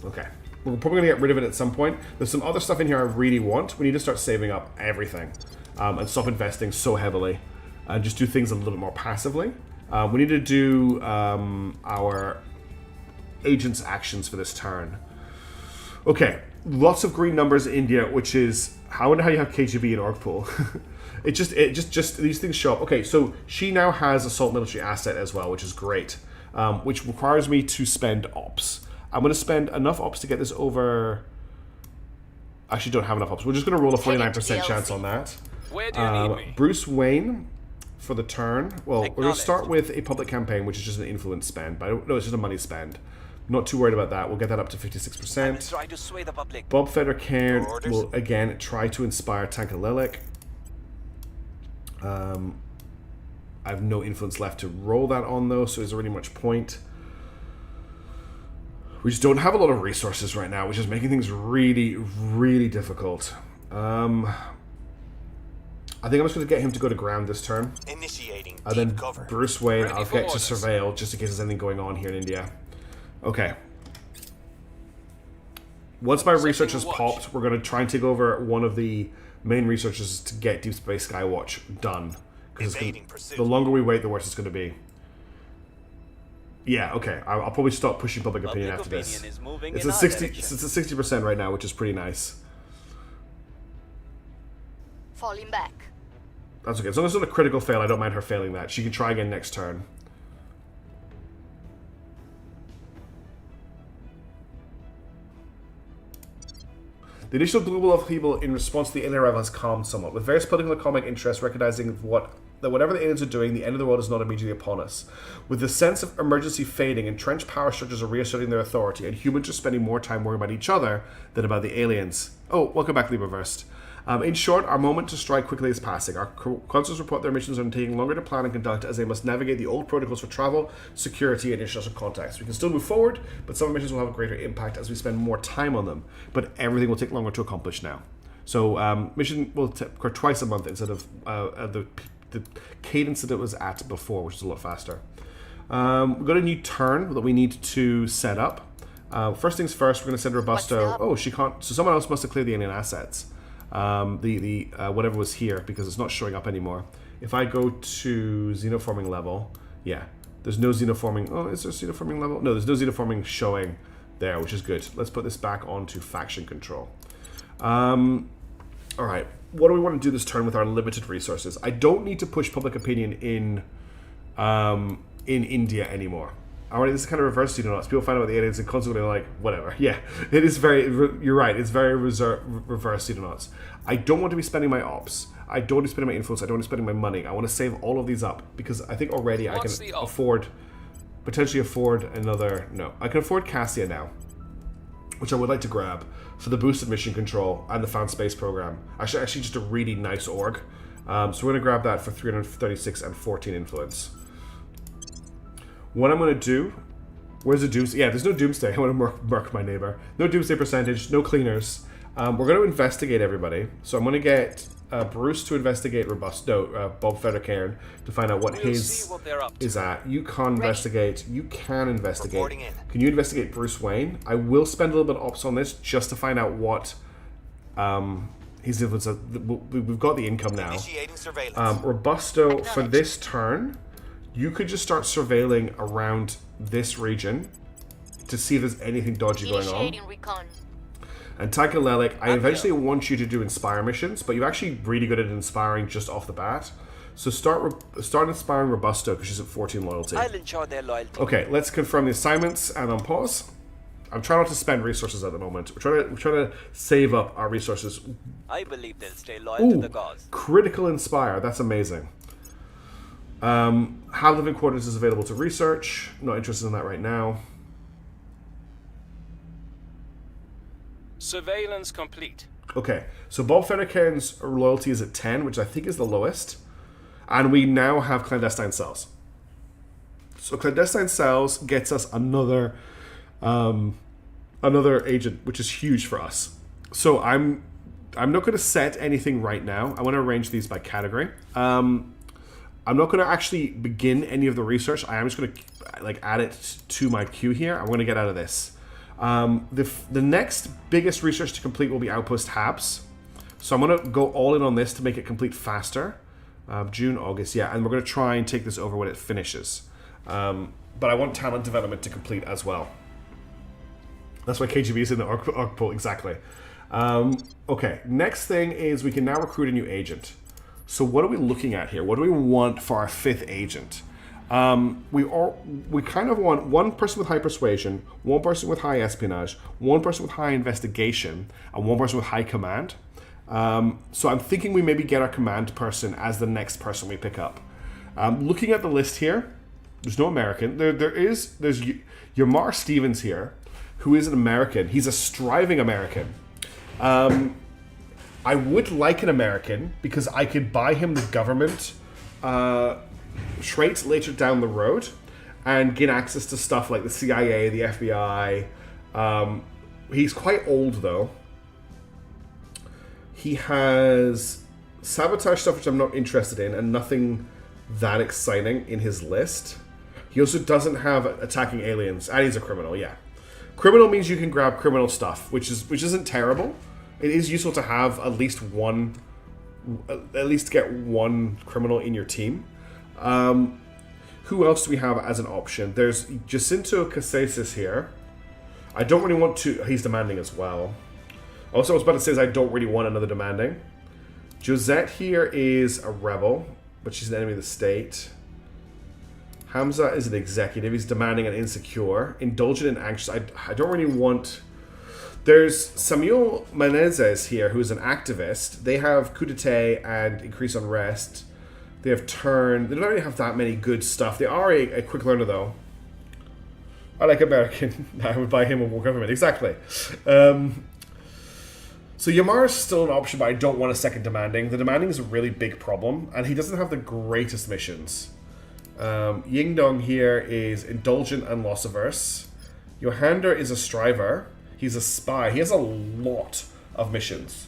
Okay. We're probably going to get rid of it at some point. There's some other stuff in here I really want. We need to start saving up everything. And stop investing so heavily. And just do things a little bit more passively. We need to do our agent's actions for this turn. Okay, lots of green numbers in India, which is, I wonder how you have KGB and Orgpool. it just these things show up. Okay, so she now has assault military asset as well, which is great, which requires me to spend ops. I'm going to spend enough ops to get this over. I actually don't have enough ops. We're just going to roll a 49% chance on that. Where do you need me? Bruce Wayne for the turn. Well, we're going to start with a public campaign, which is just an influence spend. But no, it's just a money spend. Not too worried about that. We'll get that up to 56%. Try to sway the public. Bob Federcairn will again try to inspire Tankalelik. I have no influence left to roll that on though, so is there really much point? We just don't have a lot of resources right now, which is making things really, really difficult. I think I'm just going to get him to go to ground this turn. Initiating and then cover. Bruce Wayne, Ready I'll for get to orders. surveil just in case there's anything going on here in India. Okay. Once my research has watch. popped, we're going to try and take over one of the main researchers to get Deep Space Skywatch done. Because the longer we wait, the worse it's going to be. Yeah, okay. I'll probably stop pushing public opinion after this. It's at 60% right now, which is pretty nice. Falling back. That's okay. As long as it's not a critical fail, I don't mind her failing that. She can try again next turn. The initial global upheaval in response to the alien arrival has calmed somewhat, with various political and economic interests recognizing that whatever the aliens are doing, the end of the world is not immediately upon us. With the sense of emergency fading, entrenched power structures are reasserting their authority, and humans are spending more time worrying about each other than about the aliens. Oh, welcome back, Libra Versed. In short, our moment to strike quickly is passing. Our consuls report their missions are taking longer to plan and conduct as they must navigate the old protocols for travel, security, and international contacts. We can still move forward, but some missions will have a greater impact as we spend more time on them. But everything will take longer to accomplish now. So mission will occur twice a month instead of the cadence that it was at before, which is a lot faster. We've got a new turn that we need to set up. First things first, we're going to send Robusto. Oh, she can't. So someone else must have cleared the alien assets. Whatever was here, because it's not showing up anymore. If I go to xenoforming level, yeah, there's no xenoforming. Oh, is there xenoforming level? No, there's no xenoforming showing there, which is good. Let's put this back onto faction control. All right, what do we want to do this turn with our limited resources? I don't need to push public opinion in India anymore. Alright, this is kind of reverse pseudonauts. People find out about the aliens and constantly like, whatever. Yeah, it is very, you're right, it's very reverse pseudonauts. I don't want to be spending my ops. I don't want to be spending my influence. I don't want to be spending my money. I want to save all of these up because I think already I can potentially afford another, no. I can afford Cassia now, which I would like to grab for the boosted mission control and the found space program. Actually just a really nice org. So we're going to grab that for 336 and 14 influence. What I'm going to do, where's the doomsday? Yeah, there's no doomsday. I want to murk my neighbor. No doomsday percentage, no cleaners. We're going to investigate everybody. So I'm going to get Bruce to investigate Bob Federcairn to find out what his is at. You can investigate. You can investigate. Can you investigate Bruce Wayne? I will spend a little bit of ops on this just to find out what his influence is. We've got the income now. Robusto, for this turn, you could just start surveilling around this region to see if there's anything dodgy going on. Recon. And Takalelic, I eventually want you to do Inspire missions, but you're actually really good at inspiring just off the bat. So start inspiring Robusto because she's at 14 loyalty. I'll ensure their loyalty. Okay, let's confirm the assignments and on pause. I'm trying not to spend resources at the moment. We're trying to save up our resources. I believe they'll stay loyal to the cause. Critical Inspire, that's amazing. How living quarters is available to research. Not interested in that right now. Surveillance complete. Okay, so Bob Federcairn's loyalty is at 10, which I think is the lowest. And we now have clandestine cells. So clandestine cells gets us another agent, which is huge for us. So I'm not going to set anything right now. I want to arrange these by category. I'm not going to actually begin any of the research. I am just going to add it to my queue here. I'm going to get out of this. The next biggest research to complete will be Outpost Habs. So I'm going to go all in on this to make it complete faster. June, August, yeah. And we're going to try and take this over when it finishes. But I want talent development to complete as well. That's why KGB is in the orc pool, exactly. Okay, next thing is we can now recruit a new agent. So what are we looking at here? What do we want for our 5th agent? We kind of want one person with high persuasion, one person with high espionage, one person with high investigation, and one person with high command. So I'm thinking we maybe get our command person as the next person we pick up. Looking at the list here, there's no American. There's Yamar Stevens here, who is an American. He's a striving American. I would like an American because I could buy him the government traits later down the road and gain access to stuff like the CIA, the FBI. He's quite old though. He has sabotage stuff which I'm not interested in and nothing that exciting in his list. He also doesn't have attacking aliens, and he's a criminal, yeah. Criminal means you can grab criminal stuff, which isn't terrible. It is useful to have at least get one criminal in your team. Who else do we have as an option? There's Jacinto Casasis here. I don't really want to... He's demanding as well. Also, I was about to say I don't really want another demanding. Josette here is a rebel, but she's an enemy of the state. Hamza is an executive. He's demanding and insecure. Indulgent and anxious. I don't really want... There's Samuel Menezes here, who is an activist. They have coup d'etat and increase unrest. They have turn. They don't really have that many good stuff. They are a quick learner, though. I like American. I would buy him a war government. Exactly. So Yamar is still an option, but I don't want a second demanding. The demanding is a really big problem, and he doesn't have the greatest missions. Ying Dong here is indulgent and loss averse. Yohander is a striver. He's a spy. He has a lot of missions.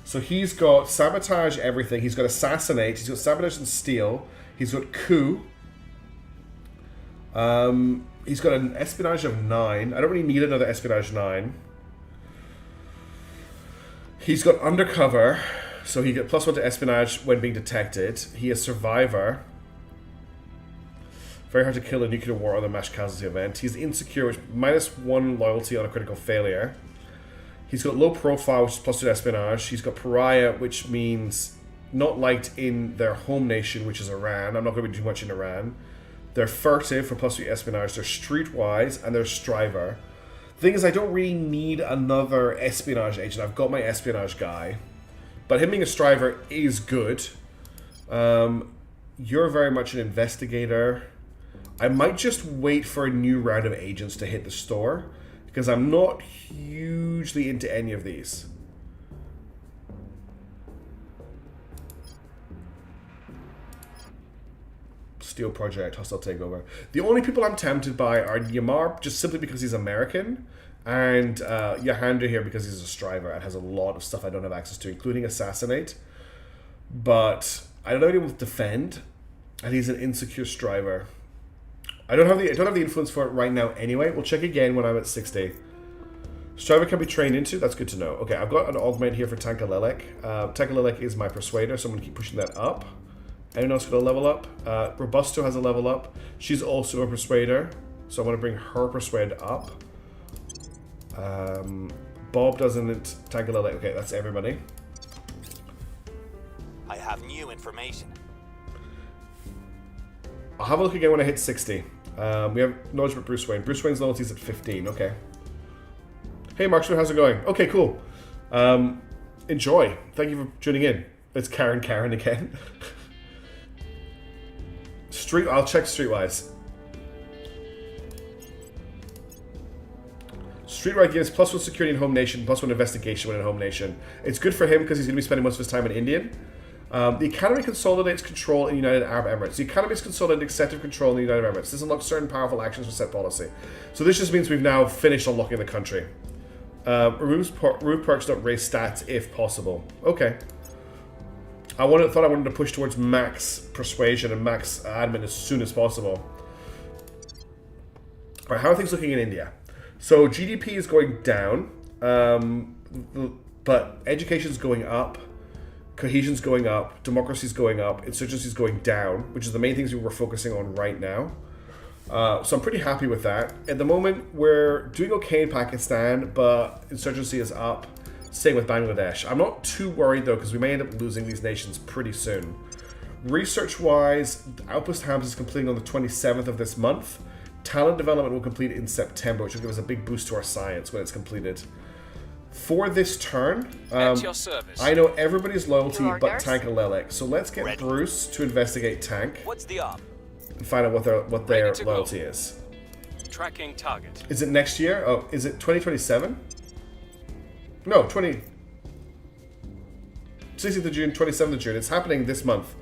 So he's got sabotage everything. He's got assassinate. He's got sabotage and steal. He's got coup. He's got an espionage of 9. I don't really need another espionage 9. He's got undercover. So he gets +1 to espionage when being detected. He is survivor. Very hard to kill a nuclear war or other mass casualty event. He's insecure, which -1 loyalty on a critical failure. He's got low profile, which is +2 to espionage. He's got pariah, which means not liked in their home nation, which is Iran. I'm not going to be too much in Iran. They're furtive for +3 espionage. They're streetwise, and they're striver. The thing is, I don't really need another espionage agent. I've got my espionage guy. But him being a striver is good. You're very much an investigator. I might just wait for a new round of agents to hit the store, because I'm not hugely into any of these. Steel Project, Hostile Takeover. The only people I'm tempted by are Yamar, just simply because he's American, and Yohander here because he's a striver and has a lot of stuff I don't have access to, including Assassinate. But I don't know anyone with Defend, and he's an insecure striver. I don't have the influence for it right now anyway. We'll check again when I'm at 60. Striver can be trained into. That's good to know. Okay, I've got an augment here for Tankalelic. Tankalelic is my persuader, so I'm going to keep pushing that up. Anyone else got a level up? Robusto has a level up. She's also a persuader, so I want to bring her persuade up. Bob doesn't. Tankalelic. Okay, that's everybody. I have new information. I'll have a look again when I hit 60. We have knowledge about Bruce Wayne. Bruce Wayne's loyalty is at 15. Okay. Hey, Marksman, how's it going? Okay, cool. Enjoy. Thank you for tuning in. It's Karen again. I'll check Streetwise. Streetwise gives +1 security in home nation, +1 investigation when in home nation. It's good for him because he's going to be spending most of his time in Indian. The Academy consolidates control in the United Arab Emirates. The Academy is consolidating executive control in the United Arab Emirates. This unlocks certain powerful actions for set policy. So this just means we've now finished unlocking the country. Remove perks don't raise stats if possible. Okay. I thought I wanted to push towards max persuasion and max admin as soon as possible. Alright, how are things looking in India? So GDP is going down, but education is going up. Cohesion's going up, democracy's going up, insurgency's going down, which is the main things we were focusing on right now. So I'm pretty happy with that. At the moment, we're doing okay in Pakistan, but insurgency is up. Same with Bangladesh. I'm not too worried though, because we may end up losing these nations pretty soon. Research-wise, Outpost Hams is completing on the 27th of this month. Talent development will complete in September, which will give us a big boost to our science when it's completed. For this turn, At your service. I know everybody's loyalty Your but orders? Tank and Lelek. So let's get Ready. Bruce to investigate Tank What's the op? and find out what their Ready to go. loyalty is. Tracking target. Is it next year? Oh, is it 2027? No, 16th of June, 27th of June. It's happening this month.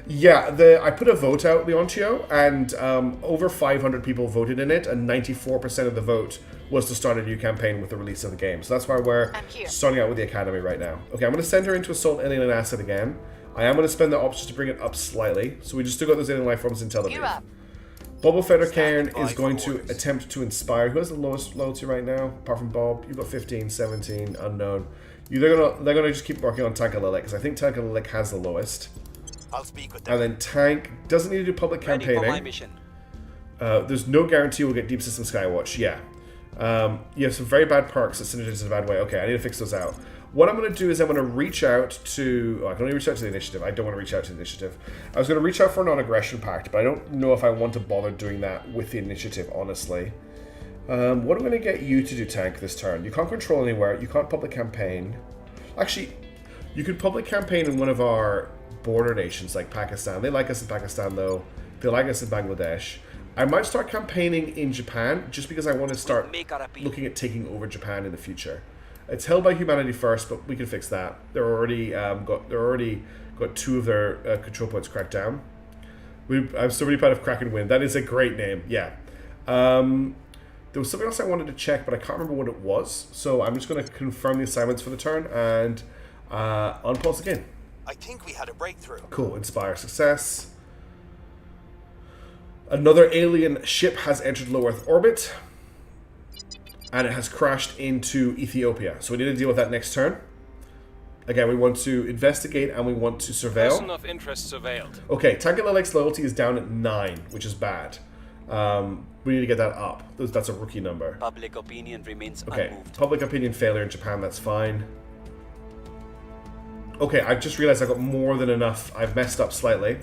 Yeah, I put a vote out, Leontio, and over 500 people voted in it, and 94% of the vote was to start a new campaign with the release of the game. So that's why we're I'm here. starting out with the Academy right now. Okay, I'm going to send her into Assault Alien and Acid again. I am going to spend the options to bring it up slightly. So we just still got those alien life forms in Tel Gear Aviv. up. Boba Fetter Cairn Stand by is going for to orders. attempt to inspire. Who has the lowest loyalty right now? Apart from Bob, you've got 15, 17, unknown. They're gonna just keep working on Tank and Lelek, because I think Tank and Lelek has the lowest. I'll speak with them. And then Tank doesn't need to do public Ready for my campaigning. mission. There's no guarantee we'll get Deep System Skywatch. Yeah. You have some very bad perks that synergize in a bad way. Okay, I need to fix those out. What I'm going to do is I'm going to reach out to... I can only reach out to the initiative. I don't want to reach out to the initiative. I was going to reach out for a non-aggression pact, but I don't know if I want to bother doing that with the initiative, honestly. What am I going to get you to do, Tank, this turn? You can't control anywhere. You can't public campaign. Actually, you could public campaign in one of our border nations, like Pakistan. They like us in Pakistan, though. They like us in Bangladesh. I might start campaigning in Japan, just because I want to start Make our appeal. looking at taking over Japan in the future. It's held by humanity first, but we can fix that. They're already got two of their control points cracked down. I'm so really proud of Kraken Wind. That is a great name. Yeah. There was something else I wanted to check, but I can't remember what it was. So I'm just going to confirm the assignments for the turn and unpulse again. I think we had a breakthrough. Cool. Inspire success. Another alien ship has entered low Earth orbit. And it has crashed into Ethiopia. So we need to deal with that next turn. Again, we want to investigate and we want to surveil. Person of interest surveilled. Okay, Tank and Lelek's loyalty is down at 9, which is bad. We need to get that up. That's a rookie number. Public opinion remains Okay, unmoved. public opinion failure in Japan, that's fine. Okay, I just realized I got more than enough. I've messed up slightly.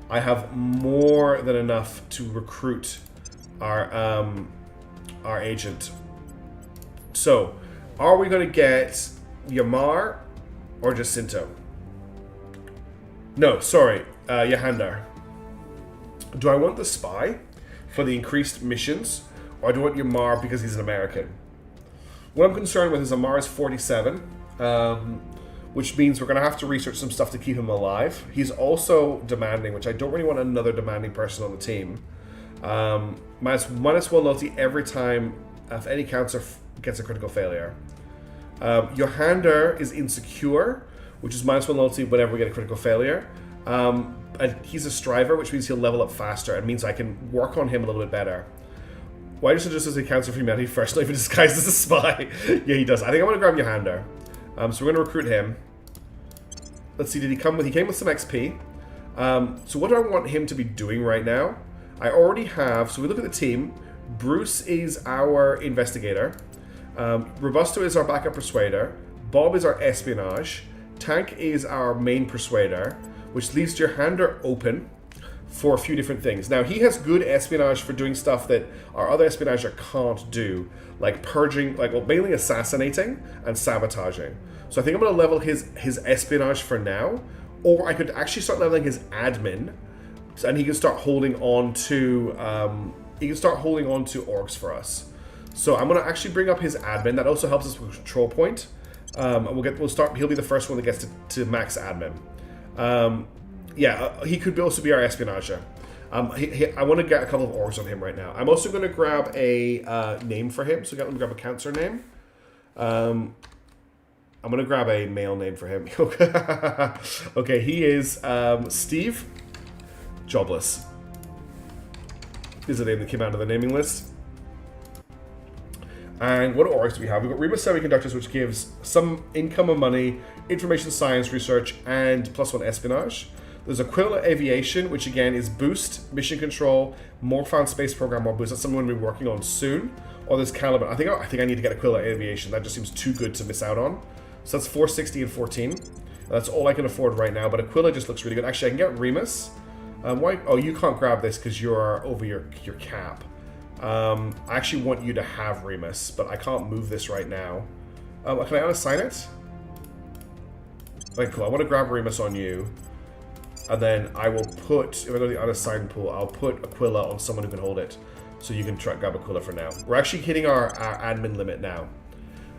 I have more than enough to recruit our agent. So, are we going to get Yamar or Jacinto? No, sorry, Yahandar. Do I want the spy for the increased missions, or do I want Yamar because he's an American? What I'm concerned with is Yamar is 47, which means we're going to have to research some stuff to keep him alive. He's also demanding, which I don't really want another demanding person on the team. Minus 1 loyalty every time if any counter gets a critical failure. Yohander is insecure, which is minus 1 loyalty whenever we get a critical failure. And he's a striver, which means he'll level up faster. It means I can work on him a little bit better. Why does it just as he counts for humanity first, not even disguised as a spy? Yeah, he does. I think I'm going to grab Yohander. So we're going to recruit him. Let's see, did he come with... He came with some XP. So what do I want him to be doing right now? I already have... So we look at the team. Bruce is our investigator. Robusto is our backup persuader. Bob is our espionage. Tank is our main persuader, which leaves Yohander open for a few different things. Now, he has good espionage for doing stuff that our other espionager can't do, like purging, mainly assassinating and sabotaging. So I think I'm going to level his espionage for now, or I could actually start leveling his admin, and he can start holding on to orgs for us. So I'm going to actually bring up his admin. That also helps us with control point. And he'll be the first one that gets to max admin. He could also be our espionager. I want to get a couple of orgs on him right now. I'm also going to grab a name for him. So let me grab a counselor name. I'm going to grab a male name for him. Okay, he is Steve Jobless. Is the name that came out of the naming list. And what orgs do we have? We've got Reba Semiconductors, which gives some income and money, information science research, and +1 espionage. There's Aquila Aviation, which again is boost, mission control, more found space program, more boost. That's something we're going to be working on soon. Or there's Caliban. I think I need to get Aquila Aviation. That just seems too good to miss out on. So that's 460 and 14. That's all I can afford right now. But Aquila just looks really good. Actually, I can get Remus. Why? Oh, you can't grab this because you're over your cap. I actually want you to have Remus, but I can't move this right now. Can I unassign it? Okay, cool. I want to grab Remus on you. And then I will put, if I go to the unassigned pool, I'll put Aquila on someone who can hold it. So you can try grab Aquila for now. We're actually hitting our admin limit now.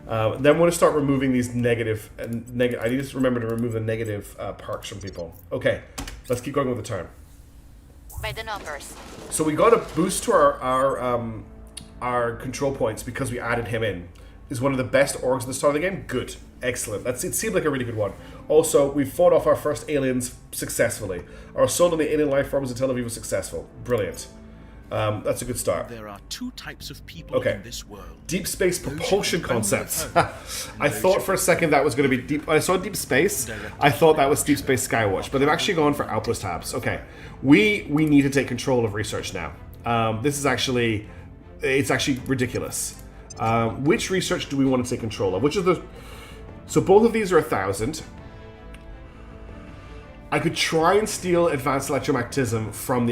Then we're going to start removing these negative. I need to remember to remove the negative perks from people. Okay, let's keep going with the turn. By the numbers. So we got a boost to our control points because we added him in. Is one of the best orgs at the start of the game? Good. Excellent. It seemed like a really good one. Also, we fought off our first aliens successfully. Our assault on the alien life forms in Tel Aviv was successful. Brilliant. That's a good start. There are two types of people in this world. Deep space propulsion concepts. I thought for a second that was going to be deep. I saw deep space. I thought that was Deep Space Skywatch, but they've actually gone for outpost tabs. Okay, we need to take control of research now. This is actually, it's actually ridiculous. Which research do we want to take control of? Which of the? So both of these are 1,000. I could try and steal advanced electromagnetism from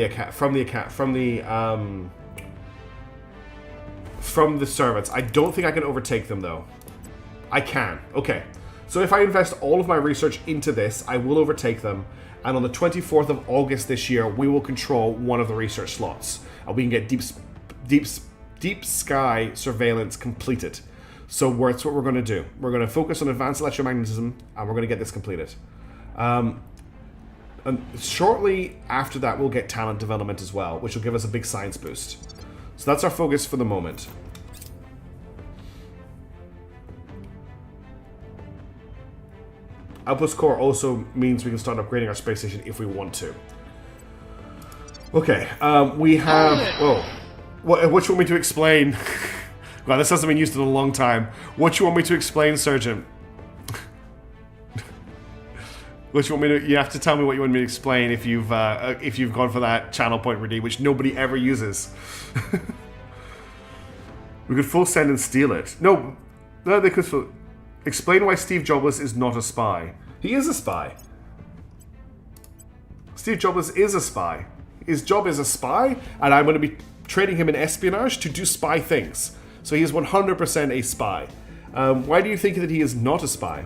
the servants. I don't think I can overtake them though. I can. Okay. So if I invest all of my research into this, I will overtake them. And on the 24th of August this year, we will control one of the research slots, and we can get deep sky surveillance completed. So that's what we're going to do. We're going to focus on advanced electromagnetism, and we're going to get this completed. And shortly after that, we'll get talent development as well, which will give us a big science boost. So that's our focus for the moment. Outpost Core also means we can start upgrading our space station if we want to. Okay, we have... Whoa. What you want me to explain? Wow, this hasn't been used in a long time. What you want me to explain, Surgeon? What you want me to? You have to tell me what you want me to explain if you've gone for that channel point redeem, which nobody ever uses. We could full send and steal it. No, they could full... Explain why Steve Jobless is not a spy. He is a spy. Steve Jobless is a spy. His job is a spy, and I'm going to be trading him in espionage to do spy things. So he is 100% a spy. Why do you think that he is not a spy?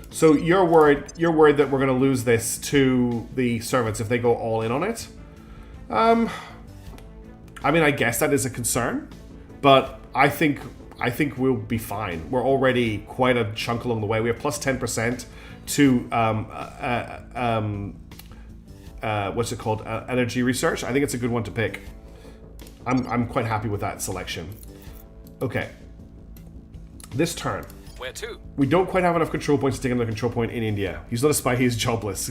So you're worried that we're going to lose this to the servants if they go all in on it? I mean, I guess that is a concern, but I think we'll be fine. We're already quite a chunk along the way. We have plus 10% to what's it called? Energy research. I think it's a good one to pick. I'm quite happy with that selection. Okay. This turn. Where to? We don't quite have enough control points to take another control point in India. He's not a spy, he's jobless.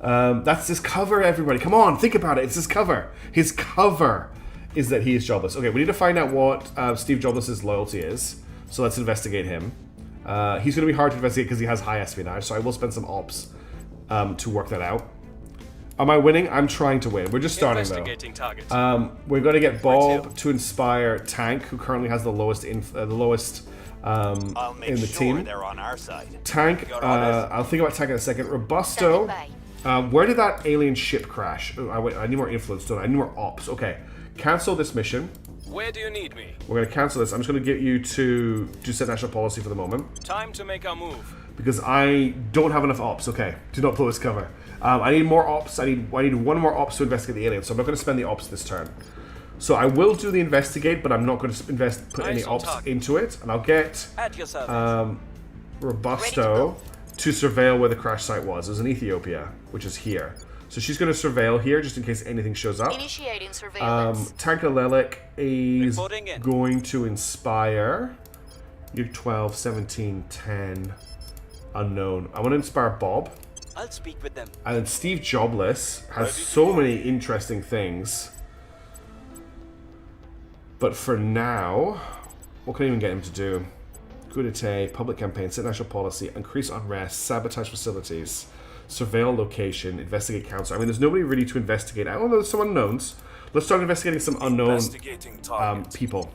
That's his cover, everybody. Come on, think about it. It's his cover. His cover is that he is jobless. Okay, we need to find out what Steve Jobless's loyalty is. So let's investigate him. He's going to be hard to investigate because he has high espionage, so I will spend some ops to work that out. Am I winning? I'm trying to win. We're just starting though. We're going to get Bob to inspire Tank, who currently has the lowest in the team. They're on our side. Tank, I'll think about Tank in a second. Robusto, where did that alien ship crash? Oh, I need more influence, don't I? I need more ops. Okay, cancel this mission. Where do you need me? We're going to cancel this. I'm just going to get you to set national policy for the moment. Time to make our move. Because I don't have enough ops. Okay, do not blow his cover. I need more ops. I need one more ops to investigate the aliens. So I'm not going to spend the ops this turn. So I will do the investigate, but I'm not going to put any ops into it. And I'll get Robusto to surveil where the crash site was. It was in Ethiopia, which is here. So she's going to surveil here just in case anything shows up. Initiating surveillance. Tankalelic is going to inspire. You're 12, 17, 10. Unknown. I want to inspire Bob. I'll speak with them. And then Steve Jobless has so many interesting things. But for now, what can I even get him to do? Coup d'etat, public campaign, set national policy, increase unrest, sabotage facilities. Surveil location, investigate council. I mean, there's nobody really to investigate. I don't know, there's some unknowns. Let's start investigating some unknown people.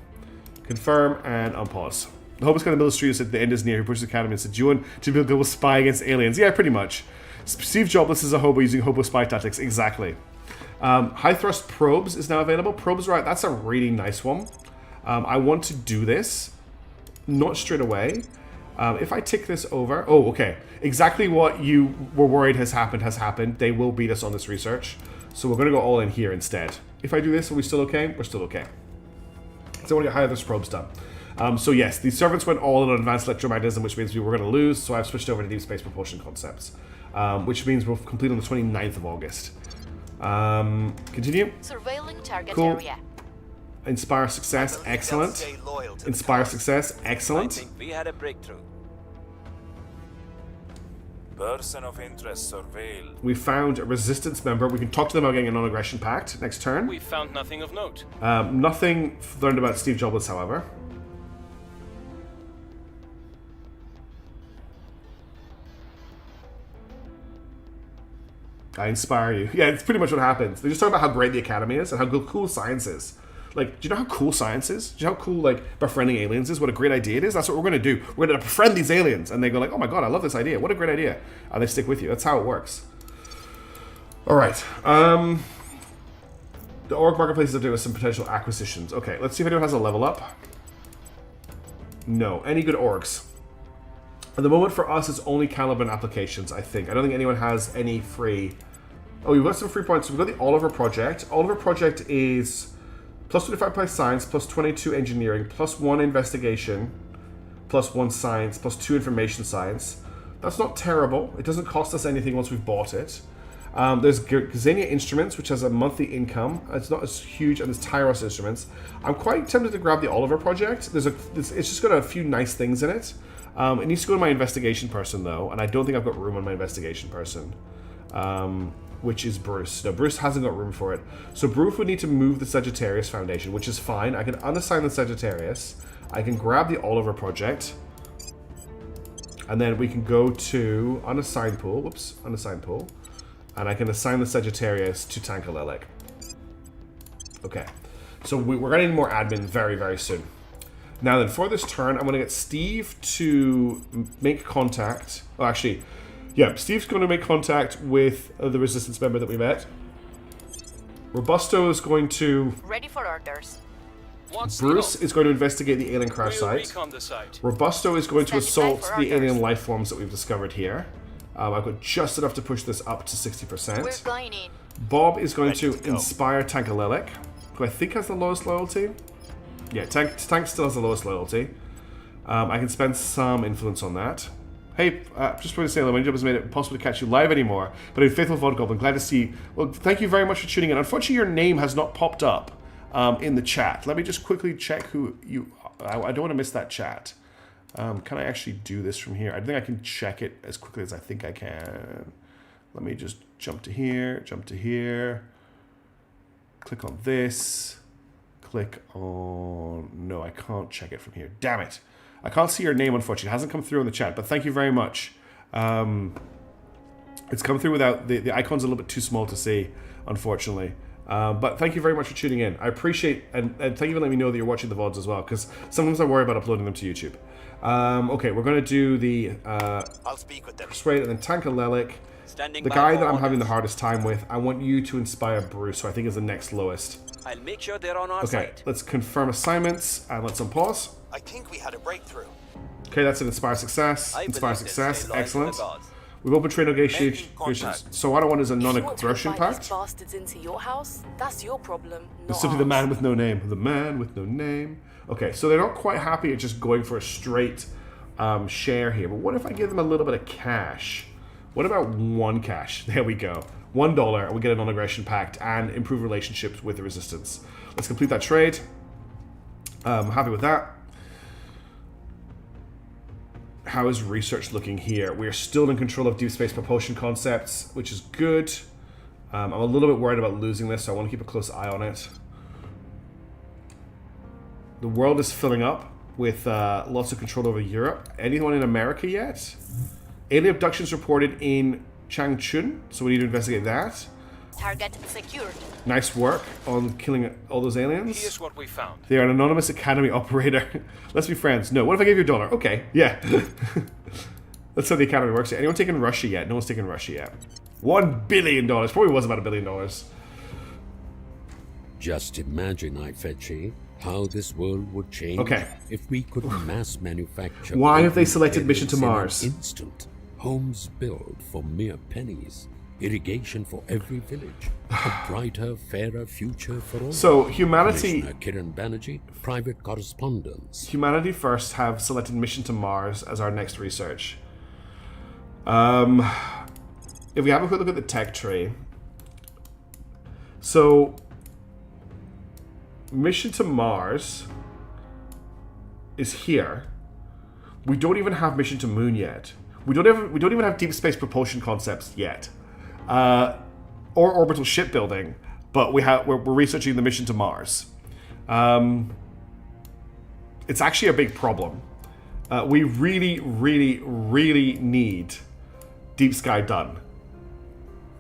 Confirm and unpause. The hope is going to build a street said the end is near. He pushes the academy and said, "Do you want to be a global spy against aliens?" Yeah, pretty much. Steve Jobless is a hobo using hobo spy tactics. Exactly. High thrust probes is now available. Probes, right? That's a really nice one. I want to do this. Not straight away. If I tick this over... Oh, okay. Exactly what you were worried has happened. They will beat us on this research. So we're going to go all in here instead. If I do this, are we still okay? We're still okay. So I want to get higher thrust probes done. So yes, the servants went all in on advanced electromagnetism, which means we were going to lose. So I've switched over to deep space propulsion concepts. Which means we'll complete on the 29th of August. Continue. Surveilling target Cool. area. Inspire success, excellent. Inspire success, excellent. I think we had a breakthrough. Person of interest surveilled. We found a resistance member. We can talk to them about getting a non-aggression pact next turn. We found nothing of note. Nothing learned about Steve Jobless, however. I inspire you. Yeah, it's pretty much what happens. They just talk about how great the academy is and how cool science is. Like, do you know how cool science is? Do you know how cool, like, befriending aliens is? What a great idea it is? That's what we're going to do. We're going to befriend these aliens. And they go like, oh my god, I love this idea. What a great idea. And they stick with you. That's how it works. All right. The org marketplace is updated with some potential acquisitions. Okay, let's see if anyone has a level up. No. Any good orgs? At the moment for us, it's only Caliban applications, I think. I don't think anyone has any free... Oh, we've got some free points. So we've got the Oliver Project. Oliver Project is plus 25 by science, plus 22 engineering, plus 1 investigation, plus 1 science, plus 2 information science. That's not terrible. It doesn't cost us anything once we've bought it. There's Xenia Instruments, which has a monthly income. It's not as huge, and there's Tyros Instruments. I'm quite tempted to grab the Oliver Project. It's just got a few nice things in it. It needs to go to my investigation person, though, and I don't think I've got room on my investigation person, which is Bruce. No, Bruce hasn't got room for it. So Bruce would need to move the Sagittarius Foundation, which is fine. I can unassign the Sagittarius. I can grab the Oliver Project, and then we can go to unassigned pool. Whoops, unassigned pool. And I can assign the Sagittarius to Tankalelic. Okay. So we're going to need more admin very, very soon. Now then, for this turn, I'm going to get Steve to make contact. Oh, actually, yeah, Steve's going to make contact with the Resistance member that we met. Robusto is going to... Ready for orders. Bruce is going to investigate the alien crash site. Robusto is going to assault the alien life forms that we've discovered here. I've got just enough to push this up to 60%. We're going in. Bob is going to inspire Tankalelic, who I think has the lowest loyalty. Yeah, Tank still has the lowest loyalty. I can spend some influence on that. Hey, just want to say, my job has made it impossible to catch you live anymore, but in Faithful Vod Goblin, glad to see. Well, thank you very much for tuning in. Unfortunately, your name has not popped up in the chat. Let me just quickly check who you... I don't want to miss that chat. Can I actually do this from here? I think I can check it as quickly as I think I can. Let me just jump to here, click on this, click on... No, I can't check it from here. Damn it. I can't see your name, unfortunately. It hasn't come through in the chat, but thank you very much. It's come through without... The icon's a little bit too small to see, unfortunately. But thank you very much for tuning in. I appreciate... And thank you for letting me know that you're watching the VODs as well, because sometimes I worry about uploading them to YouTube. Okay, we're going to do the... I'll speak with them. Persuade and then Tankalelic. The guy that I'm having the hardest time with, I want you to inspire Bruce, who I think is the next lowest. I'll make sure they're on our side. Okay, let's confirm assignments, and let's unpause. I think we had a breakthrough. Okay, that's an Inspire Success. Inspire Success, excellent. We've opened trade negotiations. So what I want is a non-aggression pact. Bastards into your house? That's your problem. It's simply the man with no name. The man with no name. Okay, so they're not quite happy at just going for a straight share here. But what if I give them a little bit of cash? What about 1 cash? There we go. $1, and we get a non-aggression pact and improve relationships with the Resistance. Let's complete that trade. I'm happy with that. How is research looking here? We are still in control of deep space propulsion concepts, which is good. I'm a little bit worried about losing this, so I want to keep a close eye on it. The world is filling up with lots of control over Europe. Anyone in America yet? Alien abductions reported in Changchun, so we need to investigate that. Target secured. Nice work on killing all those aliens. Here's what we found. They are an anonymous academy operator. Let's be friends. No, what if I gave you $1? Okay, yeah. That's how the academy works. Anyone taken Russia yet? No one's taken Russia yet. $1 billion. Probably was about $1 billion. Just imagine, Ifechi, how this world would change if we could mass manufacture. Why have they selected mission to Mars? Instant. Homes built for mere pennies. Irrigation for every village. A brighter, fairer future for all. So, humanity... Kiran Banerjee, private correspondence. Humanity First have selected mission to Mars as our next research. If we have a quick look at the tech tree. So, mission to Mars is here. We don't even have mission to Moon yet. We don't even have deep space propulsion concepts yet. Or orbital shipbuilding, but we're researching the mission to Mars. It's actually a big problem. We really, really, really need deep sky done.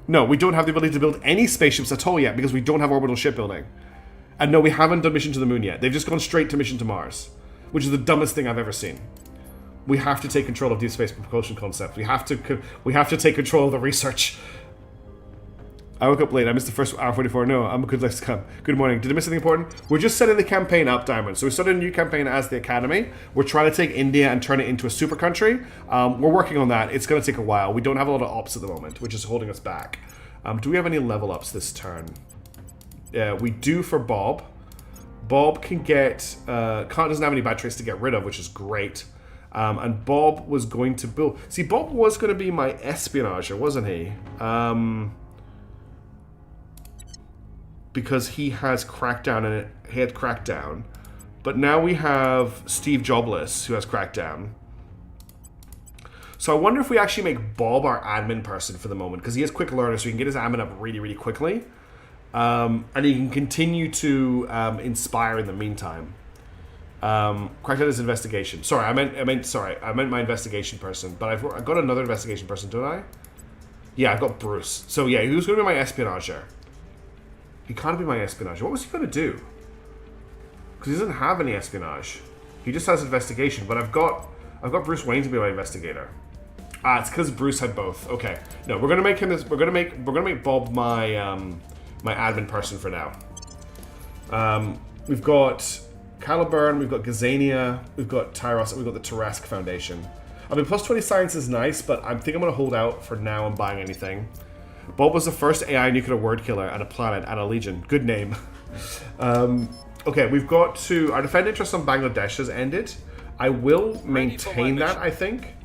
No, we don't have the ability to build any spaceships at all yet because we don't have orbital shipbuilding. And no, we haven't done mission to the Moon yet. They've just gone straight to mission to Mars, which is the dumbest thing I've ever seen. We have to take control of deep space propulsion concepts. We have to take control of the research. I woke up late. I missed the first hour 44. No, I'm good. Let's come. Good morning. Did I miss anything important? We're just setting the campaign up, Diamond. So we started a new campaign as the Academy. We're trying to take India and turn it into a super country. We're working on that. It's going to take a while. We don't have a lot of ops at the moment, which is holding us back. Do we have any level ups this turn? Yeah, we do for Bob. Bob can get... doesn't have any bad traits to get rid of, which is great. And Bob was going to build... See, Bob was going to be my espionager, wasn't he? Because he has Crackdown and he had Crackdown. But now we have Steve Jobless, who has Crackdown. So I wonder if we actually make Bob our admin person for the moment, because he has quick learner, so he can get his admin up really, really quickly. And he can continue to inspire in the meantime. Crackdown is investigation. Sorry, I meant my investigation person. But I've got another investigation person, don't I? Yeah, I've got Bruce. So yeah, who's going to be my espionager? He can't be my espionage. What was he going to do? Because he doesn't have any espionage. He just has investigation. But I've got Bruce Wayne to be my investigator. Ah, it's because Bruce had both. Okay, no, we're gonna make him this. We're gonna make Bob my my admin person for now. We've got Caliburn, we've got Gazania, we've got Tyros, and we've got the Tarask Foundation. I mean, plus 20 science is nice, but I think I'm gonna hold out for now on buying anything. Bob was the first AI nuclear word killer and a planet and a legion. Good name. Okay, we've got to... Our defend interest on Bangladesh has ended. I will maintain that, I think.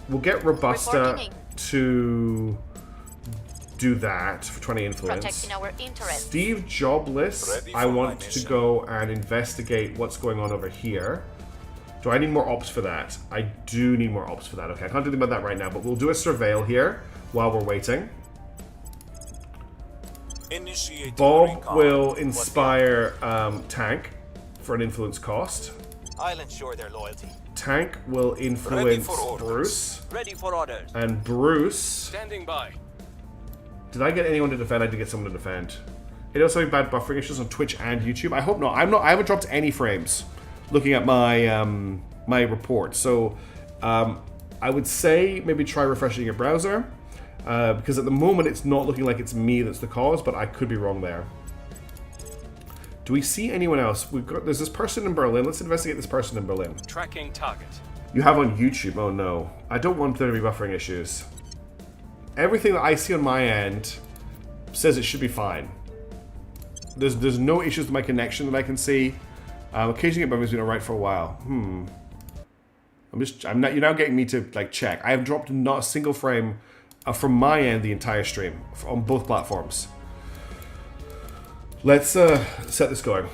We'll get Robusta to do that for 20 influence. Protecting our interests. Steve Jobless, I want to go and investigate what's going on over here. Do I need more ops for that? I do need more ops for that. Okay, I can't do anything about that right now, but we'll do a surveil here while we're waiting. Bob will inspire Tank for an influence cost. I'll ensure their loyalty. Tank will influence Bruce. Ready for orders. And Bruce... Standing by. Did I get anyone to defend? I did get someone to defend. It also had bad buffering issues on Twitch and YouTube. I hope not. I haven't dropped any frames looking at my my report. So I would say maybe try refreshing your browser. Because at the moment it's not looking like it's me that's the cause, but I could be wrong there. Do we see anyone else? There's this person in Berlin. Let's investigate this person in Berlin. Tracking target. You have on YouTube. Oh no. I don't want there to be buffering issues. Everything that I see on my end says it should be fine. There's no issues with my connection that I can see. Occasionally buffering's been alright for a while. You're now getting me to like check. I have dropped not a single frame from my end the entire stream on both platforms. Let's set this going.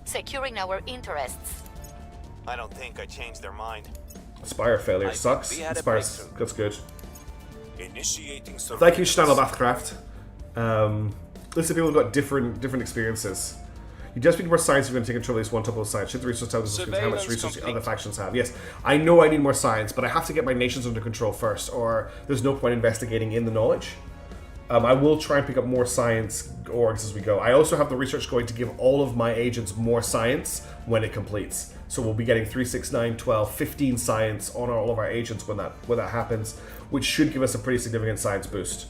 Securing our interests. I don't think I changed their mind. Spire failure sucks. Spire's that's good. Initiating Thank you, Schneider Bathcraft. Listen, people have got different experiences. You just need more science if you're going to take control of at least one top of science. Should the resource tell us how much Surveillance resources complete. other factions have? Yes, I know I need more science, but I have to get my nations under control first, or there's no point investigating in the knowledge. I will try and pick up more science orgs as we go. I also have the research going to give all of my agents more science when it completes. So we'll be getting 3, 6, 9, 12, 15 science on all of our agents when that happens, which should give us a pretty significant science boost.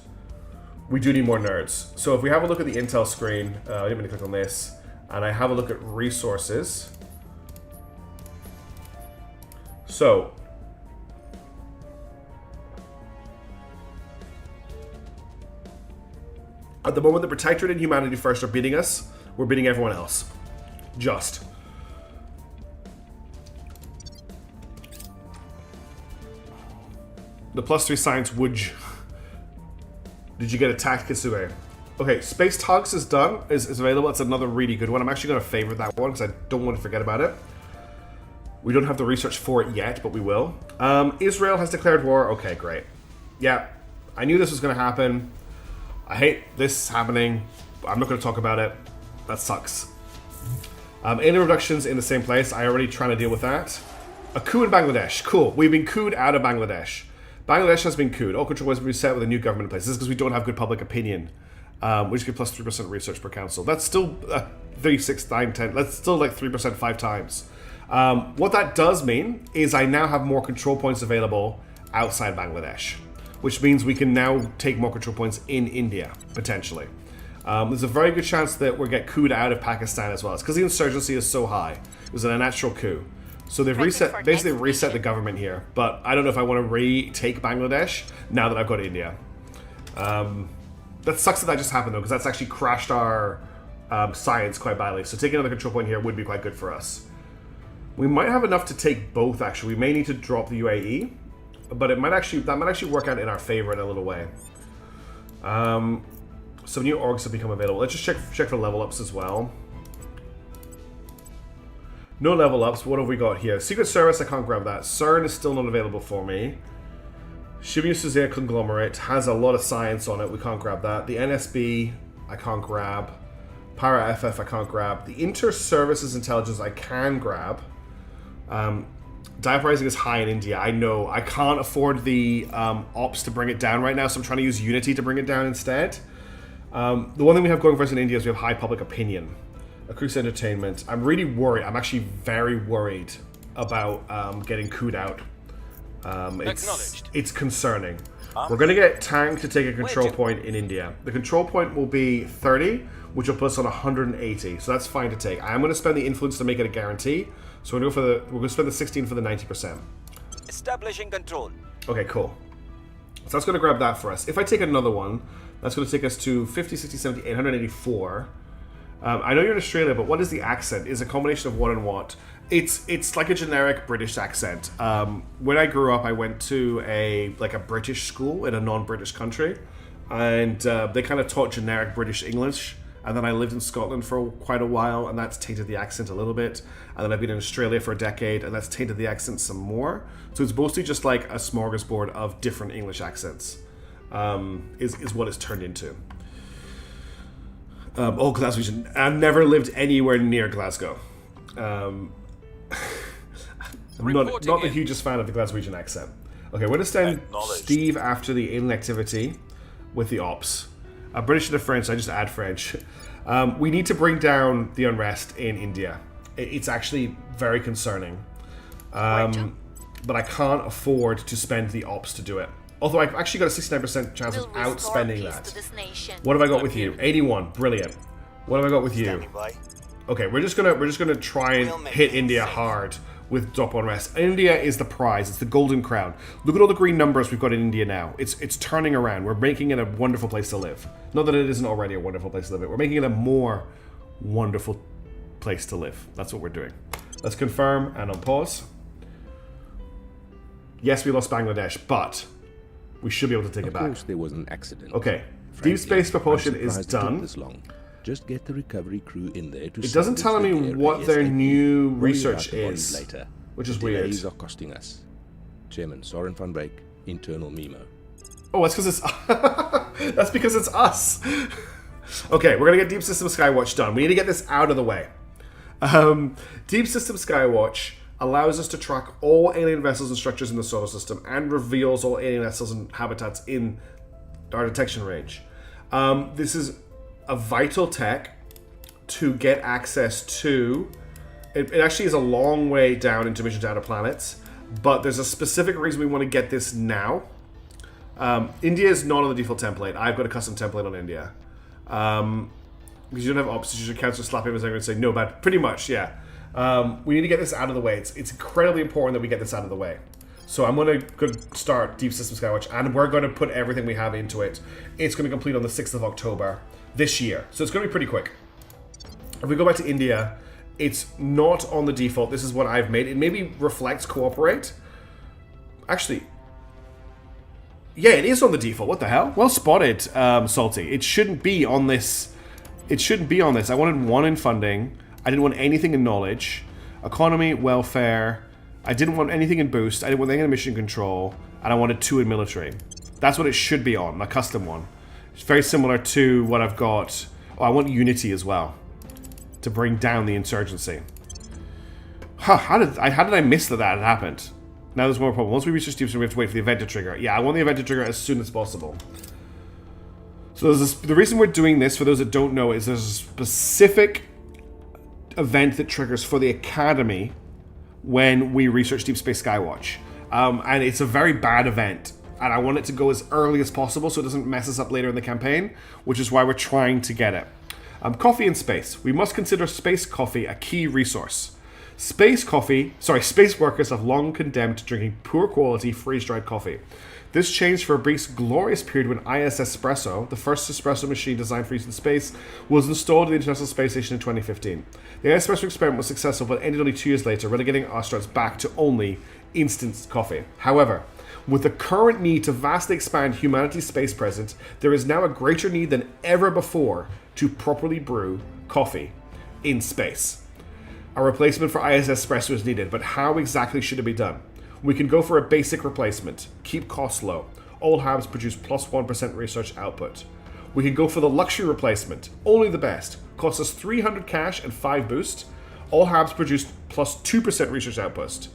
We do need more nerds. So if we have a look at the intel screen, I didn't mean to click on this, and I have a look at resources. So at the moment, the Protectorate and Humanity First are beating us. We're beating everyone else. Just. The +3 science would. Did you get attacked, Kitsue? Okay, Space Tugs is done. Is available. It's another really good one. I'm actually going to favorite that one because I don't want to forget about it. We don't have the research for it yet, but we will. Israel has declared war. Okay, great. Yeah, I knew this was going to happen. I hate this happening. I'm not going to talk about it. That sucks. Alien reductions in the same place. I already trying to deal with that. A coup in Bangladesh. Cool. We've been couped out of Bangladesh. Bangladesh has been couped. All control has been reset with a new government in place. This is because we don't have good public opinion. We just get plus 3% research per council. That's still 3, 6, 9, 10. That's still like 3% 5 times. What that does mean is I now have more control points available outside Bangladesh, which means we can now take more control points in India, potentially. There's a very good chance that we'll get couped out of Pakistan as well. It's because the insurgency is so high. It was a natural coup. So they've basically reset the government here. But I don't know if I want to retake Bangladesh now that I've got India. That sucks that just happened, though, because that's actually crashed our science quite badly. So taking another control point here would be quite good for us. We might have enough to take both, actually. We may need to drop the UAE. But that might actually work out in our favor in a little way. Some new orgs have become available. Let's just check for level ups as well. No level ups. What have we got here? Secret Service, I can't grab that. CERN is still not available for me. Shibuya Suzia Conglomerate has a lot of science on it. We can't grab that. The NSB, I can't grab. Para FF, I can't grab. The Inter-Services Intelligence, I can grab. Diet pricing is high in India. I know. I can't afford the ops to bring it down right now, so I'm trying to use Unity to bring it down instead. The one thing we have going for us in India is we have high public opinion. Cruise Entertainment. I'm really worried. I'm actually very worried about getting couped out. It's concerning. We're going to get Tang to take a control point in India. The control point will be 30, which will put us on 180. So that's fine to take. I am going to spend the influence to make it a guarantee. So we're going to spend the 16 for the 90%. Establishing control. Okay, cool. So that's going to grab that for us. If I take another one, that's going to take us to 50, 60, 70, 884. I know you're in Australia, but what is the accent? Is a combination of what and what? It's like a generic British accent. When I grew up, I went to a British school in a non-British country, and they kind of taught generic British English. And then I lived in Scotland for quite a while, and that's tainted the accent a little bit. And then I've been in Australia for a decade, and that's tainted the accent some more. So it's mostly just like a smorgasbord of different English accents, is what it's turned into. Glaswegian. I've never lived anywhere near Glasgow. I'm not the hugest fan of the Glaswegian accent. Okay, we're going to send Steve after the alien activity with the ops. British and French, I just add French. We need to bring down the unrest in India. It's actually very concerning. But I can't afford to spend the ops to do it. Although I've actually got a 69% chance of outspending that. What have I got with you? 81, brilliant. What have I got with you? Okay, we're just gonna try and hit India hard with drop unrest. India is the prize. It's the golden crown. Look at all the green numbers we've got in India now. It's turning around. We're making it a wonderful place to live. Not that it isn't already a wonderful place to live. We're making it a more wonderful place to live. That's what we're doing. Let's confirm and on pause. Yes, we lost Bangladesh, but we should be able to take it back. Of course, there was an accident. Okay, deep space propulsion is done. This long. Just get the recovery crew in there to. It doesn't tell me what their new research is, later. Which is weird. Delays are costing us. Chairman Soren van Beek, internal memo. Oh, that's because it's that's because it's us. Okay, we're going to get Deep System Skywatch done. We need to get this out of the way. Deep System Skywatch allows us to track all alien vessels and structures in the solar system and reveals all alien vessels and habitats in our detection range. This is a vital tech to get access to. It actually is a long way down into mission to outer planets, but there's a specific reason we want to get this now. India is not on the default template. I've got a custom template on India. Because you don't have options, you should cancel slap him and say no, but pretty much, yeah. We need to get this out of the way. It's incredibly important that we get this out of the way. So I'm going to start Deep System Skywatch, and we're going to put everything we have into it. It's going to complete on the 6th of October this year. So it's going to be pretty quick. If we go back to India, it's not on the default. This is what I've made. It maybe reflects Cooperate. Actually, yeah, it is on the default. What the hell? Well spotted, Salty. It shouldn't be on this. It shouldn't be on this. I wanted 1 in funding. I didn't want anything in knowledge. Economy, welfare. I didn't want anything in boost. I didn't want anything in mission control. And I wanted 2 in military. That's what it should be on, my custom one. It's very similar to what I've got. Oh, I want unity as well, to bring down the insurgency. Huh, how did I miss that had happened? Now there's more problem. Once we reach this deep zone, we have to wait for the event to trigger. Yeah, I want the event to trigger as soon as possible. So the reason we're doing this, for those that don't know, is there's a specific event that triggers for the Academy when we research Deep Space Skywatch. And it's a very bad event. And I want it to go as early as possible so it doesn't mess us up later in the campaign, which is why we're trying to get it. Coffee in space. We must consider space coffee a key resource. Space workers have long condemned drinking poor quality freeze-dried coffee. This changed for a brief glorious period when IS Espresso, the first espresso machine designed for use in space, was installed at the International Space Station in 2015. The Espresso experiment was successful, but ended only 2 years later, relegating astronauts back to only instant coffee. However, with the current need to vastly expand humanity's space presence, there is now a greater need than ever before to properly brew coffee in space. A replacement for IS Espresso is needed, but how exactly should it be done? We can go for a basic replacement, keep costs low. All hubs produce plus 1% research output. We can go for the luxury replacement, only the best. Costs us 300 cash and 5 boost. All hubs produce plus 2% research output.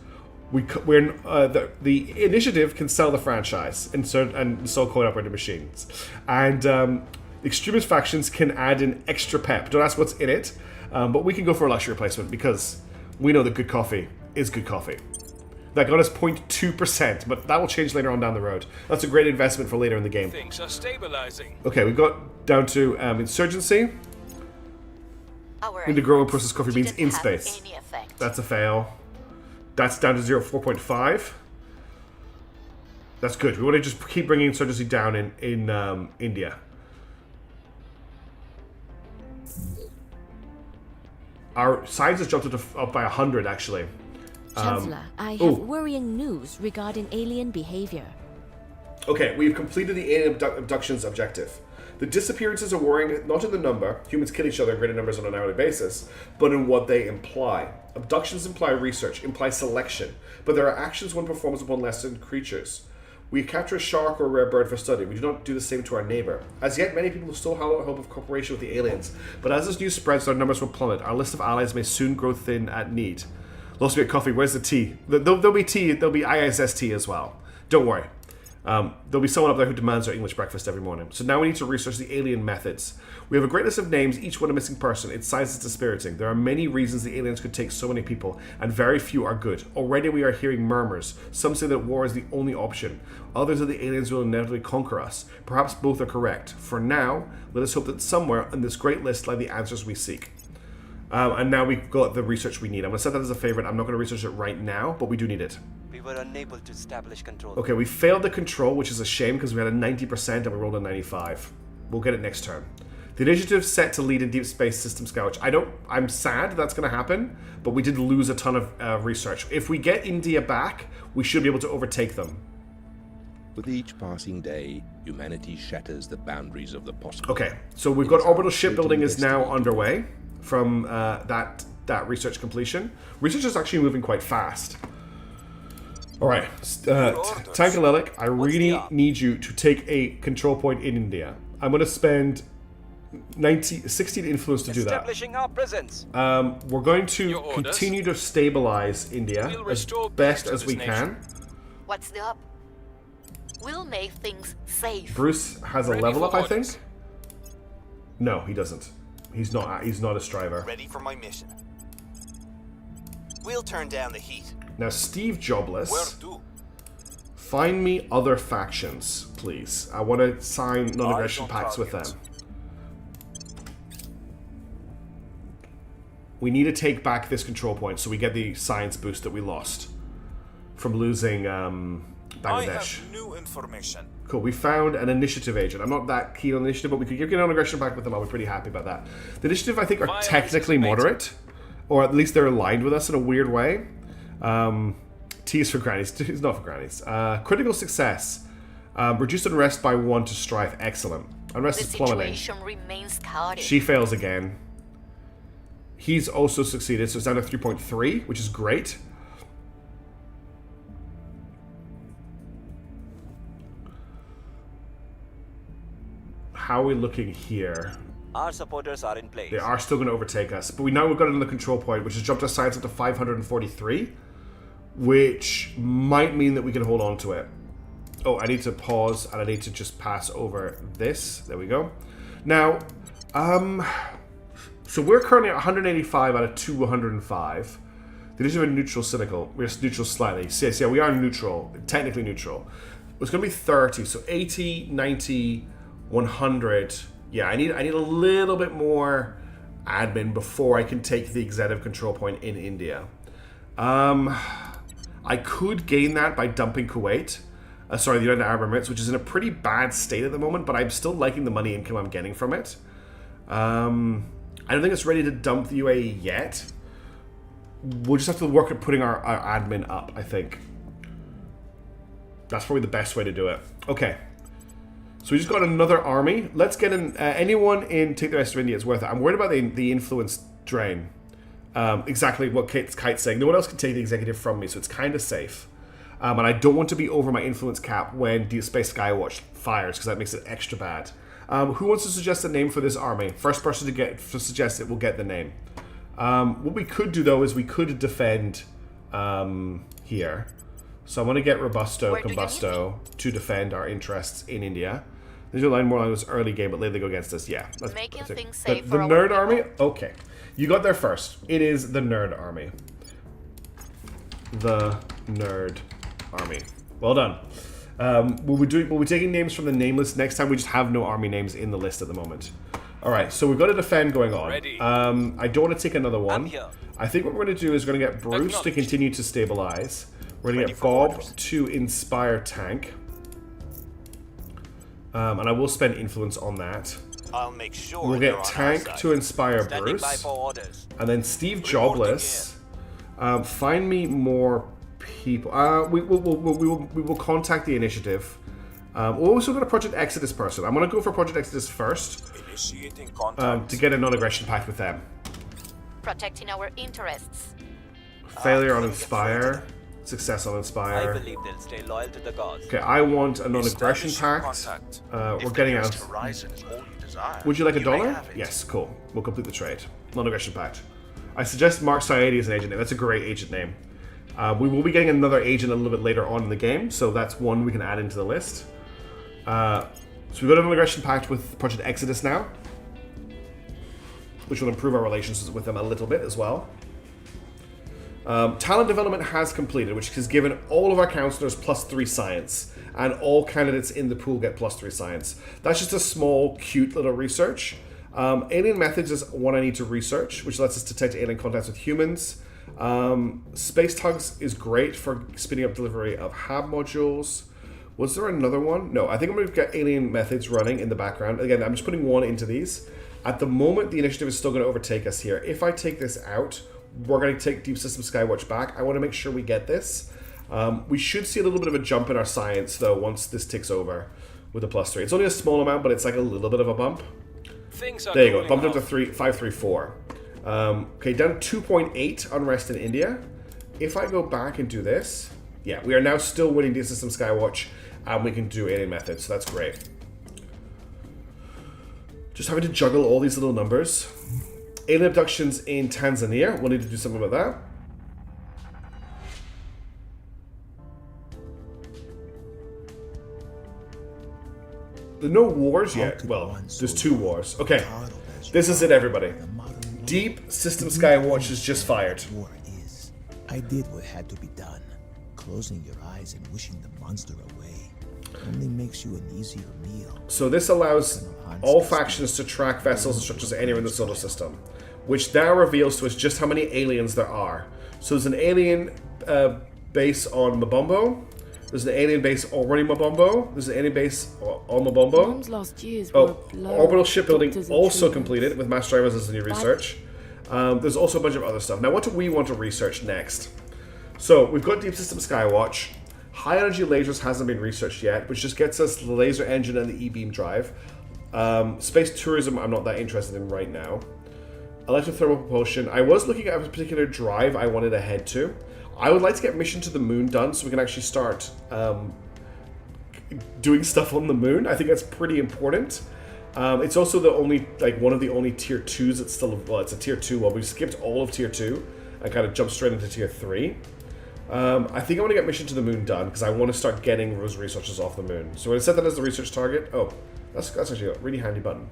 The initiative can sell the franchise and sell coin-operated machines. And the extremist factions can add in extra pep. Don't ask what's in it, but we can go for a luxury replacement because we know that good coffee is good coffee. That got us 0.2%, but that will change later on down the road. That's a great investment for later in the game. Things are stabilizing. Okay, we got down to insurgency. Need to grow and process coffee beans in space. That's a fail. That's down to 4.5. That's good. We want to just keep bringing insurgency down in India. Our science has jumped up by 100, actually. Chancellor, I have worrying news regarding alien behavior. Okay, we've completed the alien abductions objective. The disappearances are worrying not in the number, humans kill each other in greater numbers on an hourly basis, but in what they imply. Abductions imply research, imply selection, but there are actions one performs upon lesser creatures. We capture a shark or a rare bird for study. We do not do the same to our neighbor. As yet, many people still have hope of cooperation with the aliens, but as this news spreads, their numbers will plummet. Our list of allies may soon grow thin at need. Lost me at coffee. Where's the tea? There'll be tea. There'll be ISST as well. Don't worry. There'll be someone up there who demands our English breakfast every morning. So now we need to research the alien methods. We have a great list of names, each one a missing person. Its size is dispiriting. There are many reasons the aliens could take so many people, and very few are good. Already we are hearing murmurs. Some say that war is the only option. Others that the aliens will inevitably conquer us. Perhaps both are correct. For now, let us hope that somewhere on this great list lie the answers we seek. And now we've got the research we need. I'm going to set that as a favorite. I'm not going to research it right now, but we do need it. We were unable to establish control. Okay, we failed the control, which is a shame because we had a 90% and we rolled a 95. We'll get it next turn. The initiative set to lead in Deep Space System Skywatch. I'm sad that's going to happen, but we did lose a ton of research. If we get India back, we should be able to overtake them. With each passing day, humanity shatters the boundaries of the possible. Okay, so we've got orbital shipbuilding is now underway from that research completion. Research is actually moving quite fast. All right, Tank and Lelik, I really need you to take a control point in India. I'm going to spend 16 influence to do that. Establishing our presence. We're going to Your orders? continue to stabilize India We'll as restore best peace to as this we nation. can. What's the up? We'll make things safe. Bruce has a Ready level for up, I orders. think. No, he doesn't. He's not a striver. Ready for my mission. We'll turn down the heat. Now, Steve Jobless. Where to? Find me other factions, please. I want to sign non-aggression Eyes on pacts with them. target. We need to take back this control point so we get the science boost that we lost from losing Bangladesh. new information. Cool, we found an initiative agent. I'm not that keen on the initiative, but we could give you an aggression pact with them. I'll be pretty happy about that. The initiative, I think, are Violence technically is amazing. moderate, or at least they're aligned with us in a weird way. T is for grannies. T is not for grannies. Critical success. Reduced unrest by 1 to strife. Excellent. Unrest The is plummeting. situation remains chaotic. She fails again. He's also succeeded, so it's down to 3.3, which is great. How are we looking here? Our supporters are in place. They are still going to overtake us, but we've got another control point, which has jumped our science up to 543, which might mean that we can hold on to it. Oh, I need to pause, and I need to just pass over this. There we go. Now, so we're currently at 185 out of 205. The initiative are neutral, cynical. We're neutral slightly. So yes, yeah, we are neutral, technically neutral. It's going to be 30, so 80, 90, 100. Yeah, I need a little bit more admin before I can take the executive control point in India. I could gain that by dumping Kuwait. Sorry, the United Arab Emirates, which is in a pretty bad state at the moment, but I'm still liking the money income I'm getting from it. I don't think it's ready to dump the UAE yet. We'll just have to work at putting our admin up, I think. That's probably the best way to do it. Okay. So we just got another army. Let's get in. Anyone in Take the Rest of India is worth it. I'm worried about the influence drain. Exactly what Kite's saying. No one else can take the executive from me, so it's kind of safe. And I don't want to be over my influence cap when Deep Space Skywatch fires, because that makes it extra bad. Who wants to suggest a name for this army? First person to suggest it will get the name. What we could do, though, is we could defend here. So I'm going to get Robusto, Combusto to defend our interests in India. These are more like this early game, but later they go against us. Yeah. Making that's it. things safe The for our Nerd people. Army? Okay. You got there first. It is the Nerd Army. The Nerd Army. Well done. We'll be taking names from the name list next time. We just have no army names in the list at the moment. Alright, so we've got a defend going on. Ready. I don't want to take another one. I'm here. I think what we're going to do is we're going to get Bruce to continue to stabilize. We're going to get Bob to inspire tank. And I will spend influence on that. I'll make sure We'll they're get on our Tank side. to inspire Standing by Bruce. for orders. And then Steve Reporting Jobless. Find me more people. We will contact the initiative. We're also got a Project Exodus person. I'm going to go for Project Exodus first Initiating contact. to get a non-aggression pact with them. Protecting our interests. Failure on couldn't get through to Inspire. Success on I Inspire. believe they'll stay loyal to the cause. Okay, I want a non-aggression Establishing pact. contact. We're getting out. Horizon is all you desire. Would you like a may dollar? have it. Yes, cool. We'll complete the trade. Non-aggression pact. I suggest Mark Saidi as an agent name. That's a great agent name. We will be getting another agent a little bit later on in the game, so that's one we can add into the list. So we've got an aggression pact with Project Exodus now, which will improve our relations with them a little bit as well. Talent development has completed, which has given all of our counselors +3 science, and all candidates in the pool get +3 science. That's just a small, cute little research. Alien methods is one I need to research, which lets us detect alien contacts with humans. Space tugs is great for speeding up delivery of hab modules. Was there another one? No, I think I'm going to get alien methods running in the background. Again, I'm just putting one into these. At the moment, the initiative is still going to overtake us here. If I take this out, we're going to take Deep System Skywatch back. I want to make sure we get this. We should see a little bit of a jump in our science, though, once this ticks over with a +3. It's only a small amount, but it's like a little bit of a bump. Things are There you go. going Bumped up to well. 534. Okay, down to 2.8 unrest in India. If I go back and do this, yeah, we are now still winning Deep System Skywatch, and we can do alien methods, so that's great. Just having to juggle all these little numbers. Alien abductions in Tanzania. We'll need to do something about that. There are no wars yet. Well, there's 2 wars. Okay. This is it, everybody. Deep System Skywatch is just fired. War is. I did what had to be done. Closing your eyes and wishing the monster away only makes you an easier meal. So this allows all factions to track vessels and structures anywhere in the solar system, which now reveals to us just how many aliens there are. So there's an alien base on Mabombo. There's an alien base already Mabombo. There's an alien base on Mabombo. Last year's were orbital shipbuilding also completed with mass drivers as the new research. There's also a bunch of other stuff. Now, what do we want to research next? So we've got Deep System Skywatch. High energy lasers hasn't been researched yet, which just gets us the laser engine and the E-beam drive. Space tourism, I'm not that interested in right now. Electrothermal propulsion. I was looking at a particular drive I wanted to head to. I would like to get Mission to the Moon done so we can actually start doing stuff on the moon. I think that's pretty important. It's also the only, like, one of the only tier 2s that's still, well, it's a tier 2 one. We skipped all of tier 2 and kind of jumped straight into tier 3. I think I want to get Mission to the Moon done because I want to start getting those researchers off the moon. So we're going to set that as the research target. Oh, that's actually a really handy button.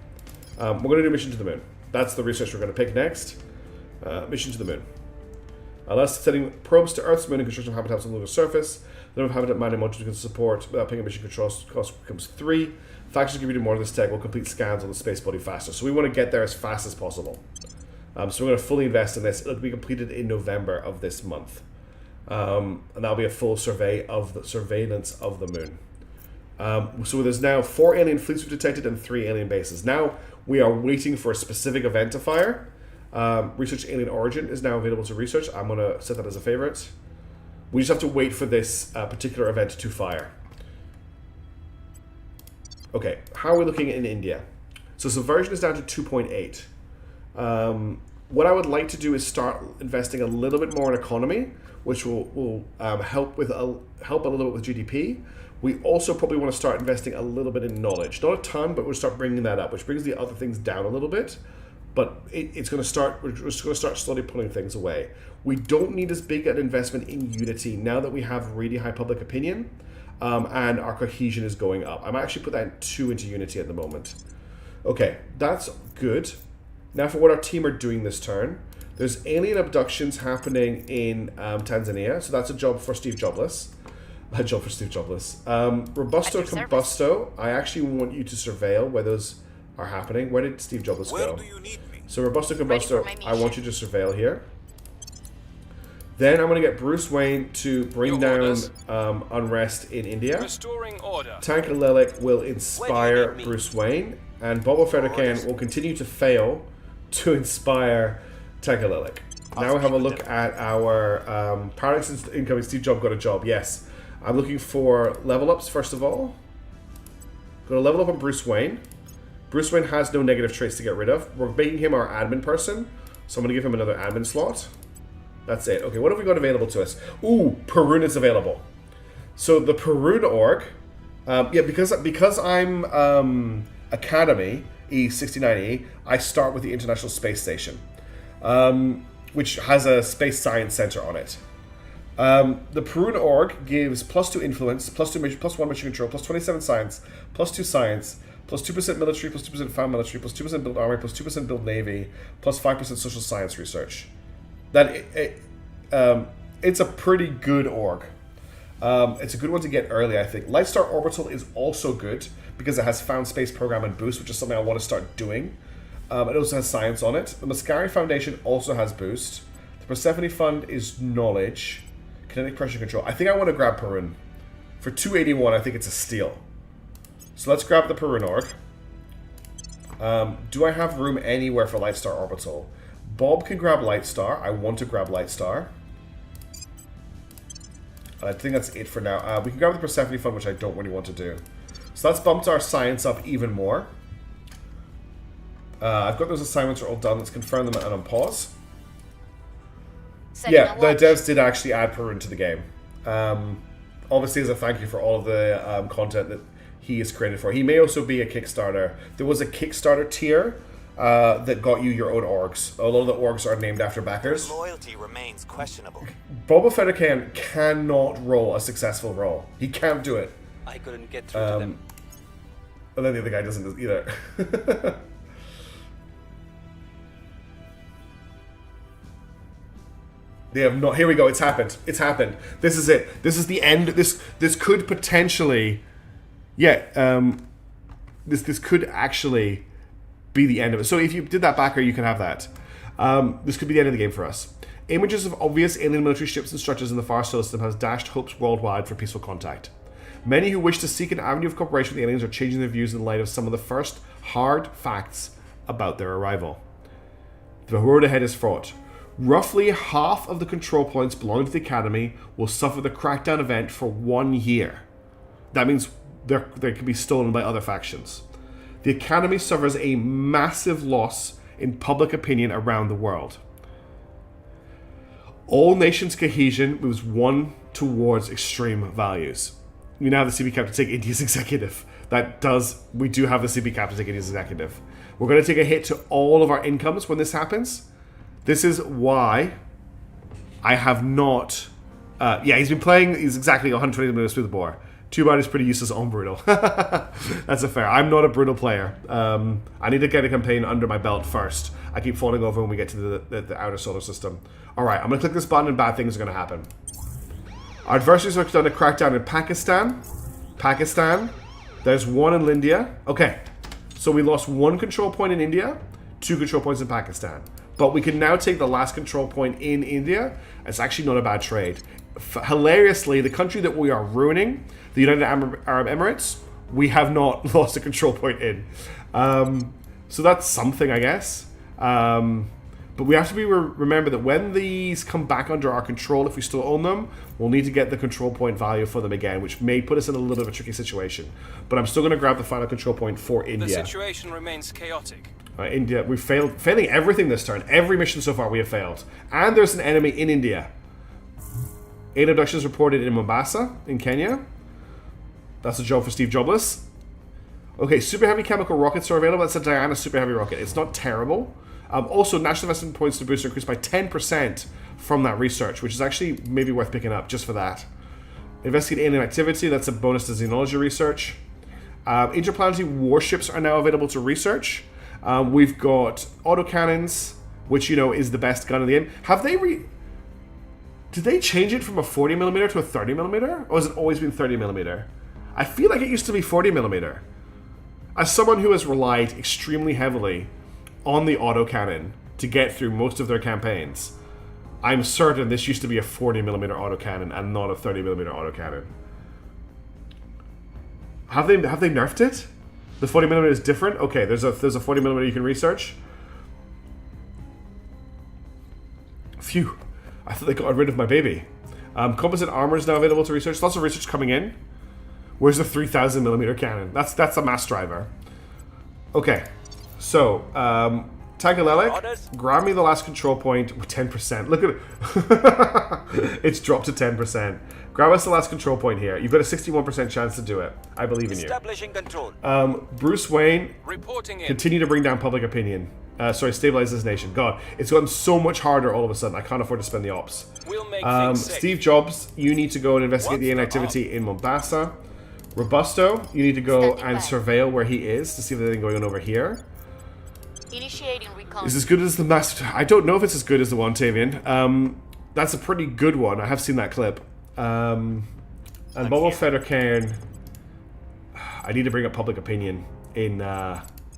We're going to do Mission to the Moon. That's the research we're going to pick next. Mission to the Moon. That's sending probes to Earth's moon and construction of habitats on the lunar surface. The number of habitat mining modules we can support without paying mission control cost becomes 3. Factions can do more of this tech will complete scans on the space body faster. So we want to get there as fast as possible. So we're going to fully invest in this. It'll be completed in November of this month. And that'll be a full survey of the surveillance of the moon. So there's now 4 alien fleets we've detected and 3 alien bases. Now we are waiting for a specific event to fire. Research Alien Origin is now available to research. I'm going to set that as a favorite. We just have to wait for this particular event to fire. Okay, how are we looking in India? So subversion is down to 2.8. What I would like to do is start investing a little bit more in economy, which will help a little bit with GDP. We also probably want to start investing a little bit in knowledge. Not a ton, but we'll start bringing that up, which brings the other things down a little bit. But it's going to start. We're just going to start slowly pulling things away. We don't need as big an investment in unity now that we have really high public opinion, and our cohesion is going up. I'm actually put that in 2 into unity at the moment. Okay, that's good. Now for what our team are doing this turn. There's alien abductions happening in Tanzania, so that's a job for Steve Jobless. A job for Steve Jobless. Robusto Combusto. I actually want you to surveil where those are happening. Where did Steve Jobless go? Where do you need me? So Robusto Combusto, I want you to surveil here. Then I'm going to get Bruce Wayne to bring down unrest in India. Restoring order. Tank Lelic will inspire Bruce Wayne, and Boba Fett will continue to fail to inspire Tank Lelic. Now we have a look at our Paradox incoming. Steve Jobs got a job. Yes, I'm looking for level ups first of all. Got to level up on Bruce Wayne. Bruce Wayne has no negative traits to get rid of. We're making him our admin person, so I'm going to give him another admin slot. That's it. Okay, what have we got available to us? Ooh, Perun is available. So the Perun org, yeah, because I'm Academy E69E, I start with the International Space Station, which has a space science center on it. The Perun org gives +2 influence, +1 mission control, +27 science, +2 science, +2% military, +2% found military, +2% build army, +2% build navy, +5% social science research. It's a pretty good org. It's a good one to get early, I think. Lightstar Orbital is also good because it has found space program and boost, which is something I want to start doing. It also has science on it. The Mascari Foundation also has boost. The Persephone Fund is knowledge. Kinetic pressure control. I think I want to grab Perun. For 281, I think it's a steal. So let's grab the Perun org. Do I have room anywhere for Lightstar Orbital? Bob can grab Lightstar. I want to grab Lightstar. I think that's it for now. We can grab the Persephone Fund, which I don't really want to do. So that's bumped our science up even more. I've got those assignments are all done. Let's confirm them and on pause. Yeah, the devs did actually add Perun to the game. Obviously, as a thank you for all of the content that he is created for. He may also be a Kickstarter. There was a Kickstarter tier that got you your own orgs. A lot of the orgs are named after backers. Loyalty remains questionable. Boba Fett cannot roll a successful roll. He can't do it. I couldn't get through to them. And then the other guy doesn't either. They have not. Here we go. It's happened. It's happened. This is it. This is the end. This could potentially, This could actually be the end of it. So if you did that backer, you can have that. This could be the end of the game for us. Images of obvious alien military ships and structures in the far solar system has dashed hopes worldwide for peaceful contact. Many who wish to seek an avenue of cooperation with the aliens are changing their views in light of some of the first hard facts about their arrival. The road ahead is fraught. Roughly half of the control points belonging to the Academy will suffer the crackdown event for 1 year. That means they can be stolen by other factions. The Academy suffers a massive loss in public opinion around the world. All nations' cohesion moves one towards extreme values. We now have the CB cap to take India's executive. We do have the CB cap to take India's executive. We're going to take a hit to all of our incomes when this happens. This is why I have not... he's been playing... He's exactly 120 minutes through the bore. Too bad he's pretty useless on Brutal. That's a fair. I'm not a Brutal player. I need to get a campaign under my belt first. I keep falling over when we get to the outer solar system. Alright, I'm going to click this button and bad things are going to happen. Our adversaries are done a crackdown in Pakistan. There's one in India. Okay, so we lost 1 control point in India, 2 control points in Pakistan. But we can now take the last control point in India. It's actually not a bad trade. Hilariously, the country that we are ruining, the United Arab Emirates, we have not lost a control point in. So that's something, I guess. But we have to remember that when these come back under our control, if we still own them, we'll need to get the control point value for them again, which may put us in a little bit of a tricky situation. But I'm still going to grab the final control point for India. The situation remains chaotic. India, we've failing everything this turn. Every mission so far we have failed. And there's an enemy in India. 8 abductions reported in Mombasa, in Kenya. That's a job for Steve Jobless. Okay, super heavy chemical rockets are available. That's a Diana super heavy rocket. It's not terrible. Also, national investment points to booster increased by 10% from that research, which is actually maybe worth picking up just for that. Investigate alien activity. That's a bonus to xenology research. Interplanetary warships are now available to research. We've got autocannons, which, is the best gun in the game. Have they Did they change it from a 40mm to a 30mm? Or has it always been 30mm? I feel like it used to be 40mm. As someone who has relied extremely heavily on the autocannon to get through most of their campaigns, I'm certain this used to be a 40mm autocannon and not a 30mm autocannon. Have they nerfed it? The 40mm is different? Okay, there's a 40mm you can research. Phew. I thought they got rid of my baby. Composite armor is now available to research. Lots of research coming in. Where's the 3000mm cannon? That's a mass driver. Okay. So, Tagalelic, grab me the last control point with 10%. Look at it. It's dropped to 10%. Grab us the last control point here. You've got a 61% chance to do it. I believe in you. Establishing control. Bruce Wayne, reporting in. Continue to bring down public opinion. Stabilize this nation. God, it's gotten so much harder all of a sudden. I can't afford to spend the ops. We'll make things safe. Steve Jobs, you need to go and investigate the inactivity in Mombasa. Robusto, you need to go and surveil where he is to see if there's anything going on over here. Initiating recon. Is as good as the master. I don't know if it's as good as the Wantavian. That's a pretty good one. I have seen that clip. And Boba Fett Cairn. I need to bring up public opinion in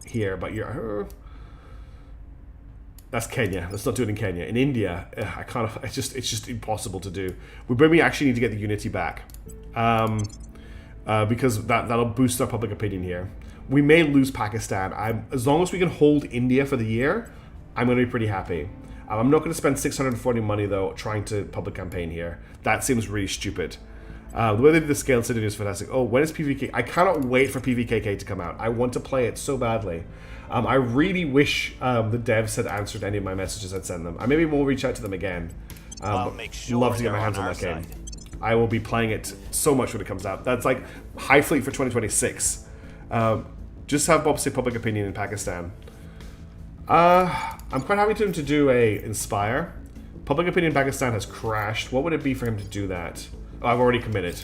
here, but you're. That's Kenya. Let's not do it in Kenya. In India, I can't. It's just impossible to do. We actually need to get the unity back, because that'll boost our public opinion here. We may lose Pakistan. As long as we can hold India for the year, I'm going to be pretty happy. I'm not going to spend 640 money though trying to public campaign here. That seems really stupid. The way they did the scale city is fantastic. Oh, when is PVK? I cannot wait for PVKK to come out. I want to play it so badly. I really wish the devs had answered any of my messages I'd sent them. I maybe will reach out to them again. I'll make sure love to get my you're hands on on our that game. side. I will be playing it so much when it comes out. That's like High Fleet for 2026. Just have Bob say public opinion in Pakistan. I'm quite happy to him to do a Inspire. Public opinion in Pakistan has crashed. What would it be for him to do that? Oh, I've already committed.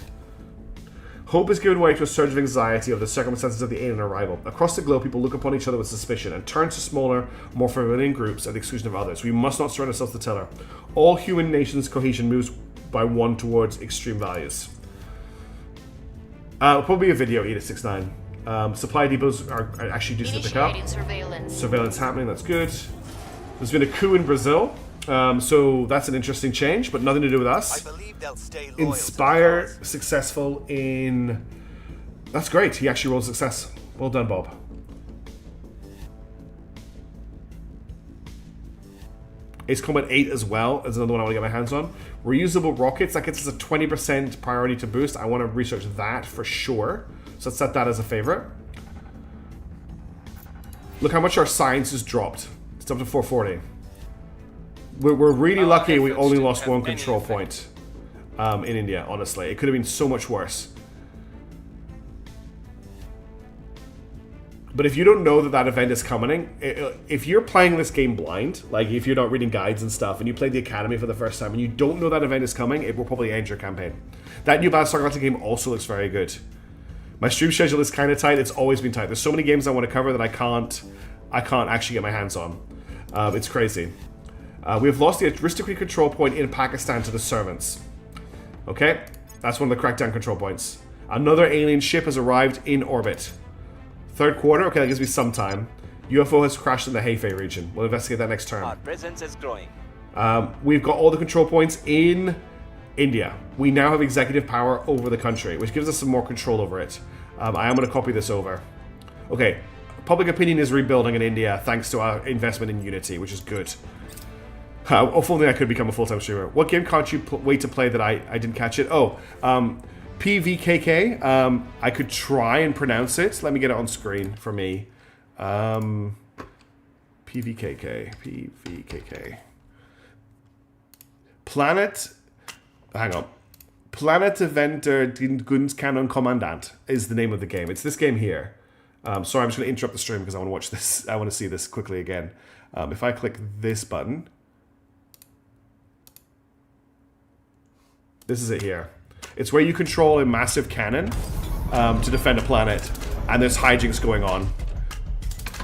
Hope has given way to a surge of anxiety of the circumstances of the alien arrival. Across the globe, people look upon each other with suspicion and turn to smaller, more familiar groups at the exclusion of others. We must not surrender ourselves to terror. All human nations' cohesion moves by one towards extreme values. Probably a video, 869. Supply depots are actually decent to pick up. Surveillance happening, that's good. There's been a coup in Brazil. So that's an interesting change, but nothing to do with us. I believe they'll stay loyal Inspire successful in... That's great. He actually rolled success. Well done, Bob. Ace Combat 8 as well is another one I want to get my hands on. Reusable rockets, that gets us a 20% priority to boost. I want to research that for sure. So let's set that as a favorite. Look how much our science has dropped. It's up to 440. We're really lucky we only lost one control point in India, honestly. It could have been so much worse. But if you don't know that that event is coming, if you're playing this game blind, like if you're not reading guides and stuff, and you play the Academy for the first time, and you don't know that event is coming, it will probably end your campaign. That new Battlestar Galactica game also looks very good. My stream schedule is kind of tight. It's always been tight. There's so many games I want to cover that I can't actually get my hands on. It's crazy. We have lost the aristocracy control point in Pakistan to the servants. Okay, that's one of the crackdown control points. Another alien ship has arrived in orbit. Third quarter, okay, that gives me some time. UFO has crashed in the Hefei region. We'll investigate that next turn. Our presence is growing. We've got all the control points in India. We now have executive power over the country, which gives us some more control over it. I am going to copy this over. Okay, public opinion is rebuilding in India thanks to our investment in Unity, which is good. If only I could become a full-time streamer. What game can't you wait to play that I didn't catch it? Oh, PVKK. I could try and pronounce it. Let me get it on screen for me. PVKK. Planet... Hang on. Planet Eventer Gunskanon Kommandant is the name of the game. It's this game here. Sorry, I'm just going to interrupt the stream because I want to watch this. I want to see this quickly again. If I click this button... This is it here. It's where you control a massive cannon to defend a planet, and there's hijinks going on.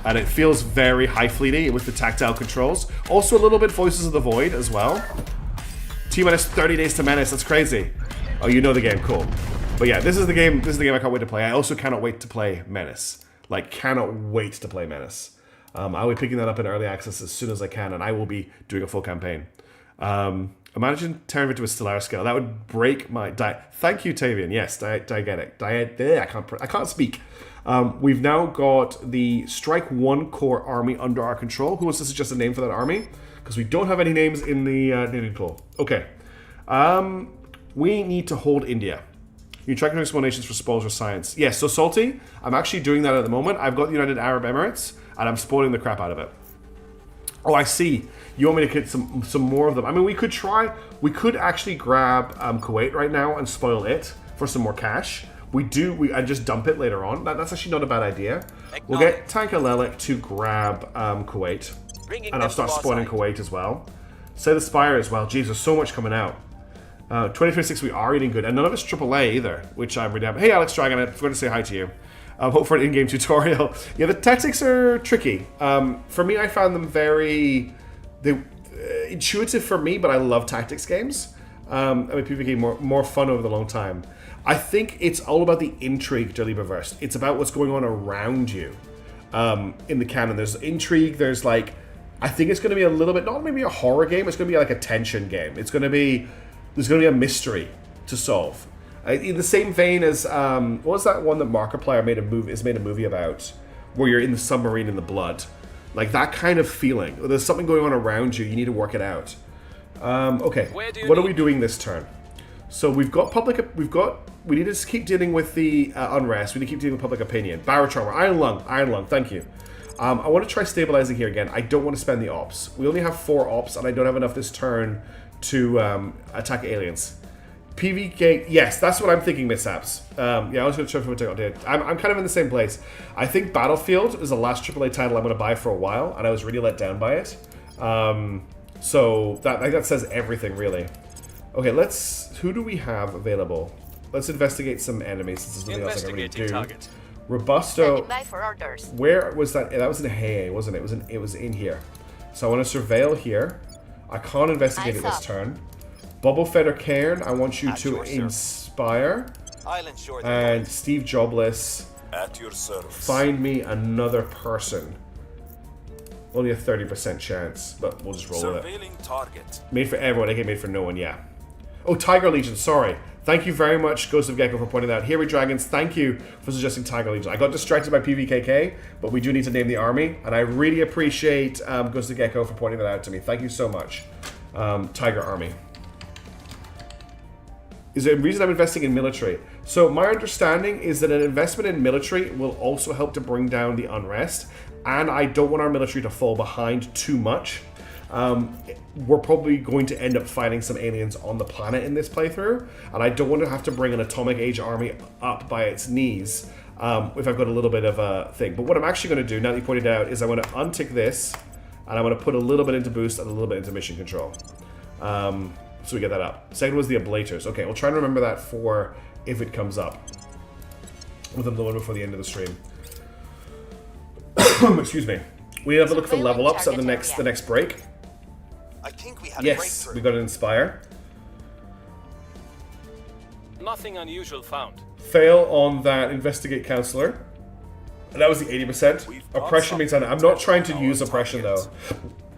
And it feels very High Fleety with the tactile controls. Also a little bit Voices of the Void as well. T-minus 30 days to Menace, that's crazy. Oh, you know the game, cool. But yeah, this is the game I can't wait to play. I also cannot wait to play Menace. Like, cannot wait to play Menace. I'll be picking that up in early access as soon as I can, and I will be doing a full campaign. Imagine Terra Invicta with Stellaris scale. That would break my diet. Thank you, Tavian. Yes, diegetic. I can't speak. We've now got the Strike 1 core army under our control. Who wants to suggest a name for that army? Because we don't have any names in the naming pool. Okay. We need to hold India. You track explanations for spoils or science. Yes, so Salty, I'm actually doing that at the moment. I've got the United Arab Emirates, and I'm spoiling the crap out of it. Oh, I see. You want me to get some more of them. I mean, we could actually grab Kuwait right now and spoil it for some more cash. I just dump it later on. That's actually not a bad idea. We'll get Tanka Lelik to grab Kuwait. And I'll start spoiling Kuwait as well. Say the Spire as well. Jeez, there's so much coming out. 2026, we are eating good. And none of it's AAA either, which I'm really happy. Hey, Alex Dragon, I forgot to say hi to you. Hope for an in-game tutorial. Yeah, the tactics are tricky. For me, I found them very intuitive for me, but I love tactics games. I mean, PvP more fun over the long time. I think it's all about the intrigue, Jelly Reversed. It's about what's going on around you in the canon. There's intrigue. There's like, I think it's going to be a little bit, not maybe a horror game. It's going to be like a tension game. There's going to be a mystery to solve. In the same vein as what was that one that Markiplier made a movie about, where you're in the submarine in the blood, like that kind of feeling. There's something going on around you. You need to work it out. Okay, what are we doing this turn? So we've got we need to keep dealing with the unrest. We need to keep dealing with public opinion. Barocharmer, Iron Lung. Thank you. I want to try stabilizing here again. I don't want to spend the ops. We only have 4 ops, and I don't have enough this turn to attack aliens. PVK, yes, that's what I'm thinking, mishaps. Yeah, I was going to try for take on. I'm kind of in the same place. I think Battlefield is the last AAA title I'm going to buy for a while, and I was really let down by it. So that, I think that says everything, really. Okay, who do we have available? Let's investigate some enemies. This is something else I can really do. Target. Robusto. By for orders. Where was that? That was in Hay, wasn't it? It was in here. So I want to surveil here. I can't investigate it this turn. Bubble Feather Cairn, I want you to inspire. And Steve Jobless, at your service. Find me another person. Only a 30% chance, but we'll just roll with it. Target. Made for everyone, I get made for no one, yeah. Oh, Tiger Legion, sorry. Thank you very much, Ghost of Gecko, for pointing that out. Here we Dragons, thank you for suggesting Tiger Legion. I got distracted by PVKK, but we do need to name the army, and I really appreciate Ghost of Gecko for pointing that out to me. Thank you so much. Tiger Army. Is there a reason I'm investing in military? So my understanding is that an investment in military will also help to bring down the unrest, and I don't want our military to fall behind too much. We're probably going to end up fighting some aliens on the planet in this playthrough, and I don't want to have to bring an Atomic Age army up by its knees if I've got a little bit of a thing. But what I'm actually going to do, now that you pointed out, is I want to untick this, and I want to put a little bit into boost and a little bit into mission control. So we get that up. Second was the ablators. Okay, we'll try and remember that for if it comes up. With them lower before the end of the stream. Excuse me. We have a look for level ups at the next break. I think we had yes, we got an inspire. Nothing unusual found. Fail on that investigate counselor. And that was the 80%. Oppression means I'm not trying to use oppression though.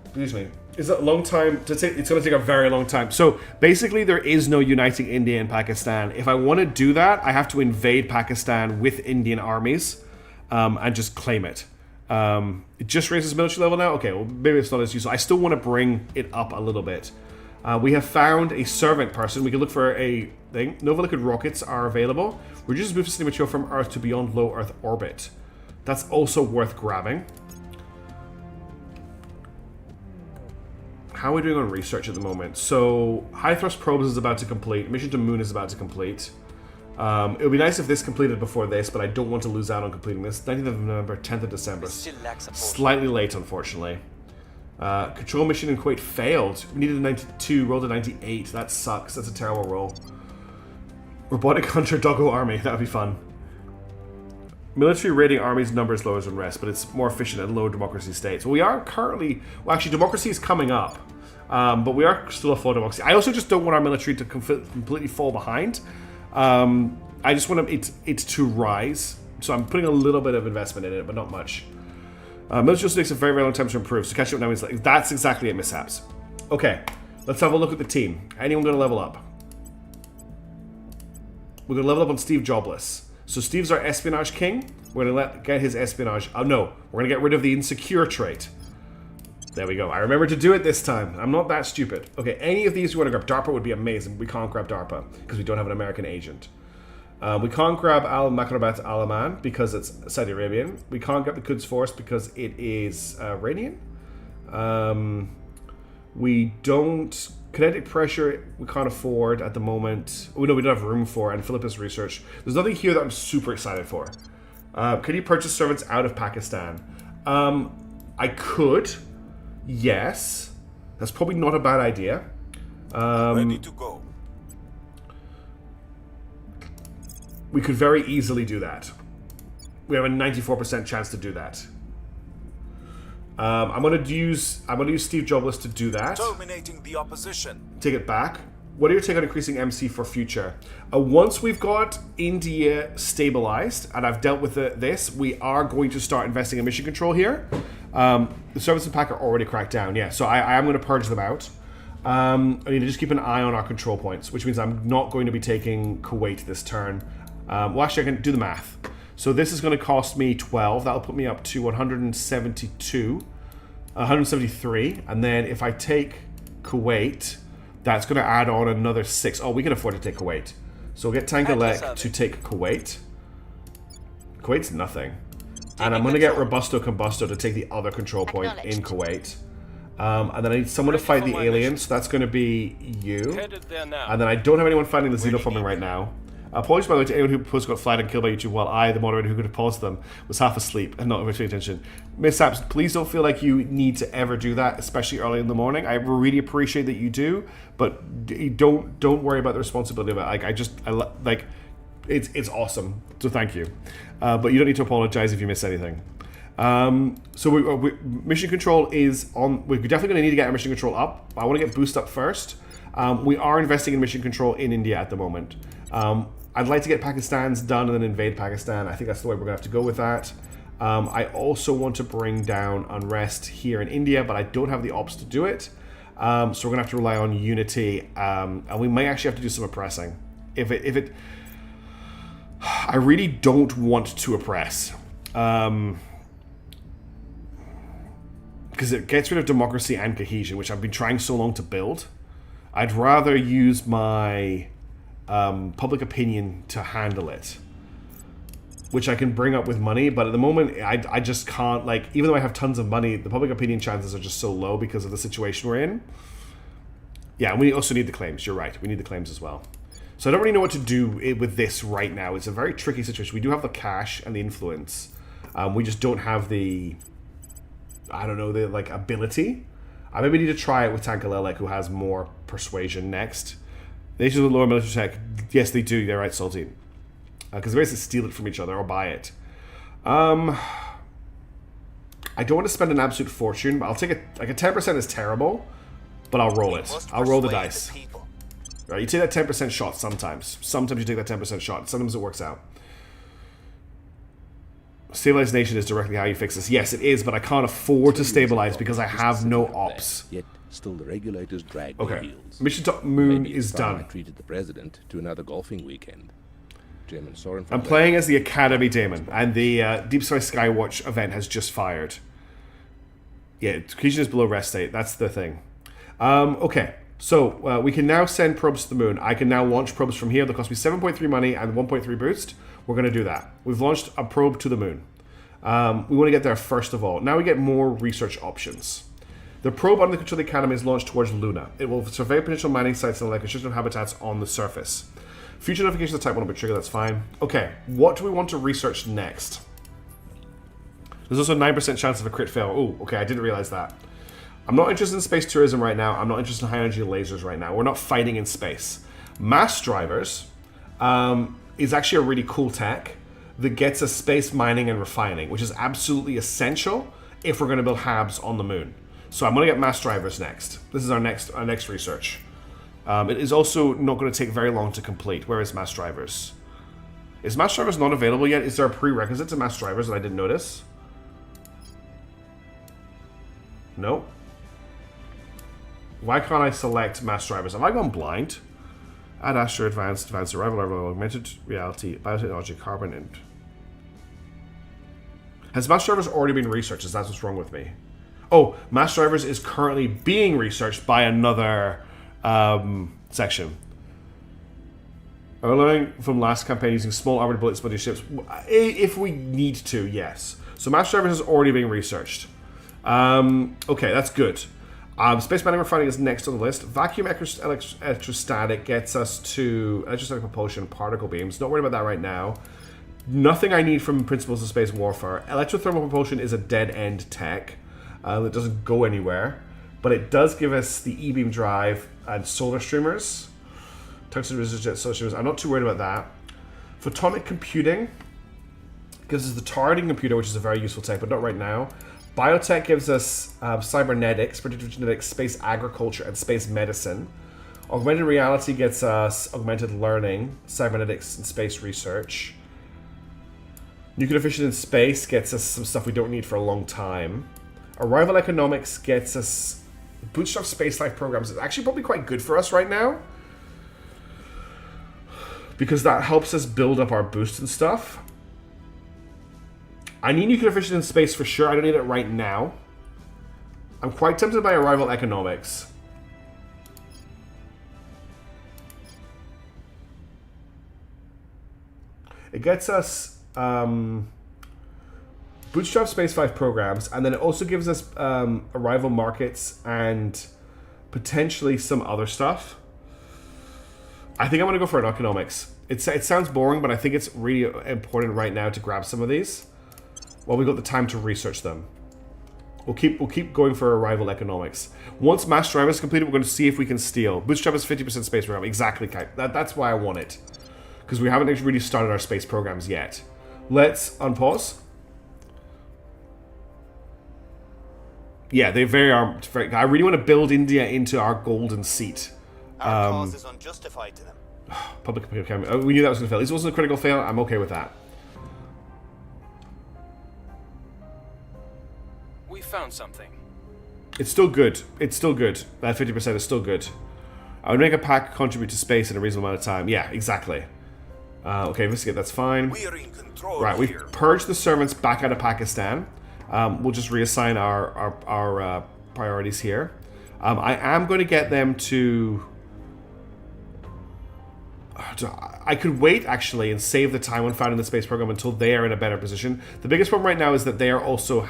Excuse me. Is it a long time to take? It's going to take a very long time. So basically, there is no uniting India and Pakistan. If I want to do that, I have to invade Pakistan with Indian armies and just claim it. It just raises military level now. Okay, well maybe it's not as useful. I still want to bring it up a little bit. We have found a servant person. We can look for a thing. Nova liquid rockets are available. Reduces movement material from Earth to beyond low Earth orbit. That's also worth grabbing. How are we doing on research at the moment? So, High Thrust Probes is about to complete. Mission to Moon is about to complete. It would be nice if this completed before this, but I don't want to lose out on completing this. 19th of November, 10th of December. Slightly late, unfortunately. Control mission in Kuwait failed. We needed a 92, rolled a 98. That sucks. That's a terrible roll. Robotic Hunter Doggo Army. That would be fun. Military raiding armies numbers lowers unrest, but it's more efficient in low democracy states. We are currently... Well, actually, democracy is coming up. But we are still a full democracy. I also just don't want our military to completely fall behind. I just want it to rise. So I'm putting a little bit of investment in it, but not much. Military also takes a very, very long time to improve. So catching up now is like... That's exactly it, mishaps. Okay, let's have a look at the team. Anyone going to level up? We're going to level up on Steve Jobless. So Steve's our espionage king. We're going to get his espionage... Oh, no. We're going to get rid of the insecure trait. There we go. I remember to do it this time. I'm not that stupid. Okay, any of these you want to grab. DARPA would be amazing. We can't grab DARPA because we don't have an American agent. We can't grab Al Makrabat Alaman because it's Saudi Arabian. We can't grab the Quds Force because it is Iranian. We don't... Kinetic pressure, we can't afford at the moment. Oh, no, we don't have room for. And Philippus research. There's nothing here that I'm super excited for. Can you purchase servants out of Pakistan? I could. Yes. That's probably not a bad idea. Ready to go. We could very easily do that. We have a 94% chance to do that. I'm gonna use Steve Jobless to do that. Terminating the opposition. Take it back. What are your take on increasing MC for future? Once we've got India stabilized and I've dealt with this, we are going to start investing in mission control here. The service and pack are already cracked down, yeah. So I am going to purge them out. I need to just keep an eye on our control points, which means I'm not going to be taking Kuwait this turn. Well, actually, I can do the math. So this is going to cost me 12. That'll put me up to 173. And then if I take Kuwait, that's going to add on another 6. Oh, we can afford to take Kuwait. So we'll get Tanghalek to take Kuwait. Kuwait's nothing. And I'm going to get Robusto Combusto to take the other control point in Kuwait. And then I need someone to fight the alien, so that's going to be you. Headed there now. And then I don't have anyone fighting the xenoforming right now. Apologies, by the way, to anyone who post got flagged and killed by YouTube while I, the moderator who could have paused them, was half asleep and not paying attention. Mishaps, please don't feel like you need to ever do that, especially early in the morning. I really appreciate that you do, but don't worry about the responsibility of it. It's awesome, so thank you. But you don't need to apologize if you miss anything. So mission control is on. We're definitely going to need to get our mission control up. I want to get boost up first. We are investing in mission control in India at the moment. I'd like to get Pakistan's done and then invade Pakistan. I think that's the way we're going to have to go with that. I also want to bring down unrest here in India, but I don't have the ops to do it. So we're going to have to rely on unity, and we might actually have to do some oppressing. I really don't want to oppress. Because it gets rid of democracy and cohesion, which I've been trying so long to build. I'd rather use my public opinion to handle it, which I can bring up with money, but at the moment I just can't, even though I have tons of money, the public opinion chances are just so low because of the situation we're in. Yeah, and we also need the claims. You're right, we need the claims as well. So I don't really know what to do with this right now. It's a very tricky situation. We do have the cash and the influence. We just don't have the, ability. I maybe need to try it with Tankalelek, who has more persuasion next. Nations with lower military tech, yes, they do. They're right, Salty. Because they basically steal it from each other or buy it. I don't want to spend an absolute fortune, but I'll take it. Like a 10% is terrible, but I'll roll it. I'll roll the dice. Right, you take that 10% shot sometimes. Sometimes you take that 10% shot. Sometimes it works out. Stabilized nation is directly how you fix this. Yes, it is, but I can't afford to stabilize because I have no ops. Yet still the regulators drag their heels. Mission to Moon is done. I treated the president to another golfing weekend. Damon Soren. I'm playing as the Academy Damon, and the Deep Space Skywatch event has just fired. Yeah, cohesion is below rest state. That's the thing. Okay, so we can now send probes to the moon. I can now launch probes from here. They'll cost me 7.3 money and 1.3 boost. We're going to do that. We've launched a probe to the moon. We want to get there first of all. Now we get more research options. The probe under the control of the Academy is launched towards Luna. It will survey potential mining sites and construction habitats on the surface. Future notifications of type 1 will be triggered, that's fine. Okay, what do we want to research next? There's also a 9% chance of a crit fail. Oh, okay, I didn't realize that. I'm not interested in space tourism right now. I'm not interested in high energy lasers right now. We're not fighting in space. Mass drivers is actually a really cool tech that gets us space mining and refining, which is absolutely essential if we're going to build HABs on the moon. So I'm going to get mass drivers next. This is our next research. It is also not going to take very long to complete. Where is mass drivers? Is mass drivers not available yet? Is there a prerequisite to mass drivers that I didn't notice? No. Why can't I select mass drivers? Have I gone blind? Add Astro Advanced Arrival, Augmented Reality, Biotechnology, Carbon, and... Has mass drivers already been researched? Is that what's wrong with me? Oh, mass drivers is currently being researched by another section. Are we learning from last campaign using small armored bullets buddy ships? If we need to, yes. So mass drivers is already being researched. Okay, that's good. Space mining refining is next on the list. Vacuum electrostatic gets us to electrostatic propulsion, particle beams. Not worried about that right now. Nothing I need from Principles of Space Warfare. Electrothermal propulsion is a dead-end tech that doesn't go anywhere, but it does give us the E-beam drive and solar streamers. Tungsten resistant jet solar streamers. I'm not too worried about that. Photonic computing gives us the targeting computer, which is a very useful tech, but not right now. Biotech gives us cybernetics, predictive genetics, space agriculture, and space medicine. Augmented reality gets us augmented learning, cybernetics, and space research. Nuclear fission in space gets us some stuff we don't need for a long time. Arrival economics gets us bootstrap space life programs. It's actually probably quite good for us right now, because that helps us build up our boost and stuff. I need nuclear fission in space for sure. I don't need it right now. I'm quite tempted by arrival economics. It gets us bootstrap Space 5 programs, and then it also gives us arrival markets and potentially some other stuff. I think I'm going to go for an economics. It sounds boring, but I think it's really important right now to grab some of these while we got the time to research them. We'll keep going for arrival economics. Once Mass Drive is completed, we're going to see if we can steal. Bootstrap is 50% space program. Exactly, Kai. That's why I want it. Because we haven't actually really started our space programs yet. Let's unpause. Yeah, they very are. I really want to build India into our golden seat. Our cause is unjustified to them. Public camera. We knew that was going to fail. This wasn't a critical fail. I'm okay with that. We found something. It's still good. It's still good. That 50% is still good. I would make a pack contribute to space in a reasonable amount of time. Yeah, exactly. Okay, investigate. That's fine. We are in control. Right, we've purged the servants back out of Pakistan. We'll just reassign our priorities here. I am going to get them to... I could wait, actually, and save the time when found in the space program until they are in a better position. The biggest problem right now is that they are also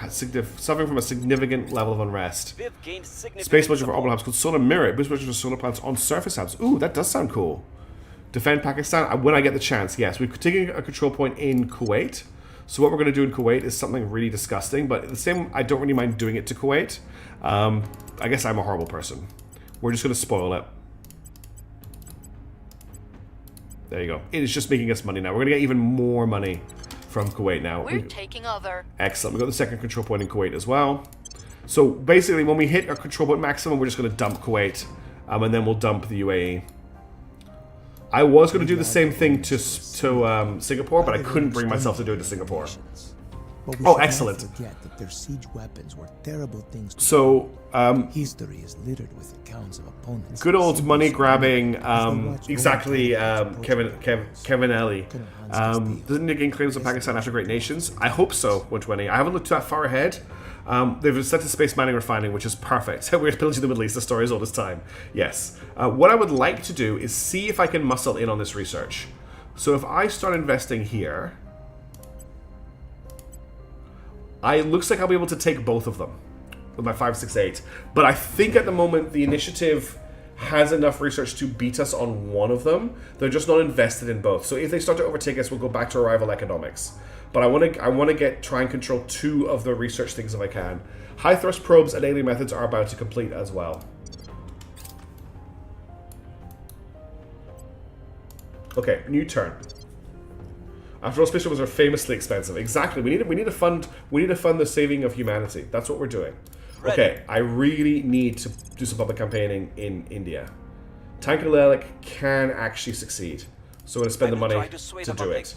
suffering from a significant level of unrest. Space budget for orbital hubs called Solar Mirror. Boost budget for solar plants on surface hubs. Ooh, that does sound cool. Defend Pakistan when I get the chance. Yes, we're taking a control point in Kuwait. So what we're going to do in Kuwait is something really disgusting, but the same, I don't really mind doing it to Kuwait. I guess I'm a horrible person. We're just going to spoil it. There you go. It is just making us money now. We're going to get even more money from Kuwait now. We're taking over. Excellent. We've got the second control point in Kuwait as well. So basically, when we hit our control point maximum, we're just going to dump Kuwait, and then we'll dump the UAE. I was going to do the same thing to Singapore, but I couldn't bring myself to do it to Singapore. Oh, excellent. Forget that their siege weapons were terrible things. So, history is littered with accounts of opponents. Good old money grabbing, exactly, Kevin Ellie. Doesn't he gain claims of Pakistan after Great Nations? I hope so, 120. I haven't looked that far ahead. They've set to space mining refining, which is perfect. We're pillaging the Middle East. The story is old as time. Yes. What I would like to do is see if I can muscle in on this research. So if I start investing here, it looks like I'll be able to take both of them with my 5, 6, 8. But I think at the moment the initiative has enough research to beat us on one of them. They're just not invested in both. So if they start to overtake us, we'll go back to arrival economics. But I want to try and control 2 of the research things if I can. High thrust probes and alien methods are about to complete as well. Okay, new turn. After all, space programs are famously expensive. Exactly. We need to fund the saving of humanity. That's what we're doing. Ready. Okay, I really need to do some public campaigning in India. Tankalelic can actually succeed, so I'm going to spend the money to do it.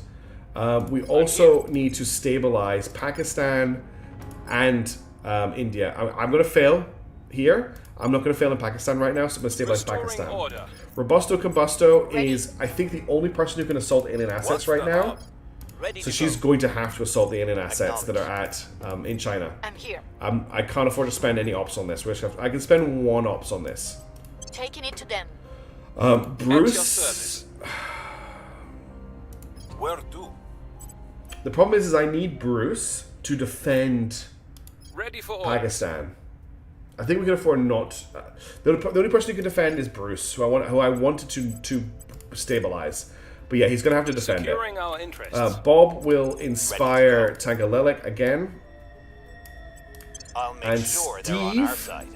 We also need to stabilize Pakistan and India. I'm going to fail here. I'm not going to fail in Pakistan right now, so I'm going to stabilize Pakistan. Order. Robusto Combusto is, I think, the only person who can assault alien assets right now. So she's going to have to assault the alien assets that are at in China. I'm here. I can't afford to spend any ops on this. I can spend 1 ops on this. Taking it to them. Bruce. Where to? The problem is I need Bruce to defend Ready for Pakistan. I think we can afford not. The only person who can defend is Bruce, who I wanted to stabilize. But yeah, he's going to have to defend Securing it. our interests. Bob will inspire Tangalelic again. I'll make And sure they're on our Steve side.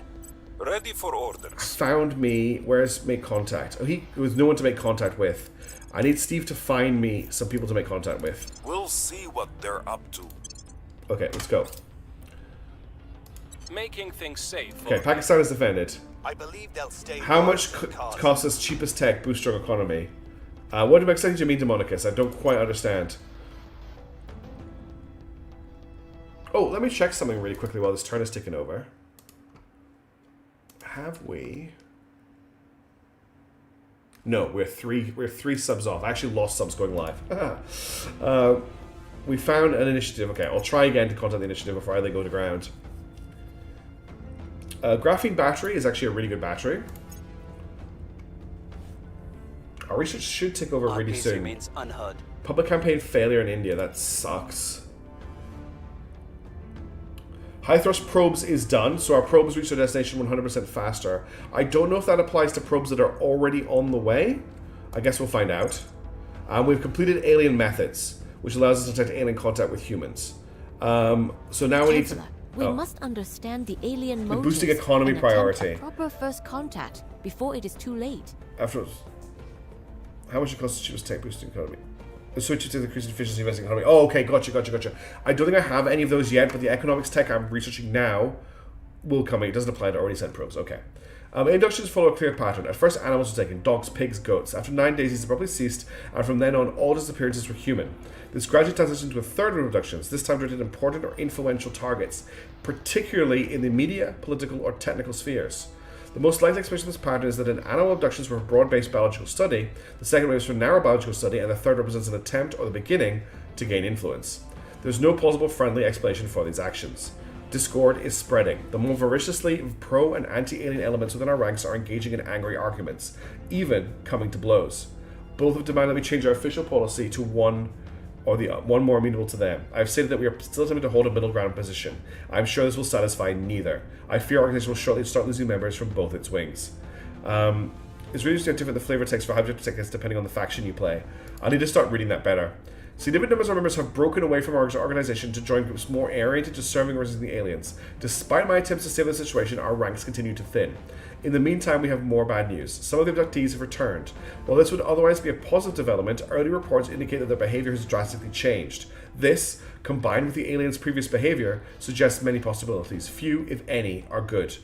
Ready for orders. found me. Where's make contact? Oh, there was no one to make contact with. I need Steve to find me some people to make contact with. We'll see what they're up to. Okay, let's go. Making things safe. Okay, Pakistan is defended. I believe they'll stay. How much costs us cheapest tech, boost our economy? What do exactly do you mean, Demonicus? I don't quite understand. Oh, let me check something really quickly while this turn is ticking over. Have we? No, we're three subs off. I actually lost subs going live. We found an initiative. Okay, I'll try again to contact the initiative before they go to ground. Graphene battery is actually a really good battery. Our research should take over really soon. Remains unheard. Public campaign failure in India. That sucks. High thrust probes is done, so our probes reach their destination 100% faster. I don't know if that applies to probes that are already on the way. I guess we'll find out. We've completed alien methods, which allows us to detect alien contact with humans. So now we need to... We must understand the alien motives boosting economy and priority. attempt a proper first contact before it is too late. After... How much it costs to choose tech boosting economy? The switch to the increased efficiency investing economy. Oh, okay, gotcha. I don't think I have any of those yet, but the economics tech I'm researching now will come in. It doesn't apply to already sent probes. Okay. Inductions follow a clear pattern. At first, animals were taken: dogs, pigs, goats. After 9 days, these abruptly ceased, and from then on, all disappearances were human. This gradually transitioned to a third of abductions, this time directed at important or influential targets, particularly in the media, political, or technical spheres. The most likely explanation of this pattern is that in animal abductions were a broad-based biological study, the second wave was for narrow biological study, and the third represents an attempt or the beginning to gain influence. There's no plausible friendly explanation for these actions. Discord is spreading. The more voraciously pro- and anti-alien elements within our ranks are engaging in angry arguments, even coming to blows. Both have demanded that we change our official policy to one more amenable to them. I've stated that we are still attempting to hold a middle ground position. I'm sure this will satisfy neither. I fear our organization will shortly start losing members from both its wings. It's really interesting how different the flavor takes for how to protect this depending on the faction you play. I need to start reading that better. Significant numbers of members have broken away from our organization to join groups more oriented to serving or resisting the aliens. Despite my attempts to save the situation, our ranks continue to thin. In the meantime, we have more bad news. Some of the abductees have returned. While this would otherwise be a positive development, early reports indicate that their behavior has drastically changed. This, combined with the aliens' previous behavior, suggests many possibilities. Few, if any, are good.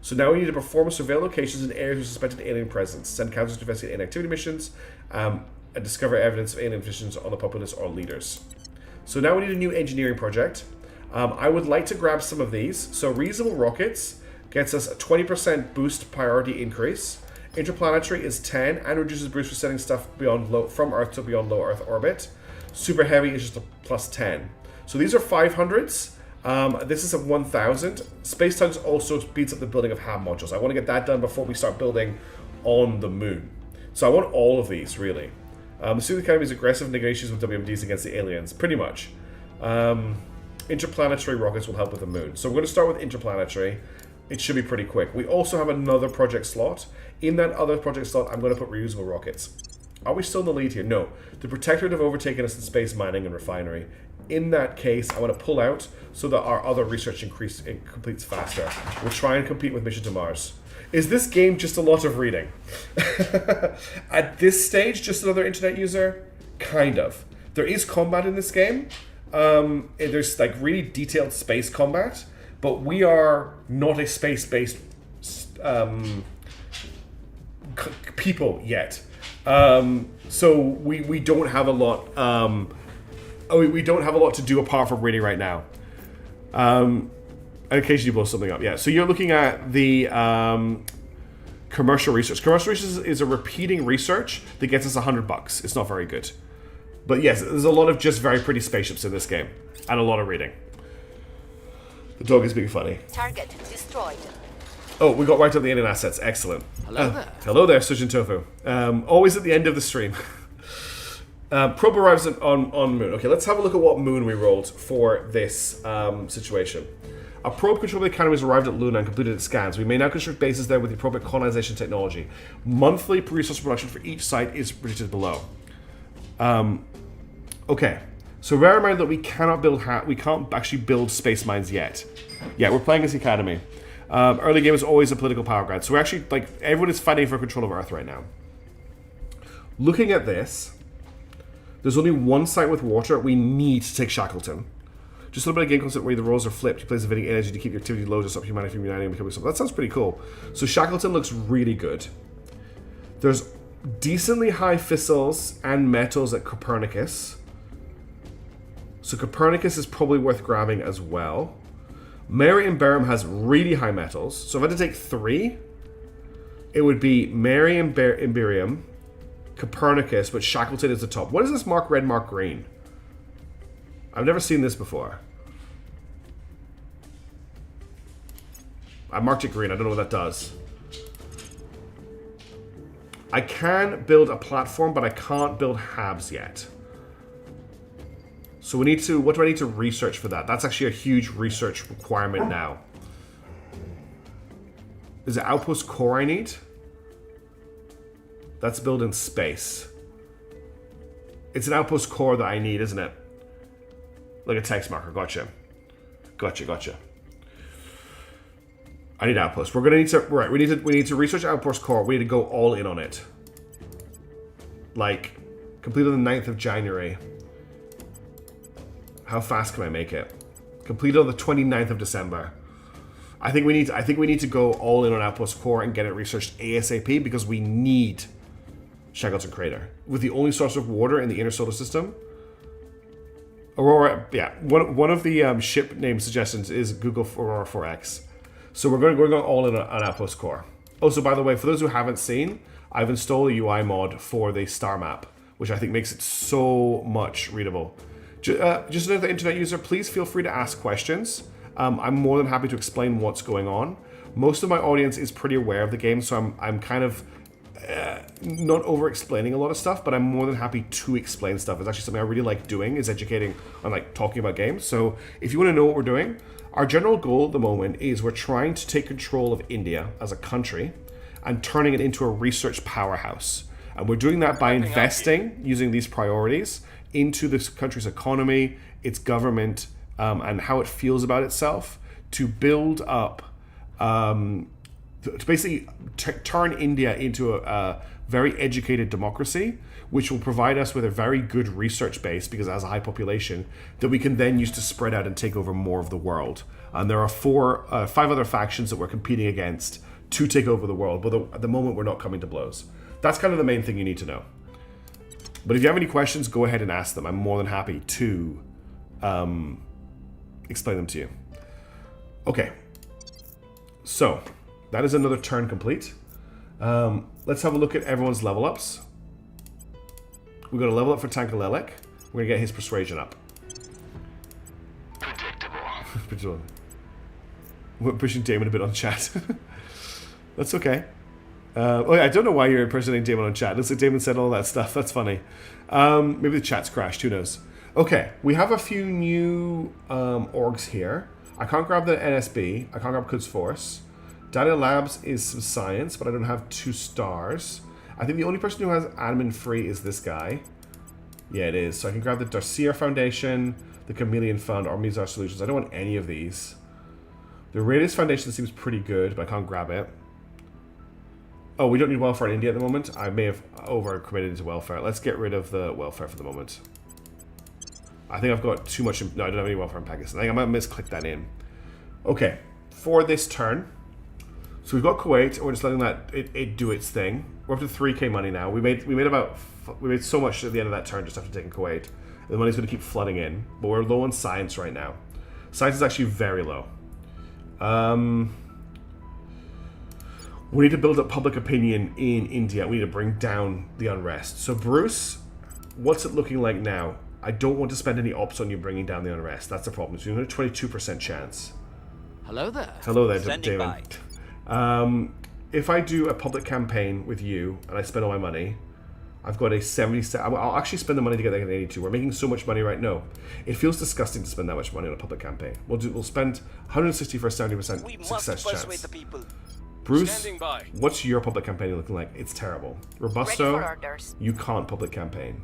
So now we need to perform surveil locations in areas with suspected alien presence, send councils to investigate alien activity missions, and discover evidence of alien invasions on the populace or leaders. So now we need a new engineering project. I would like to grab some of these. So reasonable rockets gets us a 20% boost priority increase. Interplanetary is 10 and reduces boost for sending stuff from Earth to beyond low Earth orbit. Super heavy is just a plus 10. So these are 500s. This is a 1000. Space Tugs also speeds up the building of HAB modules. I want to get that done before we start building on the moon. So I want all of these, really. The Suit Academy's aggressive negotiations with WMDs against the aliens, pretty much. Interplanetary rockets will help with the moon. So we're going to start with interplanetary. It should be pretty quick. We also have another project slot. In that other project slot, I'm going to put reusable rockets. Are we still in the lead here? No. The Protectorate have overtaken us in space mining and refinery. In that case, I want to pull out so that our other research completes faster. We'll try and compete with Mission to Mars. Is this game just a lot of reading? At this stage, just another internet user? Kind of. There is combat in this game. There's like really detailed space combat, but we are not a space-based people yet. So we don't have a lot. We don't have a lot to do apart from reading right now. And occasionally blow something up. Yeah. So you're looking at the commercial research. Commercial research is a repeating research that gets us $100. It's not very good. But yes, there's a lot of just very pretty spaceships in this game. And a lot of reading. The dog is being funny. Target destroyed. Oh, we got right up the alien assets. Excellent. Hello there. Hello there, Sujin Tofu. Always at the end of the stream. Probe arrives on Moon. Okay, let's have a look at what Moon we rolled for this situation. A probe controlled by the Academy has arrived at Luna and completed its scans. We may now construct bases there with the appropriate colonization technology. Monthly resource production for each site is predicted below. Okay, so bear in mind that we cannot we can't actually build space mines yet. Yeah, we're playing as the Academy. Early game is always a political power grab, so we're actually everyone is fighting for control of Earth right now. Looking at this, there's only one site with water. We need to take Shackleton. Just a little bit of game concept where the roles are flipped. You place evading energy to keep your activity low to stop humanity from uniting and becoming something. That sounds pretty cool. So Shackleton looks really good. There's decently high fissils and metals at Copernicus. So Copernicus is probably worth grabbing as well. Mary and Barium has really high metals. So if I had to take 3, it would be Mary and Barium, Copernicus, but Shackleton is the top. What is this mark red, mark green? I've never seen this before. I marked it green. I don't know what that does. I can build a platform, but I can't build HABs yet. So we need to, what do I need to research for that? That's actually a huge research requirement now. Is it Outpost Core I need? That's built in space. It's an Outpost Core that I need, isn't it? Like a text marker, gotcha. Gotcha. I need Outpost. We're gonna need to, right, we need to research Outpost Core. We need to go all in on it. Like, complete on the 9th of January. How fast can I make it? Complete on the 29th of December. I think we need to go all in on Outpost Core and get it researched ASAP because we need Shackleton Crater. With the only source of water in the inner solar system. Aurora, yeah. One of the ship name suggestions is Google Aurora 4X. So we're going all in on Outpost Core. Also, by the way, for those who haven't seen, I've installed a UI mod for the star map, which I think makes it so much readable. Just another internet user, please feel free to ask questions. I'm more than happy to explain what's going on. Most of my audience is pretty aware of the game, so I'm kind of not over-explaining a lot of stuff, but I'm more than happy to explain stuff. It's actually something I really like doing, is educating on like talking about games. So if you want to know what we're doing, our general goal at the moment is we're trying to take control of India as a country and turning it into a research powerhouse. And we're doing that by investing, using these priorities, into this country's economy, its government, and how it feels about itself to build up, to basically turn India into a very educated democracy, which will provide us with a very good research base because it has a high population that we can then use to spread out and take over more of the world. And there are 5 other factions that we're competing against to take over the world, but at the moment we're not coming to blows. That's kind of the main thing you need to know. But if you have any questions, go ahead and ask them. I'm more than happy to explain them to you. Okay. So, that is another turn complete. Let's have a look at everyone's level ups. We're going to level up for Tankalelic. We're going to get his persuasion up. Predictable. We're pushing Damon a bit on chat. That's okay. I don't know why you're impersonating Damon on chat. Looks like Damon said all that stuff. That's funny. Maybe the chat's crashed. Who knows? Okay, we have a few new orgs here. I can't grab the NSB. I can't grab Quds Force. Data Labs is some science, but I don't have 2 stars. I think the only person who has admin free is this guy. Yeah, it is. So I can grab the Darcia Foundation, the Chameleon Fund, or Mizar Solutions. I don't want any of these. The Radius Foundation seems pretty good, but I can't grab it. Oh, we don't need welfare in India at the moment. I may have over-committed into welfare. Let's get rid of the welfare for the moment. I think I've got too much... No, I don't have any welfare in Pakistan. I think I might misclick that in. Okay, for this turn... So we've got Kuwait, and we're just letting that it do its thing. We're up to 3k money now. We made so much at the end of that turn just after taking Kuwait. The money's going to keep flooding in, but we're low on science right now. Science is actually very low. We need to build up public opinion in India. We need to bring down the unrest. So Bruce, what's it looking like now? I don't want to spend any ops on you bringing down the unrest. That's the problem. So you have a 22% chance. Hello there. Hello there, David. If I do a public campaign with you and I spend all my money, I've got a 70. I'll actually spend the money to get there at 82. We're making so much money right now. It feels disgusting to spend that much money on a public campaign. We'll spend 160 for a 70% success chance. The people. Bruce, what's your public campaign looking like? It's terrible. Robusto, you can't public campaign.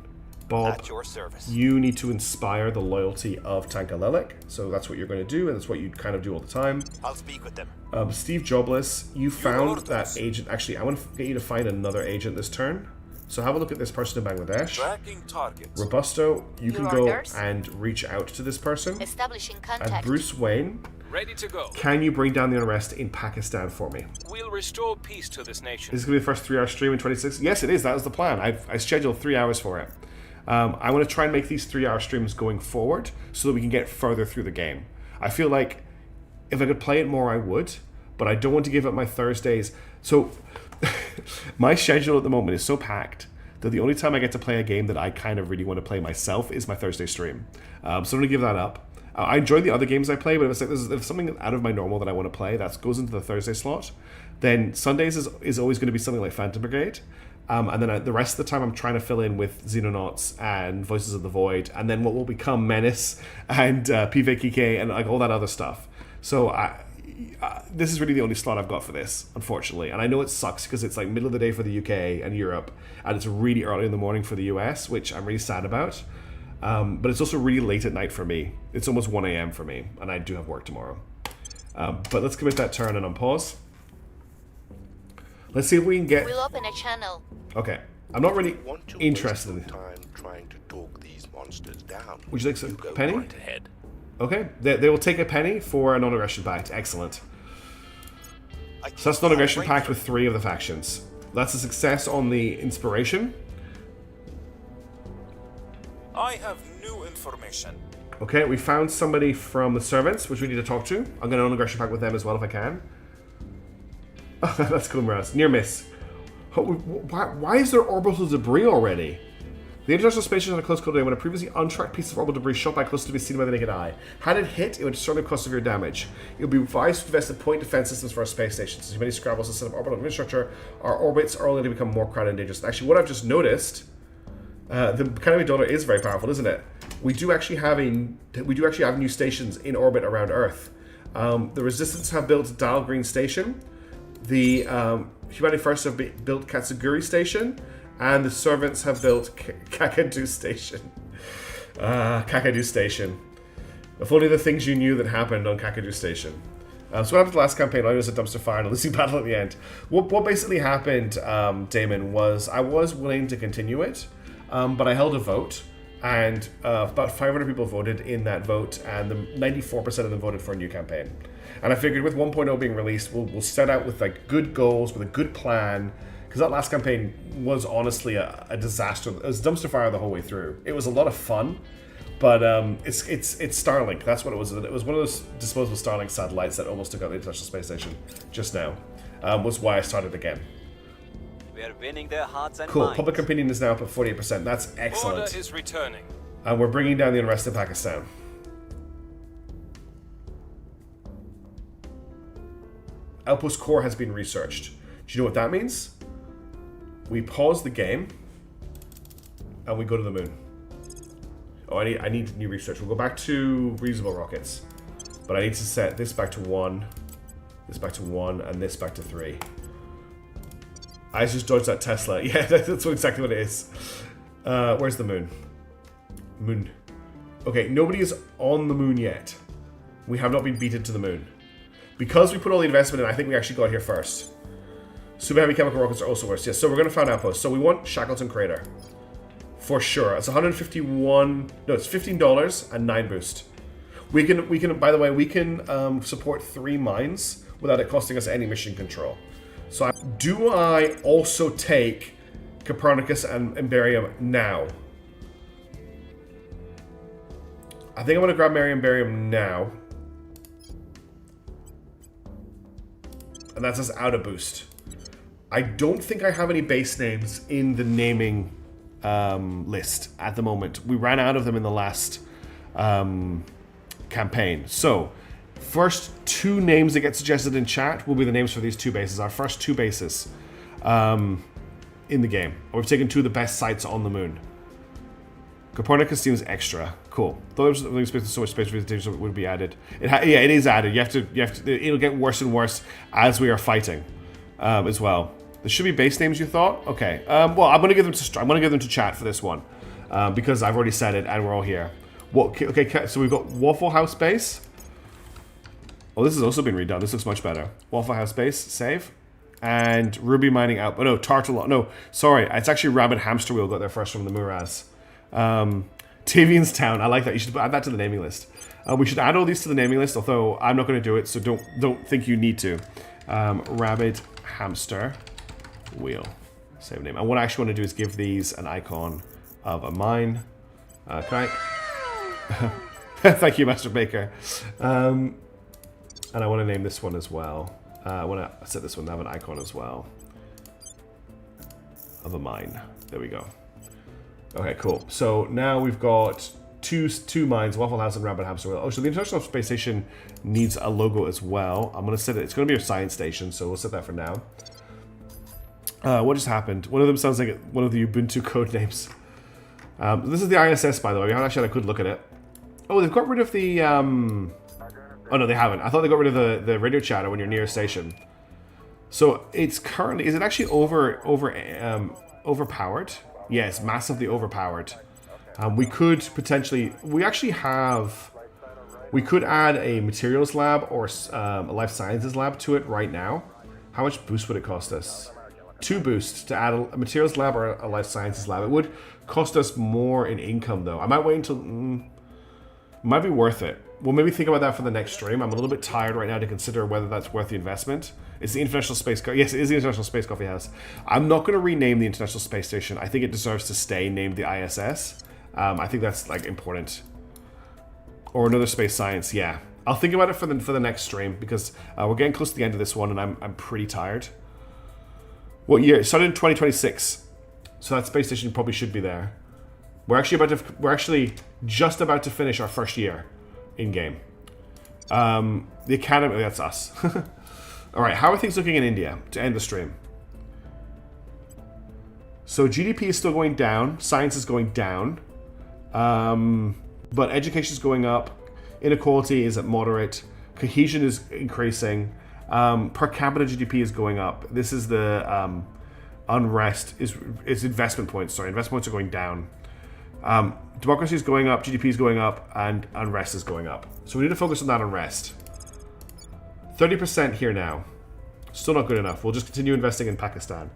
Bob, at your service. You need to inspire the loyalty of Tankalelic, so that's what you're going to do, and that's what you kind of do all the time. I'll speak with them. Steve Jobless, you found that agent. Actually, I want to get you to find another agent this turn. So have a look at this person in Bangladesh. Tracking targets. Robusto, you can go and reach out to this person. Establishing contact. And Bruce Wayne, ready to go. Can you bring down the unrest in Pakistan for me? We'll restore peace to this nation. This is going to be the first 3-hour stream in 26. Yes, it is. That was the plan. I scheduled 3 hours for it. I want to try and make these 3-hour streams going forward so that we can get further through the game. I feel like if I could play it more, I would, but I don't want to give up my Thursdays. So my schedule at the moment is so packed that the only time I get to play a game that I kind of really want to play myself is my Thursday stream. So I'm going to give that up. I enjoy the other games I play, but if there's something out of my normal that I want to play that goes into the Thursday slot, then Sundays is always going to be something like Phantom Brigade. And then the rest of the time I'm trying to fill in with Xenonauts and Voices of the Void, and then what will become Menace and PvKK and like all that other stuff. So this is really the only slot I've got for this, unfortunately. And I know it sucks because it's like middle of the day for the UK and Europe, and it's really early in the morning for the US, which I'm really sad about. But it's also really late at night for me. It's almost 1 a.m. for me, and I do have work tomorrow. But let's commit that turn and unpause. Let's see if we can get... We'll open a channel. Okay. I'm not really interested in... time trying to talk these monsters down. Would you like some penny? Right ahead. Okay. They will take a penny for a non-aggression pact. Excellent. So that's non-aggression pact with 3 of the factions. That's a success on the inspiration. I have new information. Okay, we found somebody from the servants, which we need to talk to. I'm going to non-aggression pact with them as well if I can. Oh, that's cool, Miraz. Near miss. Why is there orbital debris already? The International Space Station had a close call today when a previously untracked piece of orbital debris shot by close to be seen by the naked eye. Had it hit, it would certainly cause severe damage. It would be advised to invest in point defense systems for our space stations. As many scrambles to set up orbital infrastructure, our orbits are only to become more crowded and dangerous. Actually, what I've just noticed, the Academy Dollar is very powerful, isn't it? We do actually have new stations in orbit around Earth. The Resistance have built Dial Green Station. The Humanity First have built Katsuguri Station, and the Servants have built Kakadu Station. Kakadu Station. If only the things you knew that happened on Kakadu Station. So what happened to the last campaign? I was a dumpster fire and a losing battle at the end. What basically happened, Damon, was I was willing to continue it, but I held a vote, and about 500 people voted in that vote, and 94% of them voted for a new campaign. And I figured with 1.0 being released, we'll set out with like good goals, with a good plan, because that last campaign was honestly a disaster. It was dumpster fire the whole way through. It was a lot of fun, but it's Starlink. That's what it was. It was one of those disposable Starlink satellites that almost took out the International Space Station just now. Was why I started again. We are winning their hearts and Cool. minds. Public opinion is now up at 48%. That's excellent. Order is returning. And we're bringing down the unrest in Pakistan. Outpost core has been researched. Do you know what that means? We pause the game and we go to the moon. Oh, I need new research. We'll go back to reusable rockets, but I need to set this back to 1, this back to 1, and this back to 3. I just dodged that Tesla. Yeah, that's exactly what it is. Where's the moon? Moon. Okay, nobody is on the moon yet. We have not been beaten to the moon. Because we put all the investment in, I think we actually got here first. Super heavy chemical rockets are also worse. Yes, so we're going to find outposts. So we want Shackleton Crater. For sure. It's 151... No, it's $15 and 9 boost. We can. By the way, we can support 3 mines without it costing us any mission control. So do I also take Copernicus and Barium now? I think I'm going to grab Mary and Barium now. And that's us out of boost. I don't think I have any base names in the naming list at the moment. We ran out of them in the last campaign. So, first 2 names that get suggested in chat will be the names for these 2 bases. Our first 2 bases in the game. We've taken 2 of the best sites on the moon. Copernicus seems extra. Cool. Though I was expecting so much space vegetation would be added. Yeah, it is added. You have to. It'll get worse and worse as we are fighting, as well. There should be base names. You thought? Okay. Well, I'm gonna give them to chat for this one, because I've already said it and we're all here. Okay. So we've got Waffle House base. Oh, this has also been redone. This looks much better. Waffle House base. Save. And Ruby mining out. Oh no, Tartalon. No, sorry. It's actually Rabbit Hamster Wheel got there first from the Muraz. Tavian's Town. I like that. You should add that to the naming list. We should add all these to the naming list, although I'm not going to do it, so don't think you need to. Rabbit Hamster Wheel. Save name. And what I actually want to do is give these an icon of a mine. Can I? Thank you, Master Baker. And I want to name this one as well. I want to set this one to have an icon as well of a mine. There we go. Okay, cool. So now we've got two mines, Waffle House and Rabbit Hamster Wheel. Oh, so the International Space Station needs a logo as well. I'm going to set it. It's going to be a science station, so we'll set that for now. What just happened? One of them sounds like one of the Ubuntu code names. This is the ISS, by the way. We haven't actually had a good look at it. Oh, they've got rid of the... Oh, no, they haven't. I thought they got rid of the radio chatter when you're near a station. So it's currently... Is it actually overpowered? Yeah, it's massively overpowered. We could potentially... We actually have... We could add a materials lab or a life sciences lab to it right now. How much boost would it cost us? 2 boosts to add a materials lab or a life sciences lab. It would cost us more in income, though. I might wait until... might be worth it. We'll maybe think about that for the next stream. I'm a little bit tired right now to consider whether that's worth the investment. It's the International Space... Yes, it is the International Space Coffee House. I'm not going to rename the International Space Station. I think it deserves to stay named the ISS. I think that's, like, important. Or another space science, yeah. I'll think about it for the next stream, because we're getting close to the end of this one, and I'm pretty tired. What year? It started in 2026. So that space station probably should be there. We're actually just about to finish our first year in game. The Academy, that's us. Alright, how are things looking in India to end the stream? So GDP is still going down, science is going down, but education is going up, inequality is at moderate, cohesion is increasing, per capita GDP is going up. This is the unrest, is investment points, sorry, investment points are going down. Democracy is going up, GDP is going up, and unrest is going up. So we need to focus on that unrest. 30% here now. Still not good enough. We'll just continue investing in Pakistan.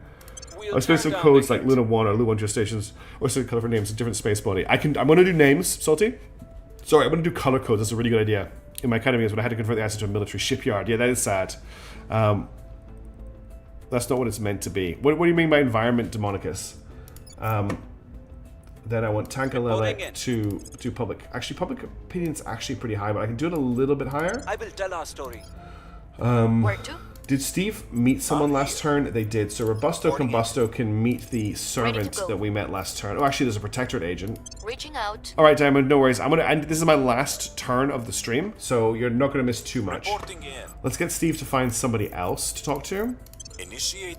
I'll explain some codes like Luna 1 or Luna 1 geostations, or some colorful names of different space body. I'm going to do names, Salty. Sorry, I'm going to do color codes. That's a really good idea. In my academy is when I had to convert the asset to a military shipyard. Yeah, that is sad. That's not what it's meant to be. What do you mean by environment, Demonicus? Then I want Tankalele to do public. Actually, public opinion's actually pretty high, but I can do it a little bit higher. I will tell our story. Where to? Did Steve meet someone last turn? They did. So Robusto Combusto can meet the servant that we met last turn. Oh, actually, there's a protectorate agent. Reaching out. All right, Diamond, no worries. This is my last turn of the stream, so you're not going to miss too much. Let's get Steve to find somebody else to talk to.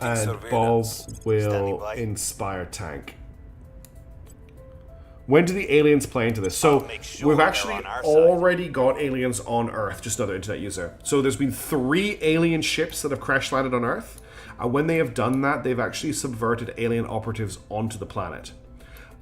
And Bob will inspire Tank. When do the aliens play into this? So we've actually already got aliens on Earth, just another internet user. So there's been 3 alien ships that have crash landed on Earth. And when they have done that, they've actually subverted alien operatives onto the planet.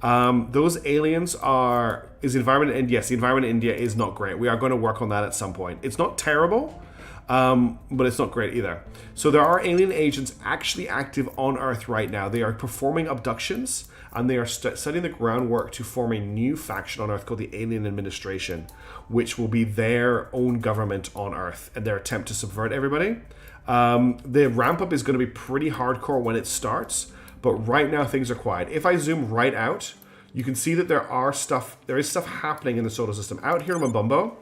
Those aliens is the environment in India. Yes, the environment in India is not great. We are going to work on that at some point. It's not terrible, but it's not great either. So there are alien agents actually active on Earth right now. They are performing abductions, and they are setting the groundwork to form a new faction on Earth called the Alien Administration, which will be their own government on Earth and their attempt to subvert everybody. The ramp up is going to be pretty hardcore when it starts, but right now things are quiet. If I zoom right out, you can see that there is stuff happening in the solar system. Out here in Mabumbo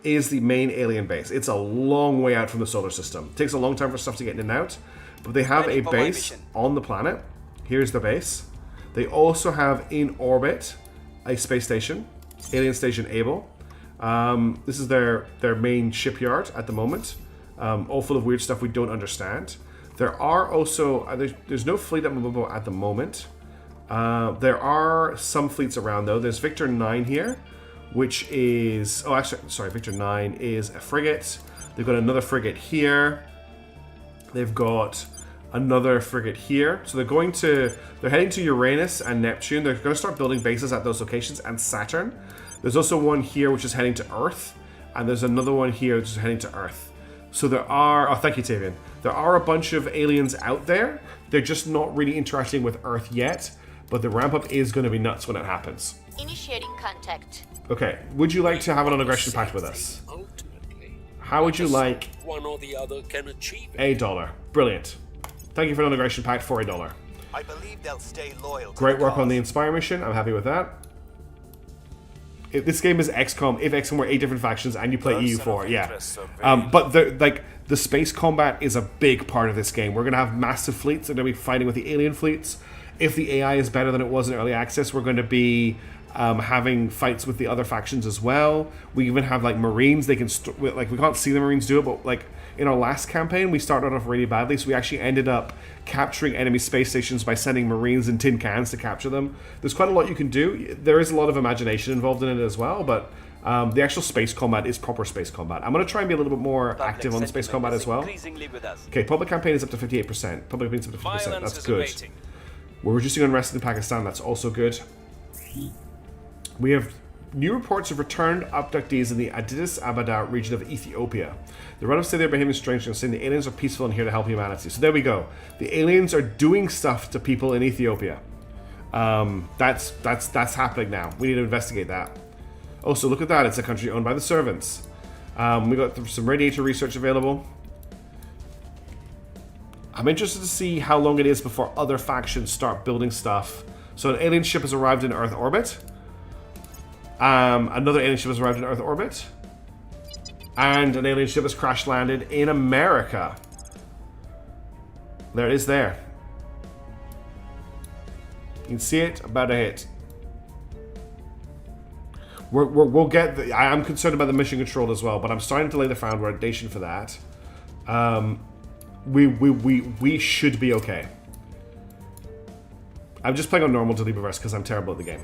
is the main alien base. It's a long way out from the solar system. It takes a long time for stuff to get in and out, but they have a base on the planet. Here's the base. They also have in orbit a space station, Alien Station Able. This is their main shipyard at the moment, all full of weird stuff we don't understand. There are also, there's no fleet at Mabumbo at the moment. There are some fleets around though. There's Victor 9 here, which is, Victor 9 is a frigate. They've got another frigate here. They've got another frigate here. So they're heading to Uranus and Neptune. They're going to start building bases at those locations, and Saturn. There's also one here which is heading to Earth, and there's another one here which is heading to Earth. So there are, thank you, Tavian. There are a bunch of aliens out there. They're just not really interacting with Earth yet, but the ramp up is going to be nuts when it happens. Initiating contact. Okay, would you like to have an aggression pact with us? How would you like one or the other can achieve $1? Brilliant. Thank you for an integration pact for $1. I believe they'll stay loyal. Great work on the Inspire mission. I'm happy with that. This game is XCOM. If XCOM were 8 different factions and you play EU4, yeah. But the space combat is a big part of this game. We're going to have massive fleets. They're going to be fighting with the alien fleets. If the AI is better than it was in early access, we're going to be having fights with the other factions as well. We even have like Marines. They can like, we can't see the Marines do it, but like in our last campaign, we started off really badly, so we actually ended up capturing enemy space stations by sending Marines in tin cans to capture them. There's quite a lot you can do. There is a lot of imagination involved in it as well, but the actual space combat is proper space combat. I'm going to try and be a little bit more active on the space combat as well. Okay, public campaign is up to 58%. Public campaign is up to 50%. That's good. We're reducing unrest in Pakistan. That's also good. We have new reports of returned abductees in the Addis Ababa region of Ethiopia. The relatives say they're behaving strangely and saying the aliens are peaceful and here to help humanity. So there we go. The aliens are doing stuff to people in Ethiopia. That's happening now. We need to investigate that. Oh, so look at that. It's a country owned by the servants. We got some radiator research available. I'm interested to see how long it is before other factions start building stuff. So an alien ship has arrived in Earth orbit. Another alien ship has arrived in Earth orbit. And an alien ship has crash landed in America. There it is there. You can see it, about to hit. We'll get the, I am concerned about the mission control as well, but I'm starting to lay the foundation for that. We should be okay. I'm just playing on normal to leave a rest because I'm terrible at the game.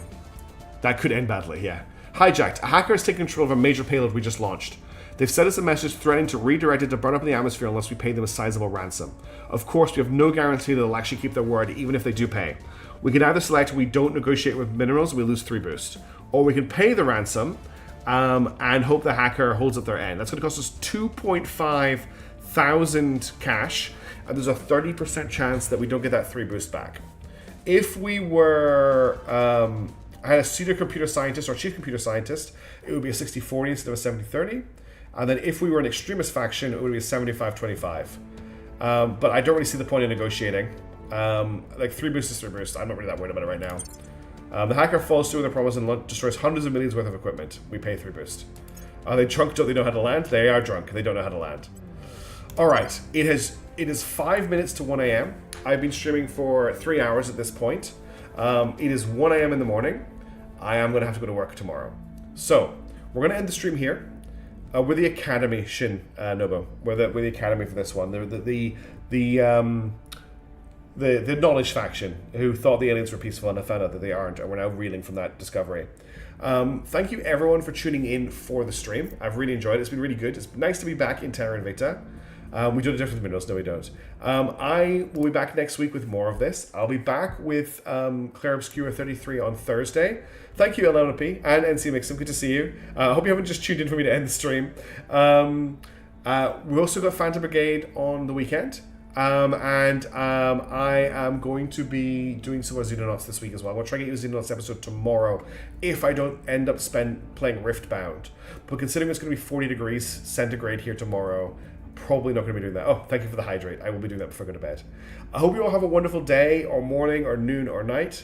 That could end badly, yeah. Hijacked. A hacker has taken control of a major payload we just launched. They've sent us a message threatening to redirect it to burn up in the atmosphere unless we pay them a sizable ransom. Of course, we have no guarantee that they'll actually keep their word, even if they do pay. We can either select we don't negotiate with minerals, we lose 3 boost. Or we can pay the ransom and hope the hacker holds up their end. That's going to cost us 2.5 thousand cash, and there's a 30% chance that we don't get that 3 boost back. If we were... I had a senior computer scientist or chief computer scientist, it would be a 60-40 instead of a 70-30. And then if we were an extremist faction, it would be a 75-25. But I don't really see the point in negotiating. Like 3 boost is 3 boost. I'm not really that worried about it right now. The hacker falls through their promise and destroys hundreds of millions worth of equipment. We pay 3 boost. Are they drunk? Don't they know how to land? They are drunk. They don't know how to land. All right. It is 5 minutes to 1 a.m. I've been streaming for 3 hours at this point. It is 1 a.m. in the morning. I am going to have to go to work tomorrow. So, we're going to end the stream here. We're the Academy, Shin, Nobo. We're the Academy for this one. The Knowledge faction, who thought the aliens were peaceful and have found out that they aren't, and we're now reeling from that discovery. Thank you everyone for tuning in for the stream. I've really enjoyed it. It's been really good. It's nice to be back in Terra Invicta. We don't do different minerals. No, we don't. I will be back next week with more of this. I'll be back with Claire Obscura 33 on Thursday. Thank you, LLP and NC Mixum. Good to see you. I hope you haven't just tuned in for me to end the stream. We also got Phantom Brigade on the weekend. I am going to be doing some more Xenonauts this week as well. We'll try to get you a Xenonauts episode tomorrow if I don't end up playing Riftbound. But considering it's going to be 40 degrees centigrade here tomorrow, probably not going to be doing that. Oh, thank you for the hydrate. I will be doing that before I go to bed. I hope you all have a wonderful day or morning or noon or night.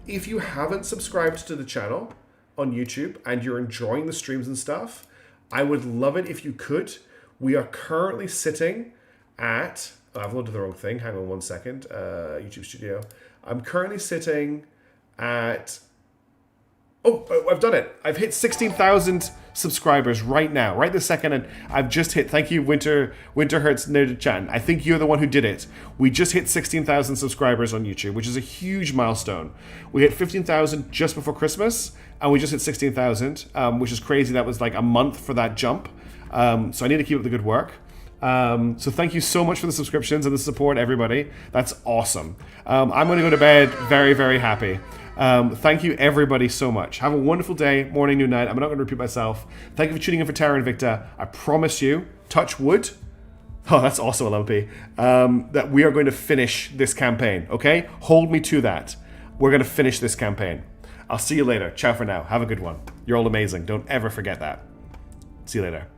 If you haven't subscribed to the channel on YouTube and you're enjoying the streams and stuff, I would love it if you could. We are currently sitting at... Oh, I've loaded the wrong thing. Hang on one second. YouTube Studio. I'm currently sitting at... Oh, I've done it. I've hit 16,000 subscribers right now, right this second, and I've just hit, thank you, Winterhertz Nerd-chan. I think you're the one who did it. We just hit 16,000 subscribers on YouTube, which is a huge milestone. We hit 15,000 just before Christmas, and we just hit 16,000, which is crazy. That was like a month for that jump. So I need to keep up the good work. So thank you so much for the subscriptions and the support, everybody. That's awesome. I'm going to go to bed very, very happy. Thank you everybody so much. Have a wonderful day, morning, noon, night. I'm not going to repeat myself. Thank you for tuning in for Terra Invicta. I promise you, touch wood. Oh, that's also a lumpy. That we are going to finish this campaign, okay? Hold me to that. We're going to finish this campaign. I'll see you later. Ciao for now. Have a good one. You're all amazing. Don't ever forget that. See you later.